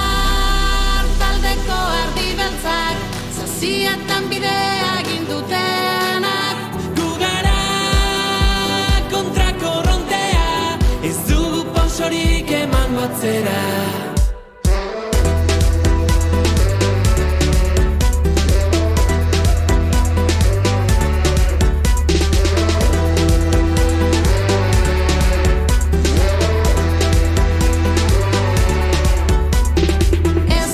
Speaker 3: taldeko erdi beltzak, zazietan bidea egin dutenak.
Speaker 6: Gu gara kontrakorrontea, ez dugu pausorik emango atzera.
Speaker 3: Ez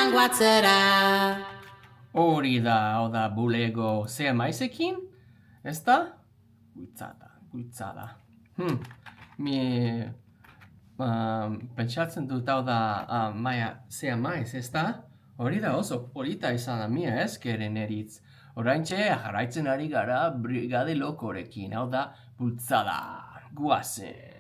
Speaker 6: mango atzera.
Speaker 1: Hori da, hau da, bulego zea maizekin, ez da? Bultzada. Pentsatzen dut hau da maia zea maiz, ez da? Hori da oso polita izan da mia ezkeren eritz. Oraintxe jarraitzen ari gara brigade lokorekin, hau da, bultzada, guazen.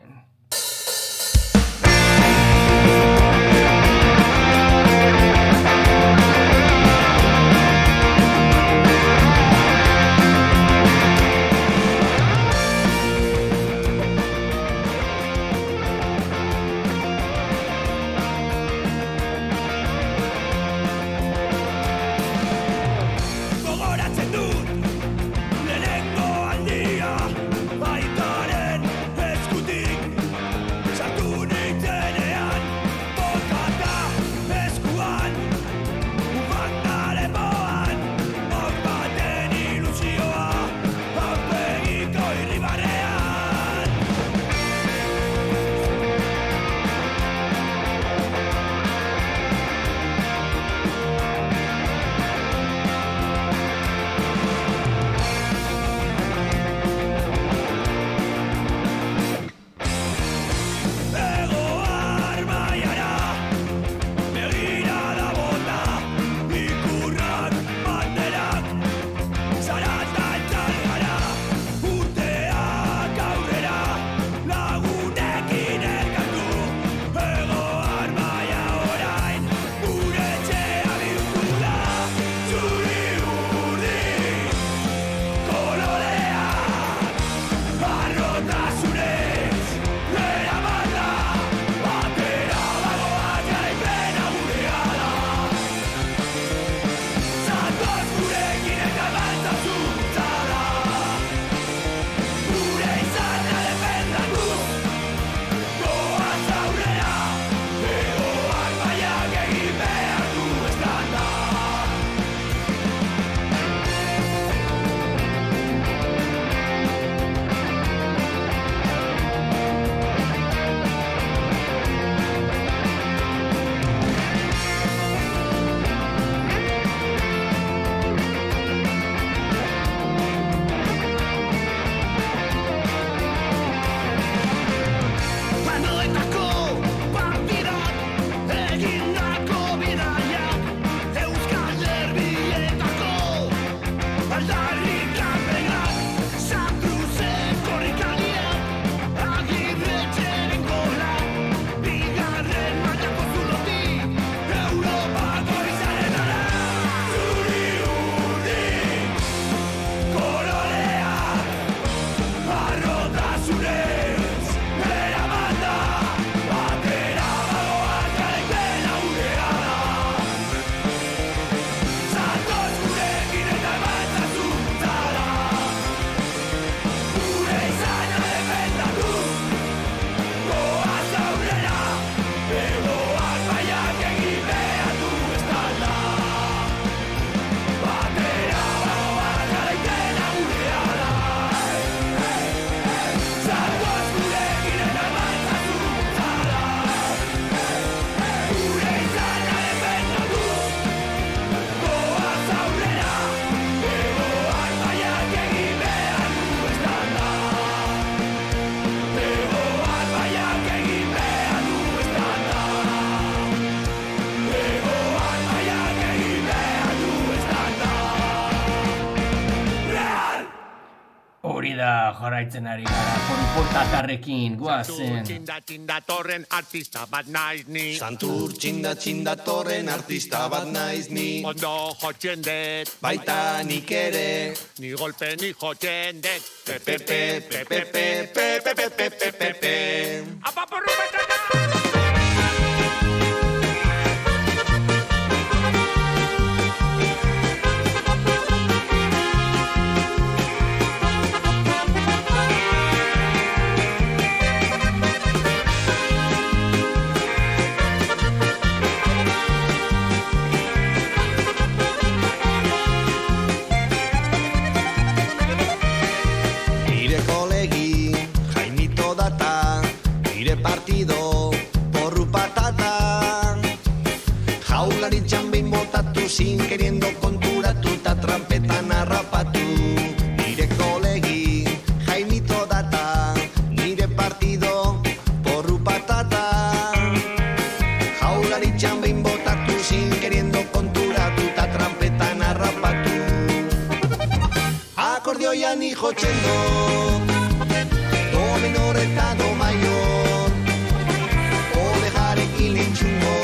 Speaker 2: Gogoratzen dut lehenengo aldia baitaren eskutik sartu nintzenean bokata eskuan ufandaren boan hor baten ilusioa aurpegiko irribarrean. Ego armaiara begirada bota ikurrak banderak zarata etxalgara urteak aurrera lagunekin elkartu ego armaia orain gure etxea bihurtu da zuri urdin koloreak arrotasunez eraman da batera bagoaz garaipena gurea da zatoz gurekin eta baltzazu bultzada gure izana defendatu goaz aurrera ego armaiak egin behar du estanda. Anoetako partidak egindako bidaiak Euskal Herrietako aldarrikapenak Sankruzeko korrikariak Agirretxeren golak bigarren mailako zulotik Europako izaretara zuri urdin koloreak arrotasunez eraman da batera bagoaz garaipena gurea da zatoz gurekin eta baltzazu bultzada gure izana defendatu goaz aurrera ego armaiak egin behar du estanda batera bagoaz garaipena gurea da zatoz gurekin eta baltzazu bultzada gure izana defendatu goaz aurrera ego armaiak egin behar du estanda ego armaiak egin behar du estanda ego armaiak egin behar du estanda Real!
Speaker 1: Hori da jarraitzen ari gara, portatarrekin, guazen.
Speaker 7: Txinda torren artista bat naiz ni.
Speaker 8: Santur txinda torren artista bat naiz ni.
Speaker 7: Ondo jotzen dut,
Speaker 8: Baita nik ere.
Speaker 7: ni golpe ni jotzen dut.
Speaker 8: Pepe, pepe, pepe, pepe, pepe, pepe, pepe.
Speaker 7: Apa porrupetata!
Speaker 8: Nire kolegi, Jaimito data, nire partido, sin queriendo konturatuta trampetan harrapatu. Nire kolegi Jaimito data, nire partido porru patata. Jaurlaritzan behin botatu sin queriendo konturatuta trampetan harrapatu. Akordioian jotzen do, do menor eta do mayor, orejarekin entzungo,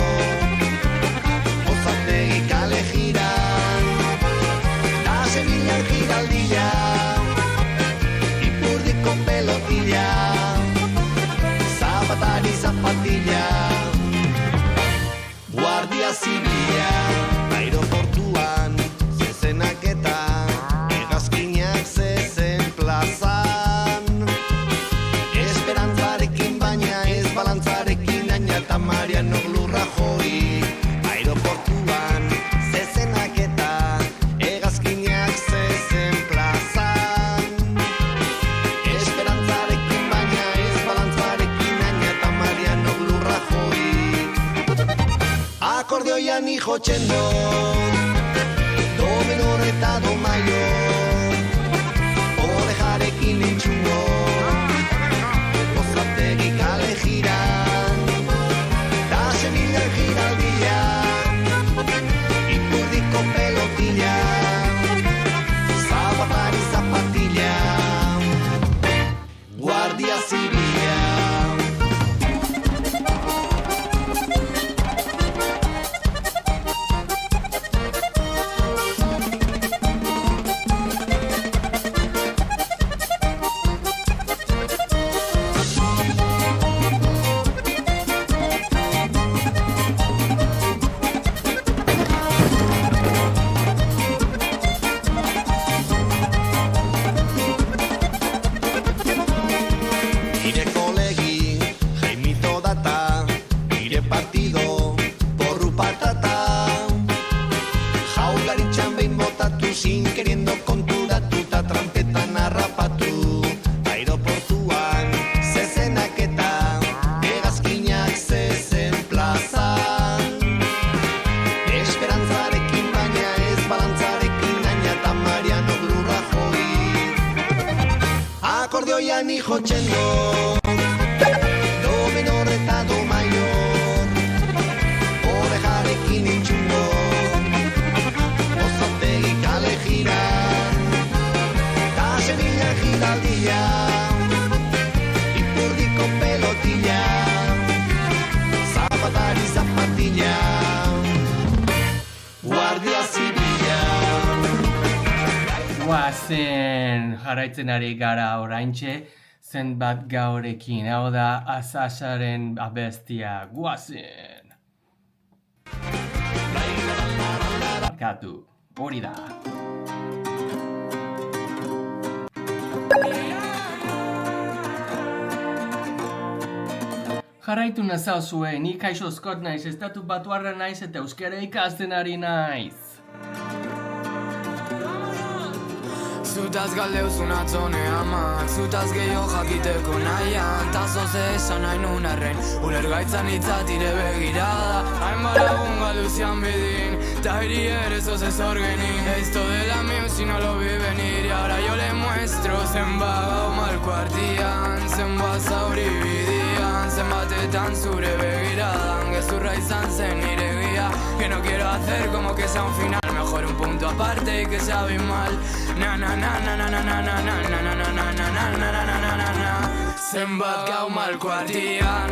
Speaker 8: Ozategi kale jiran, da Sevillan giraldia, Ipurdiko pelotilla, zapatari zapatilla, Guardia Zibila, aeroportuan, zezenak eta hegazkinak zezen plazan. Esperantzarekin baina ez balantzarekin aina eta Mariano Rajoy. Aeroportuan, zezenak eta hegazkinak zezen plazan. Esperantzarekin baina ez balantzarekin aina eta Mariano Rajoy. Akordioian jotzen do, do menor eta do mayor, orejarekin entzungo, Ozategi kale jiran, da Sevillan giraldia, Ipurdiko pelotilla, zapatari zapatilla, Guardia Zibila. Nire kolegi Jaimito data, nire partido porru patata. Jaurlaritzan behin botatu sin queriendo konturatuta trampetan harrapatu. Aeroportuan zezenak eta hegazkinak zezen plazan. Esperantzarekin baina ez balantzarekin aina eta Mariano Rajoy. Akordioian jotzen do, do menor eta do mayor, orejarekin entzungo, Ozategi kale jiran, da Sevillan giraldia, Ipurdiko pelotilla, zapatari zapatilla, Guardia Zibila.
Speaker 1: Guazen jarraitzen ari gara oraintxe zenbat gaurekin, hau da Azazaren abestia, guazen! Barkatu, hori da. Jarraitu nazauzue, ni Kaixo Scott naiz, estatu batuarra naiz eta euskara ikasten ari naiz.
Speaker 6: Zutaz galdeuzun atzone amak, zutaz gehiago jakiteko nahian, tazoz esan nahi nun arren, ulergaitzan itzatire begirada, hainbat lagun galduzian bidin, ta hiri ere zoze zorgenin, esto de la mío si no lo vi venir, y ahora yo le muestro, zenbat gau malko artian, zenbat zauri bidian, zenbatetan zure begiradan, gezurra izan zen nire guia, que no quiero hacer como que sea un final, mejor un punto aparte y que sea abismal. Na na na na na na na na na na na na na na na na na na na. Zenbat gau malko artian.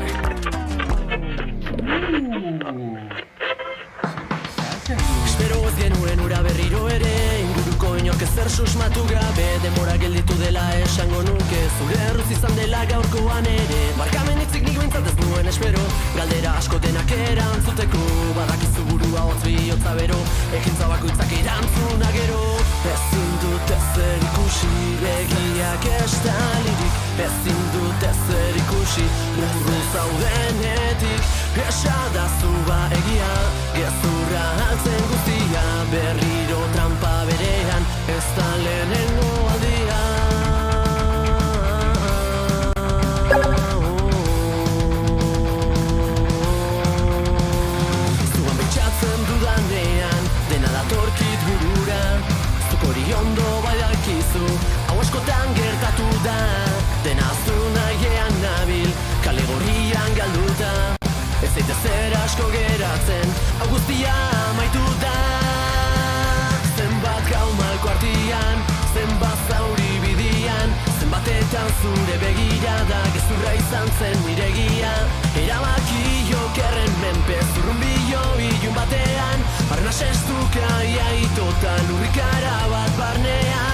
Speaker 6: Espero ez genuen ura berriro ere, inguruko inork ezer susmatu gabe, denbora gelditu dela esango nuke, zure erruz izan dela gaurkoan ere. Barkamen hitzik nik bintzat ez nuen espero, galdera asko denak erantzuteko, badakizu burua hotz bihotza bero, ekintza bakoitzak erantzuna gero. Ezin dut ezer ikusi, begiak estalirik, ezin dut ezer ikusi, urru zaudenetik, esadazu ba egia, gezurra altzen guztia, berriro trampa berean, ez da lehenengo aldia. Zuan betxatzen dudanean, dena asko geratzen, hau guztia amaitu da. Zenbat gau malko artian, zenbat zauri bidian, zenbatetan zure begirada gezurra izan zen niregia. Erabaki jokerren menpe zurrumbilo ilun batean, arnaz estuka iaitotan lurrikara bat barnean.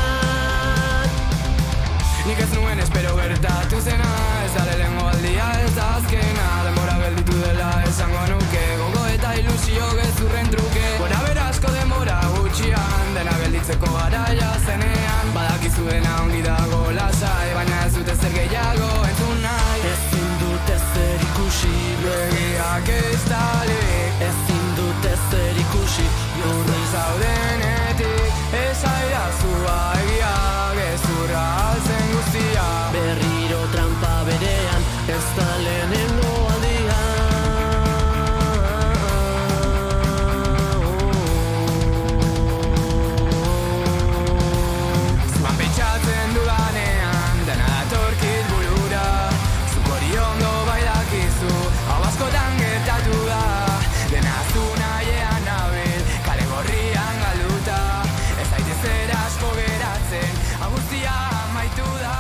Speaker 6: Nik ez nuen espero gertatu zena, ez da lehengo aldia ez da azkena. Denbora gelditu dela esango nuke, gogo eta ilusio gezurren truke. Gora berasko denbora gutxian, dena gelditzeko garaia zenean. Badakizu dena ongi dago lasai, baina ez dute zer gehiago entzun nahi. Ezin dute zer ikusi, begiak estalik. Ezin dute zer ikusi, urri zaudenetik. Esaidazua egia, gezurra altzen guztia. Berriro trampa berean, ez da lehenengo aldia. Zuan pentsatzen dudanean, dena datorkit burura. Zuk hori ondo bai dakizu, hau askotan gertatu da. Dena zu nahiean nabil, kale gorrian galduta. Ez daite zer asko geratzen, hau guztia amaitu da.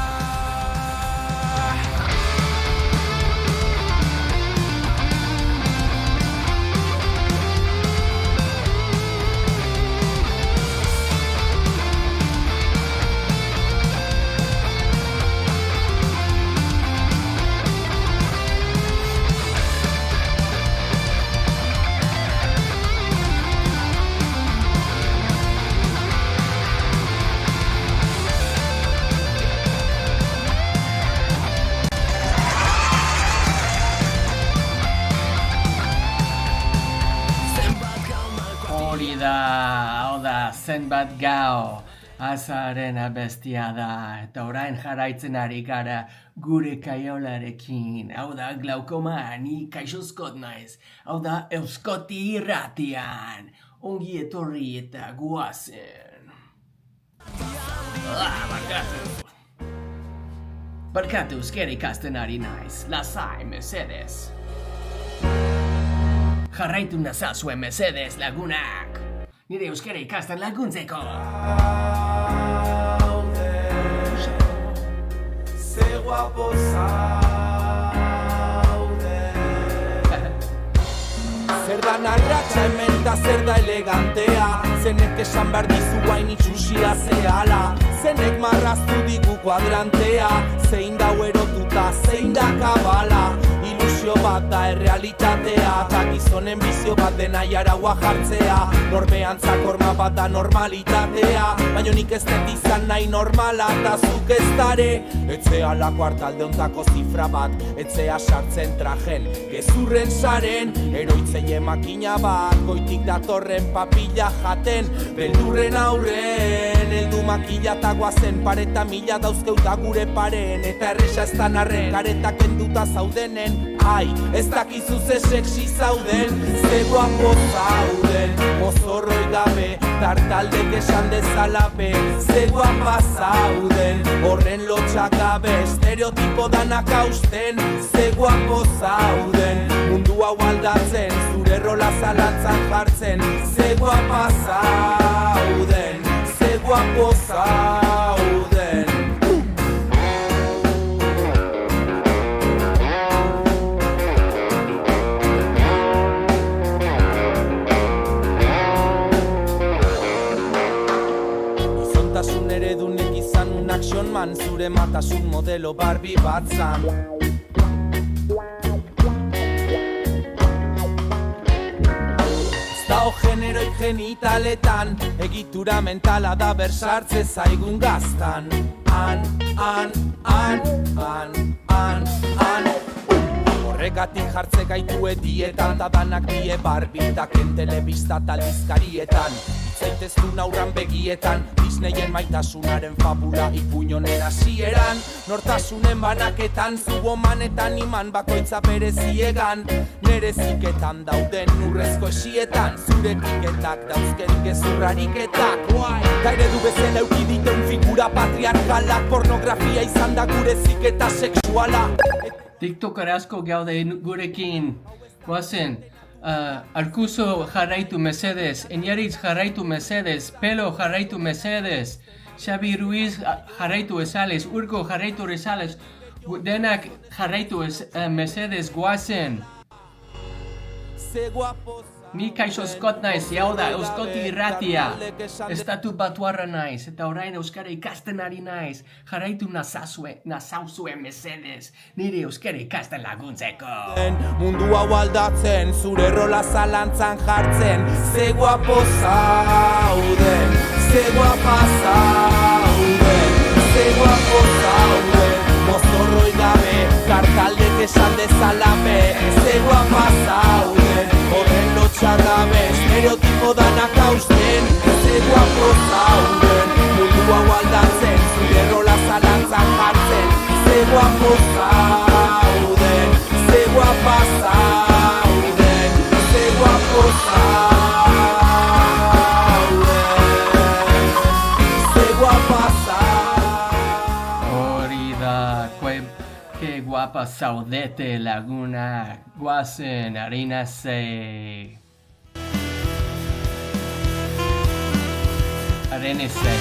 Speaker 1: Hau da, zenbat gau, azaren abestia da, eta orain jarraitzen ari gara gure kaiolarekin. Hau da, glaukoma, ni kaixozkot naiz, hau da, Euskoti irratian, ongi etorri eta guazen. Barkatu, euskera ikasten ari naiz, lasai, mesedez. Jarraitu nazazue mesedez lagunak. Nire euskara ikasten laguntzeko.
Speaker 8: Ze guapo zaude. Zer da narratxa hemen da zer da elegantea. Zenek esan behar dizu hain itxusia zehala. Zenek marraztu digu kuadrantea. Zein dau erotuta, zein da kabala. Ilusio bat da errealitatea, eta gizonen bizio bat dena jaraua jartzea. Norbeantzak horma bat da normalitatea, baina nik ez dut izan nahi normala, eta zuk ez dare. Etzea lako hartalde ontako zifra bat, etzea sartzen trajen, gezurren saren. Eroitzeie makina bat, goitik datorren papilla jaten, beldurren aurren. Eldu makila eta guazen, pareta mila dauzkeuta gure paren, eta erresa ez dan arren, karetak enduta zaudenen. Ai, ez dakizu ze sexy zauden, ze guapo zauden, mozorroi gabe, tartaldek esan dezalape. Ze guapa zauden, horren lotxak gabe, estereotipo danak hausten. Ze guapo zauden, mundu hau aldatzen, zure rola zalantzan jartzen. Ze guapa zauden, ze guapo zauden. Eredunek izan un action man, zure matasun modelo Barbie bat zan. Ez dao generoik genitaletan, egitura mentala da bersartze zaigun gaztan. Horregatik jartze gaitu edietan, da danak die Barbitaken telebista talbizkarietan. Zaiteztun aurran begietan, Disneyen maitasunaren fabula ipuñonen hasieran. Nortasunen banaketan, zuomanetan iman bakoitza bereziegan. Nere ziketan dauden urrezko esietan, zure tiketak dauzken gezurrariketak. Gaire du bezala eukiditeun figura patriarkalak, pornografia izan da gure ziketa sexuala.
Speaker 1: TikToker asko gaude gurekin, guazen. Arkuso jarraitu mesedez, Eñaritz jarraitu mesedez, Pelo jarraitu mesedez, Xabi Ruiz jarraitu ezalez, Urko jarraitu ezalez, denak jarraitu mesedez guazen. Ni Kaixo Scott naiz, hau da, Euskoti Irratia. Estatu batuarra naiz, eta orain euskara ikasten ari naiz. Jarraitu nazauzue mesedez, nire euskara ikasten laguntzeko.
Speaker 8: Mundu hau aldatzen, zure rola zalantzan jartzen. Ze guapo zauden, ze guapa zauden, ze guapo zauden. Mozorroi gabe, kartaldek esan dezalabe. Ze guapa zauden, horren lotxagabe, estereotipo danak hausten. Ze guapo zauden, mundu hau aldatzen, zure rola zalantzan jartzen. Ze guapo zauden, ze guapa zauden, ze guapo zauden, ze guapa zauden.
Speaker 1: Hori da, que guapa zaudete laguna, guazen arenase. Arenese.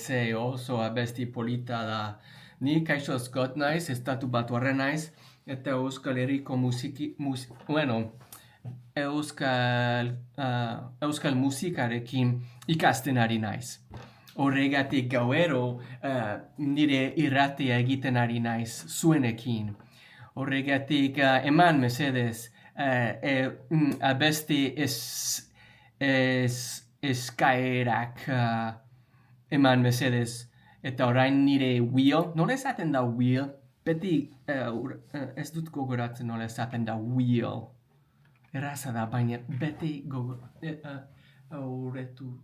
Speaker 1: ze oso abesti polita da. Ni Kaixo Scott naiz, estatu batuarra naiz, eta Euskal Herriko Euskal musikarekin ikasten ari naiz. Horregatik gauero nire irratia egiten ari naiz zuenekin. Horregatik eman mesedez abesti eskaerak eman mesedez. Eta orain nire wheel, nola esaten da wheel? Beti ez dut gogoratzen nola esaten da wheel. Erraza da, baina beti aurretu.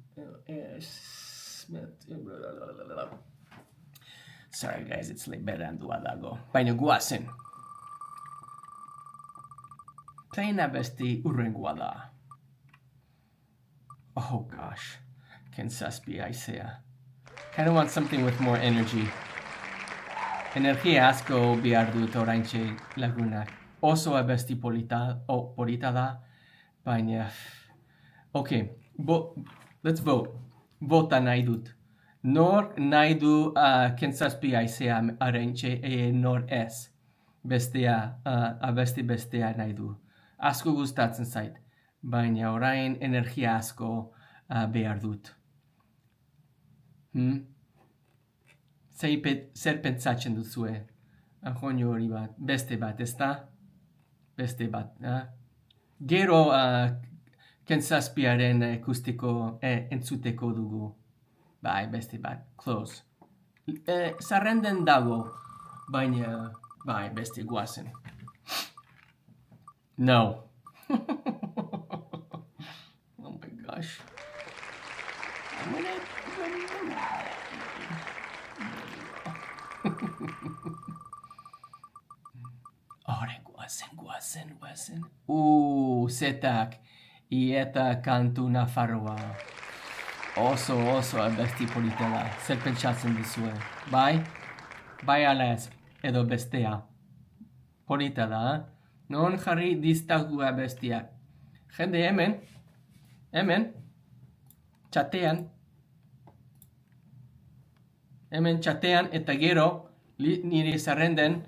Speaker 1: Sorry guys, it's late berandua dago. Baina guazen. Zein abesti urrengoa da. Oh gosh, ken zazpi haizea. Kind of want something with more energy. Energia asko behar dut oraintxe lagunak. Oso abesti polita da, baina... Okay, let's vote. Vota nahi dut. Nor nahi du kentzazpi haizea oraintxe nor ez. Abesti bestea nahi du. Asko gustatzen zait, baina orain energia asko behar dut. Zer pentsatzen duzue? Joño hori bat, beste bat, ezta? Beste bat, Gero kentzazpiaren ikusteko entzuteko dugu. Bai, beste bat, close. Zerrenden dago, baina, bai, beste guazen. No. Oh my gosh. Ore, guazen. Zetak, ieta kantu nafarroa. Oso abesti polita da. Zer pentsatzen duzue. Bai? Bai ala ez, edo bestea. Polita da, Non jarri diztagu abestiak. Jende hemen, txatean, eta gero, nire zerrenden,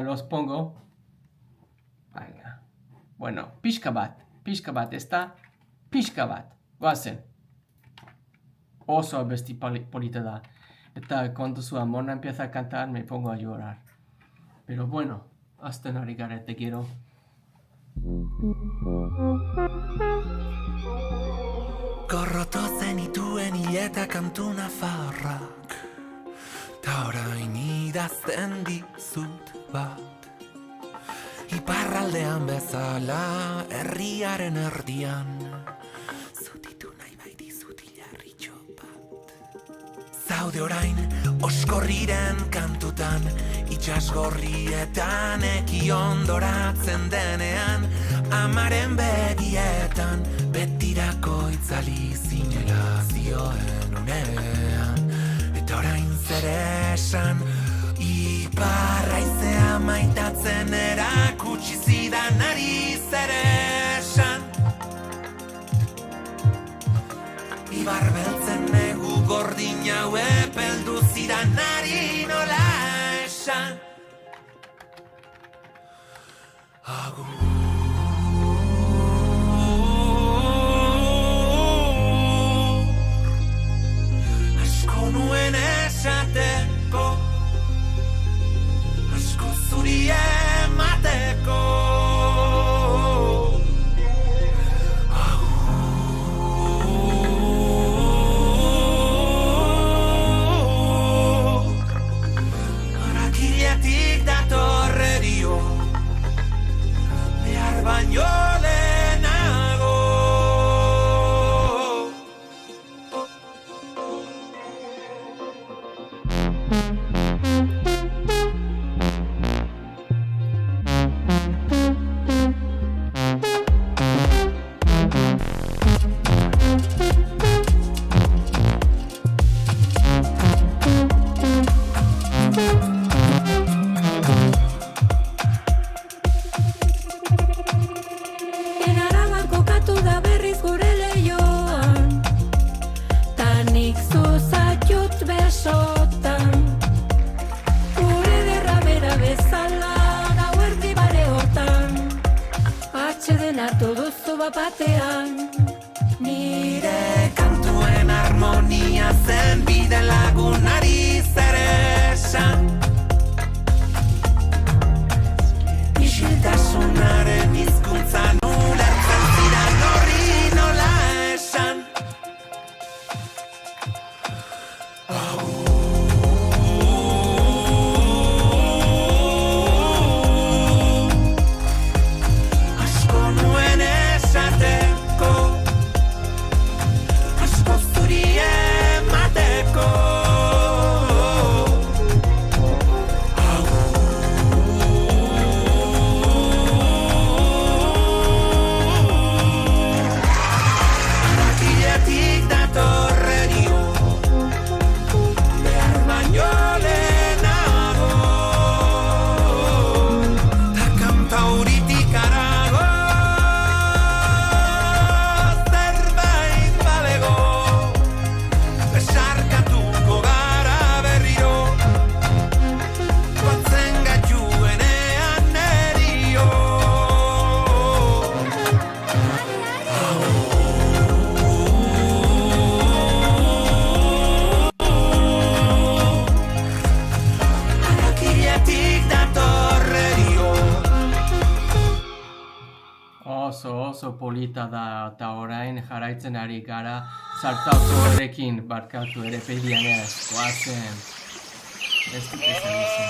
Speaker 1: los pongo. Baina, bueno, pixka bat, ezta? Pixka bat, guazen. Oso abesti polita da. Eta cuando su amor empieza a cantar, me pongo a llorar. Pero bueno, hasta no llegar te quiero.
Speaker 9: Gorroto zenituen hileta kantu nafarrak, ta orain idazten dizut bat. Iparraldean bezala, herriaren erdian, zutitu nahi bai dizut hilarritxo bat. Zaude orain, oskorriren kantutan, itxasgorrietan eki ondoratzen denean, amaren begietan, betirako itzali zinela zioen unean. Eta orain zer esan, iparraizea maitatzen erakutsi zidanari zer esan. Ibar beltzen negu gordin hau epeldu zidanari nola esan. Agur. Asko nuen esateko, asko zuri emateko. Harakiletik datorre dio, behar baino lehenago.
Speaker 3: Enaraban kokatu da berriz gure leioan, ta nik zuzatut behar. batean.
Speaker 9: Nire kantuen harmonia zen bide lagunari zer esan. Isiltasunaren hizkuntzan ulertzen zidan horri nola esan. Asko nuen esateko, asko zuri emateko. Harakiletik datorrerio, behar baino lehenago, ta kantauritik harago, zerbait balego, besarkatuko gara berriro, batzen gaituenean erio. Harakiletik datorrerio.
Speaker 1: Oso polita da eta orain jarraitzen ari gara zartauko horrekin barkatu ere pedianez, goazen. Ez dut esan izan.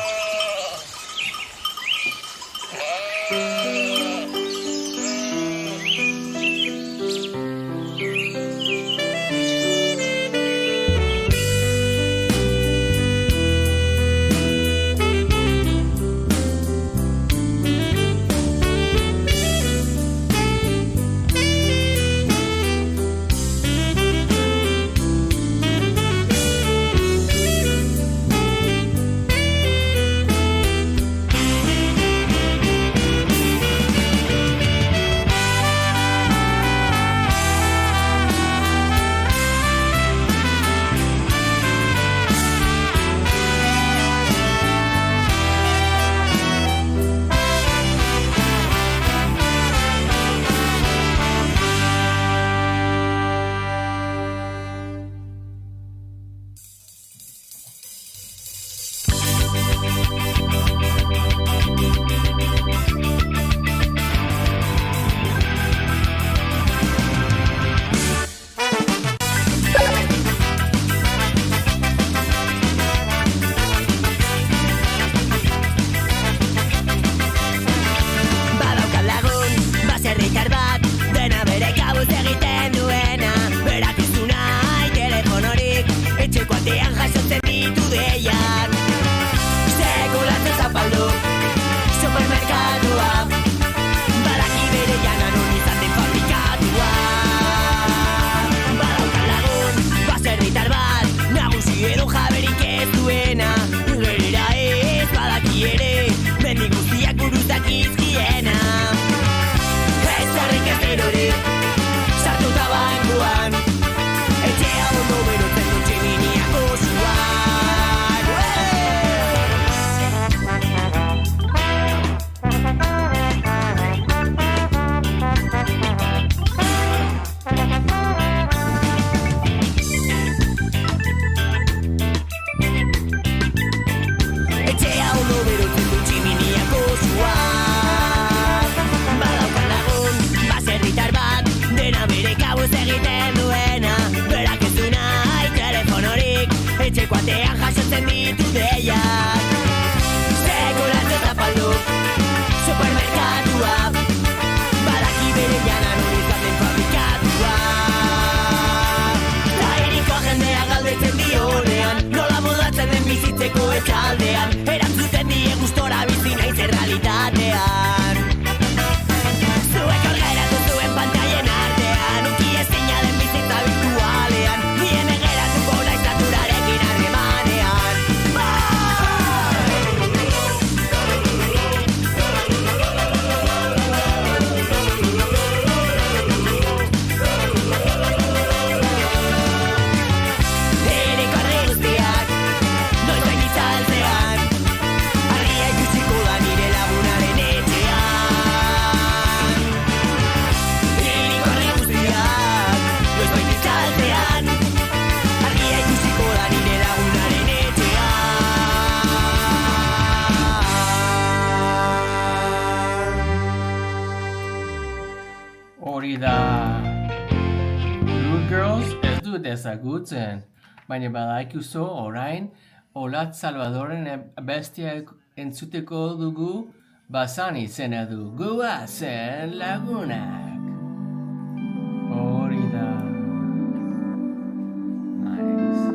Speaker 10: Badaukat lagun, baserritar bat, dena bere kabuz egiten duena. Berak ez du nahi telefonorik, etxeko atean jasotzen ditu deiak. Sekulatzen zapaldu, supermerkatua, badaki bere jana non izaten fabrikatua. Badaukat lagun, baserritar bat, nagusi edo jaberik ez duena. Gerira ez badaki ere, mendi guztiak buruzak izkiena. Ez zarrik ez erorik, sartuta bankuan, etxea ondo berotzen du tximiniako zuan. Etxea ondo berotzen du tximiniako zuan. Badaukat lagun, baserritar bat, dena bere kabuz egiten duena. Berak ez du nahi telefonorik, etxeko atean jasotzen ditu deiak. Sekulatzen zapaldu, supermerkatua, badaki bere jana non izaten fabrikatua. Lairiko jendea galdetzen dionean, nola modatzen den bizitzeko etxaldean. Erantzuten die gustora bizi naiz errealitatean. Zuek hor geratu zuen pantailen artean, uki ezina den bizitza virtualean. Nien egeratuko naiz naturarekin harremanean. Eriko argi guztiak, noiz bain itzaltzean,
Speaker 1: da. Rude Girls ez dut ezagutzen. Baina badaikuzu orain, Olat Salvadoren bestia entzuteko dugu, Bazan izena du. Goazen lagunak. Hori da. Nice.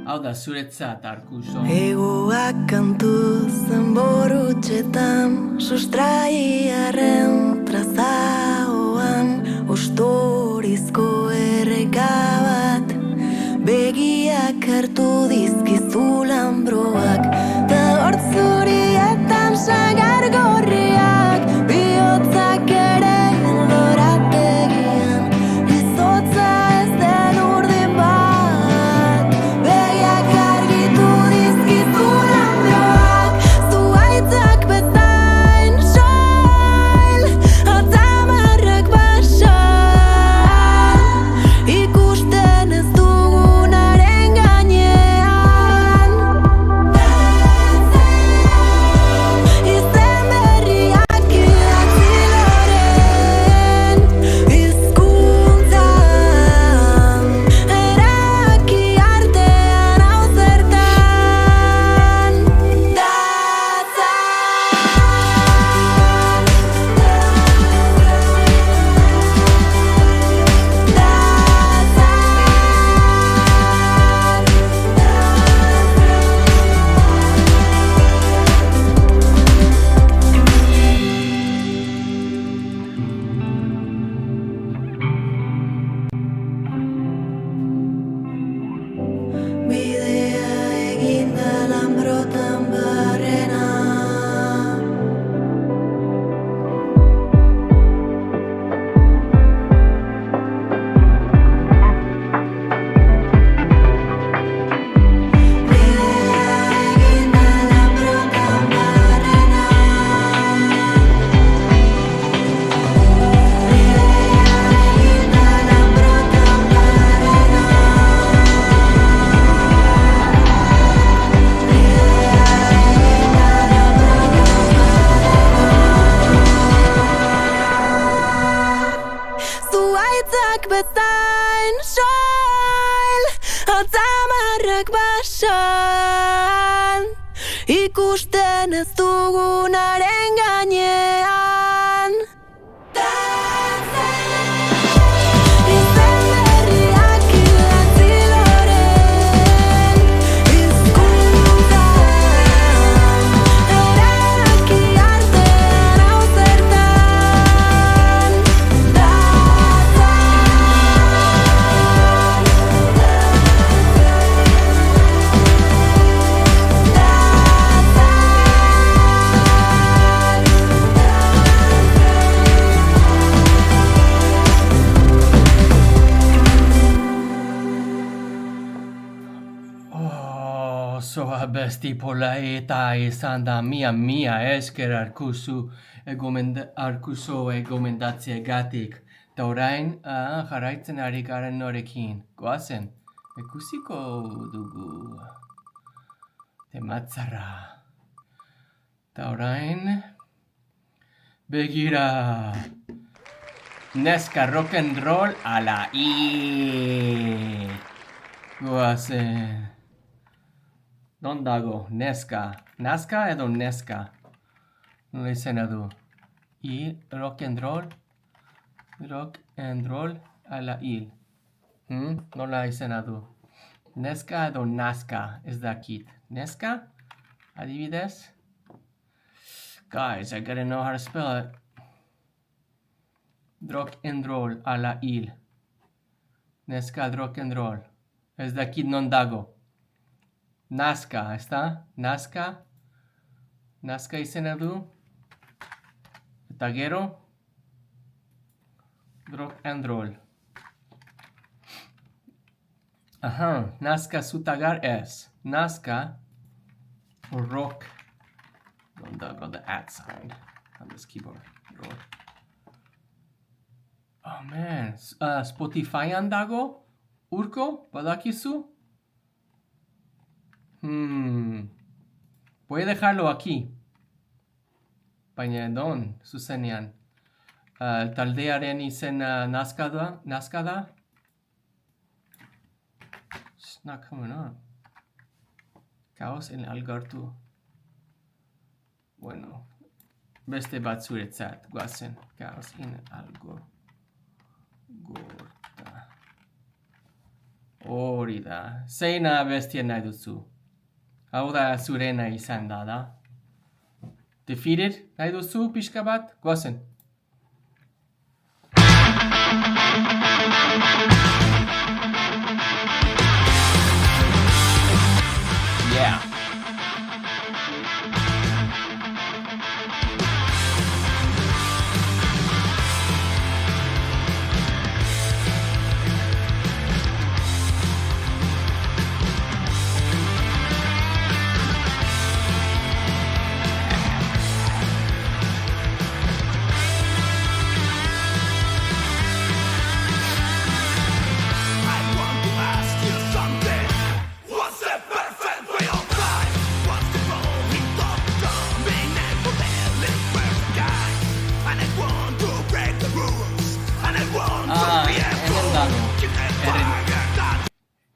Speaker 1: Hau da zuretzat, Arkuso.
Speaker 11: Egoak kantu zenborutxetan, sustraiaren trazaoan, ostorizko erreka bat, begiak hartu dizkizu lambroak, ta hortzurietan sagar gorriak, bihotzak ere lorategian, izotza ez den urdin bat, begiak argitu dizkizu lambroak, zuaitzak bezain soil, atzamarrak basan, ikusten ez dugunaren gainean. Izen berriak idatzi loren hizkuntzan, eraki artean hau zertan bidea eginda lambrotan barrena. Zuaitzak bezain soil, atzamarrak basan, ikusten ez dugunaren gainean. Izen berriak idatzi loren hizkuntzan, eraki artean hau zertan
Speaker 1: Oh, so abesti polaeta izan da mia esker Arkuso egomendatzeagatik. Ta orain jarraitzen ari garen norekin. Goazen, ikusiko dugu tematzarra. Ta orain, begira, neska rock and roll ala I. Goazen. Non dago, neska. Nazka edo neska? Nola izena du. I, rock and roll. Rock and roll ala il. Nola izena du. Neska edo nazka, ez dakit. Neska? Adibidez? Guys, I gotta know how to spell it. Rock and roll ala il. Neska rock and roll. Ez dakit non dago. Nazka, ezta? Nazka? Nazka izena du? Eta gero? Rock and roll. Aha, Nazka zutagar ez. Nazka rock. Don't dago the at sign on this keyboard. Roll. Oh man, Spotify-an dago? Urko, badakizu? Voy a dejarlo aquí. Baina don, zuzenean. taldearen izen nazka da? It's not coming on. Caos en Algartu. Bueno, beste bat zuretzat, guazen. Caos en Algorta. Hori da. Zein abestia nahi duzu? Hau da zurena izan da. Defeated nahi duzu pixka bat? Guazen. Yeah.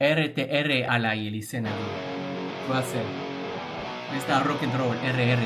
Speaker 1: RTR ala hil izena du. Guazen. Ez da rock and roll, RR.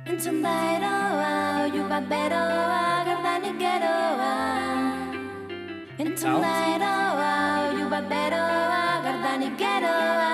Speaker 11: Entzun da eroa, oiu bat beroa, gerdanik geroa. Entzun da eroa, oiu bat beroa, gerdanik geroa.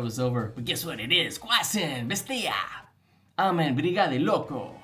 Speaker 1: it was over, but guess what it is? Guazen, bestia! Amen, Brigade Loco!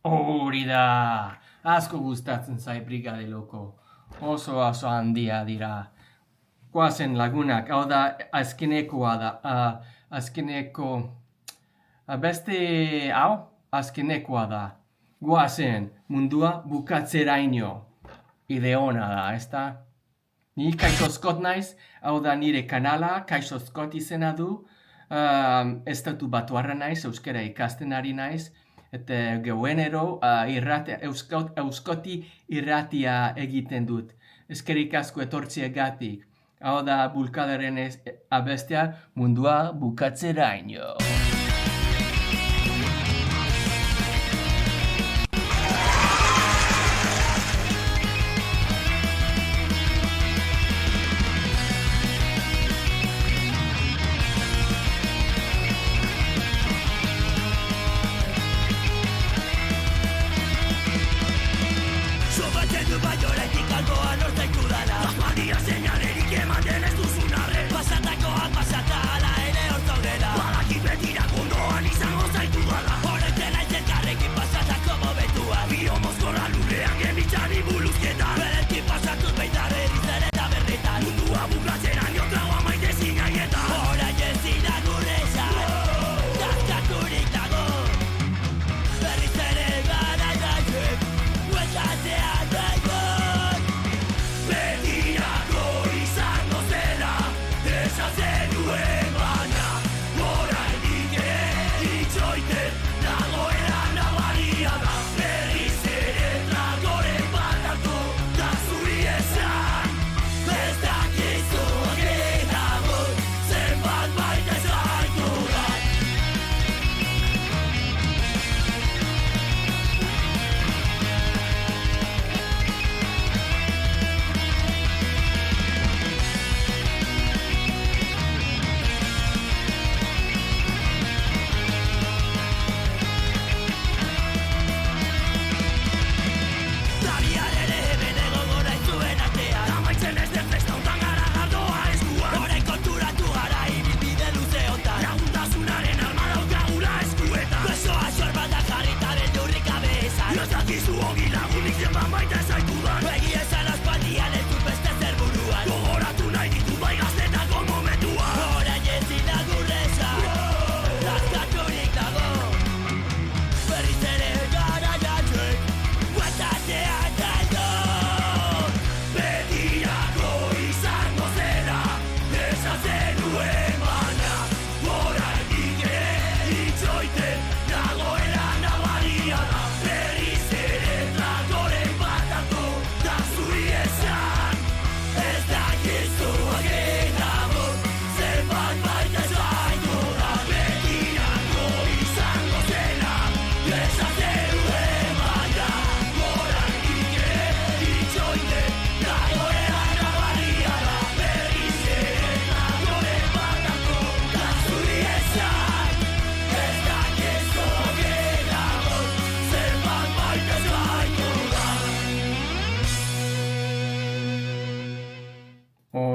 Speaker 1: Hori da, asko gustatzen zait Brigade Loco. Oso handia dira. Guazen lagunak, hau da azkenekoa da. Beste hau azkenekoa da. Guazen mundua bukatzeraino. Ide ona da, ezta? Ni Kaixo Scott naiz, hau da nire kanala, Kaixo Scott izena du. Estatu batuarra naiz, euskara ikasten ari naiz. Eta geuenero euskoti irratia egiten dut. Eskerrik asko etortziegatik. Hau da Bulkadaren abestia mundua bukatzeraino.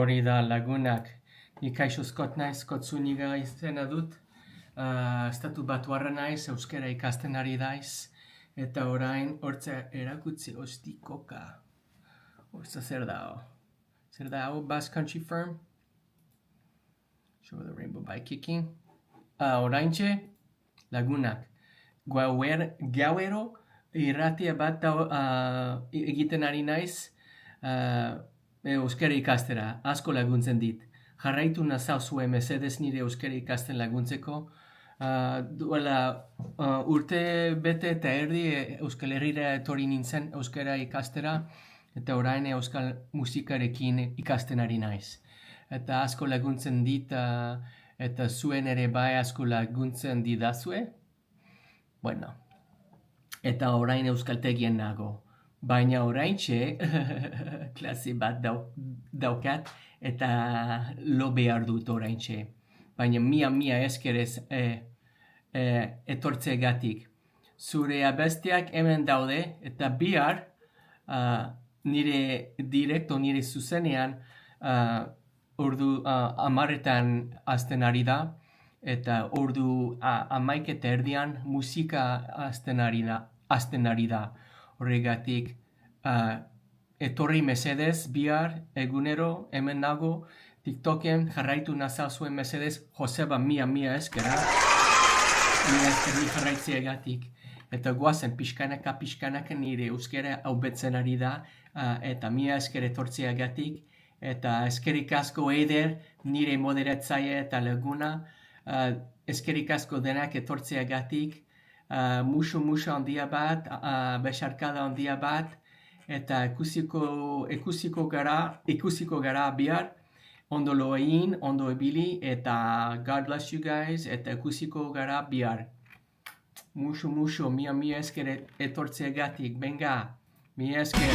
Speaker 1: hori da lagunak. Ni Kaixo Scott naiz, Kotzuniga izena dut. Estatu Batuarra naiz, euskera ikasten ari daiz. Eta orain hortza erakutzi ostikoka. Hortza zer da hau? Zer da hau Basque Country Firm? Show the rainbow by kicking. Oraintxe, lagunak. Gauero irratia bat egiten ari naiz euskera ikastera. Asko laguntzen dit. Jarraitu nazauzue mesedez nire euskera ikasten laguntzeko. Duela urte bete eta erdi Euskal Herrira etorri nintzen euskera ikastera eta orain euskal musikarekin ikasten ari naiz. Eta asko laguntzen dit eta zuen ere bai asko laguntzen didazue. Bueno, eta orain euskaltegien nago. Baina oraintxe klase bat daukat eta lo behar dut oraintxe. Baina mia eskerez etortzegatik. Zure abestiak hemen daude eta bihar nire direkto, nire zuzenean ordu 10:00 hasten ari da eta ordu 11:30 musika hasten ari da. Horregatik etorri mesedez bihar egunero hemen nago TikToken jarraitu nazazuen mesedez Joseba mia eskera. Mia eskerri jarraitzeagatik. Eta guazen pixkanaka nire euskera haubetzen ari da eta mia esker etortzeagatik. Eta eskerik asko Eider, nire moderatzaile eta laguna. Eskerik asko denak etortzeagatik. Musu handia bat, besarkada handia bat. Eta ikusiko gara bihar. Ondo lo egin, ondo ebili, eta God bless you guys, eta ikusiko gara bihar. Musu, mia esker etortzeagatik, venga, mia esker.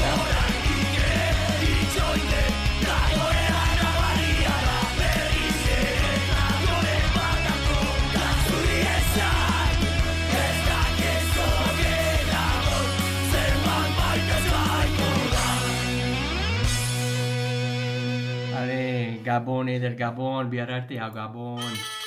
Speaker 1: Gabon, Eder Gabon, bihar arte, Gabon.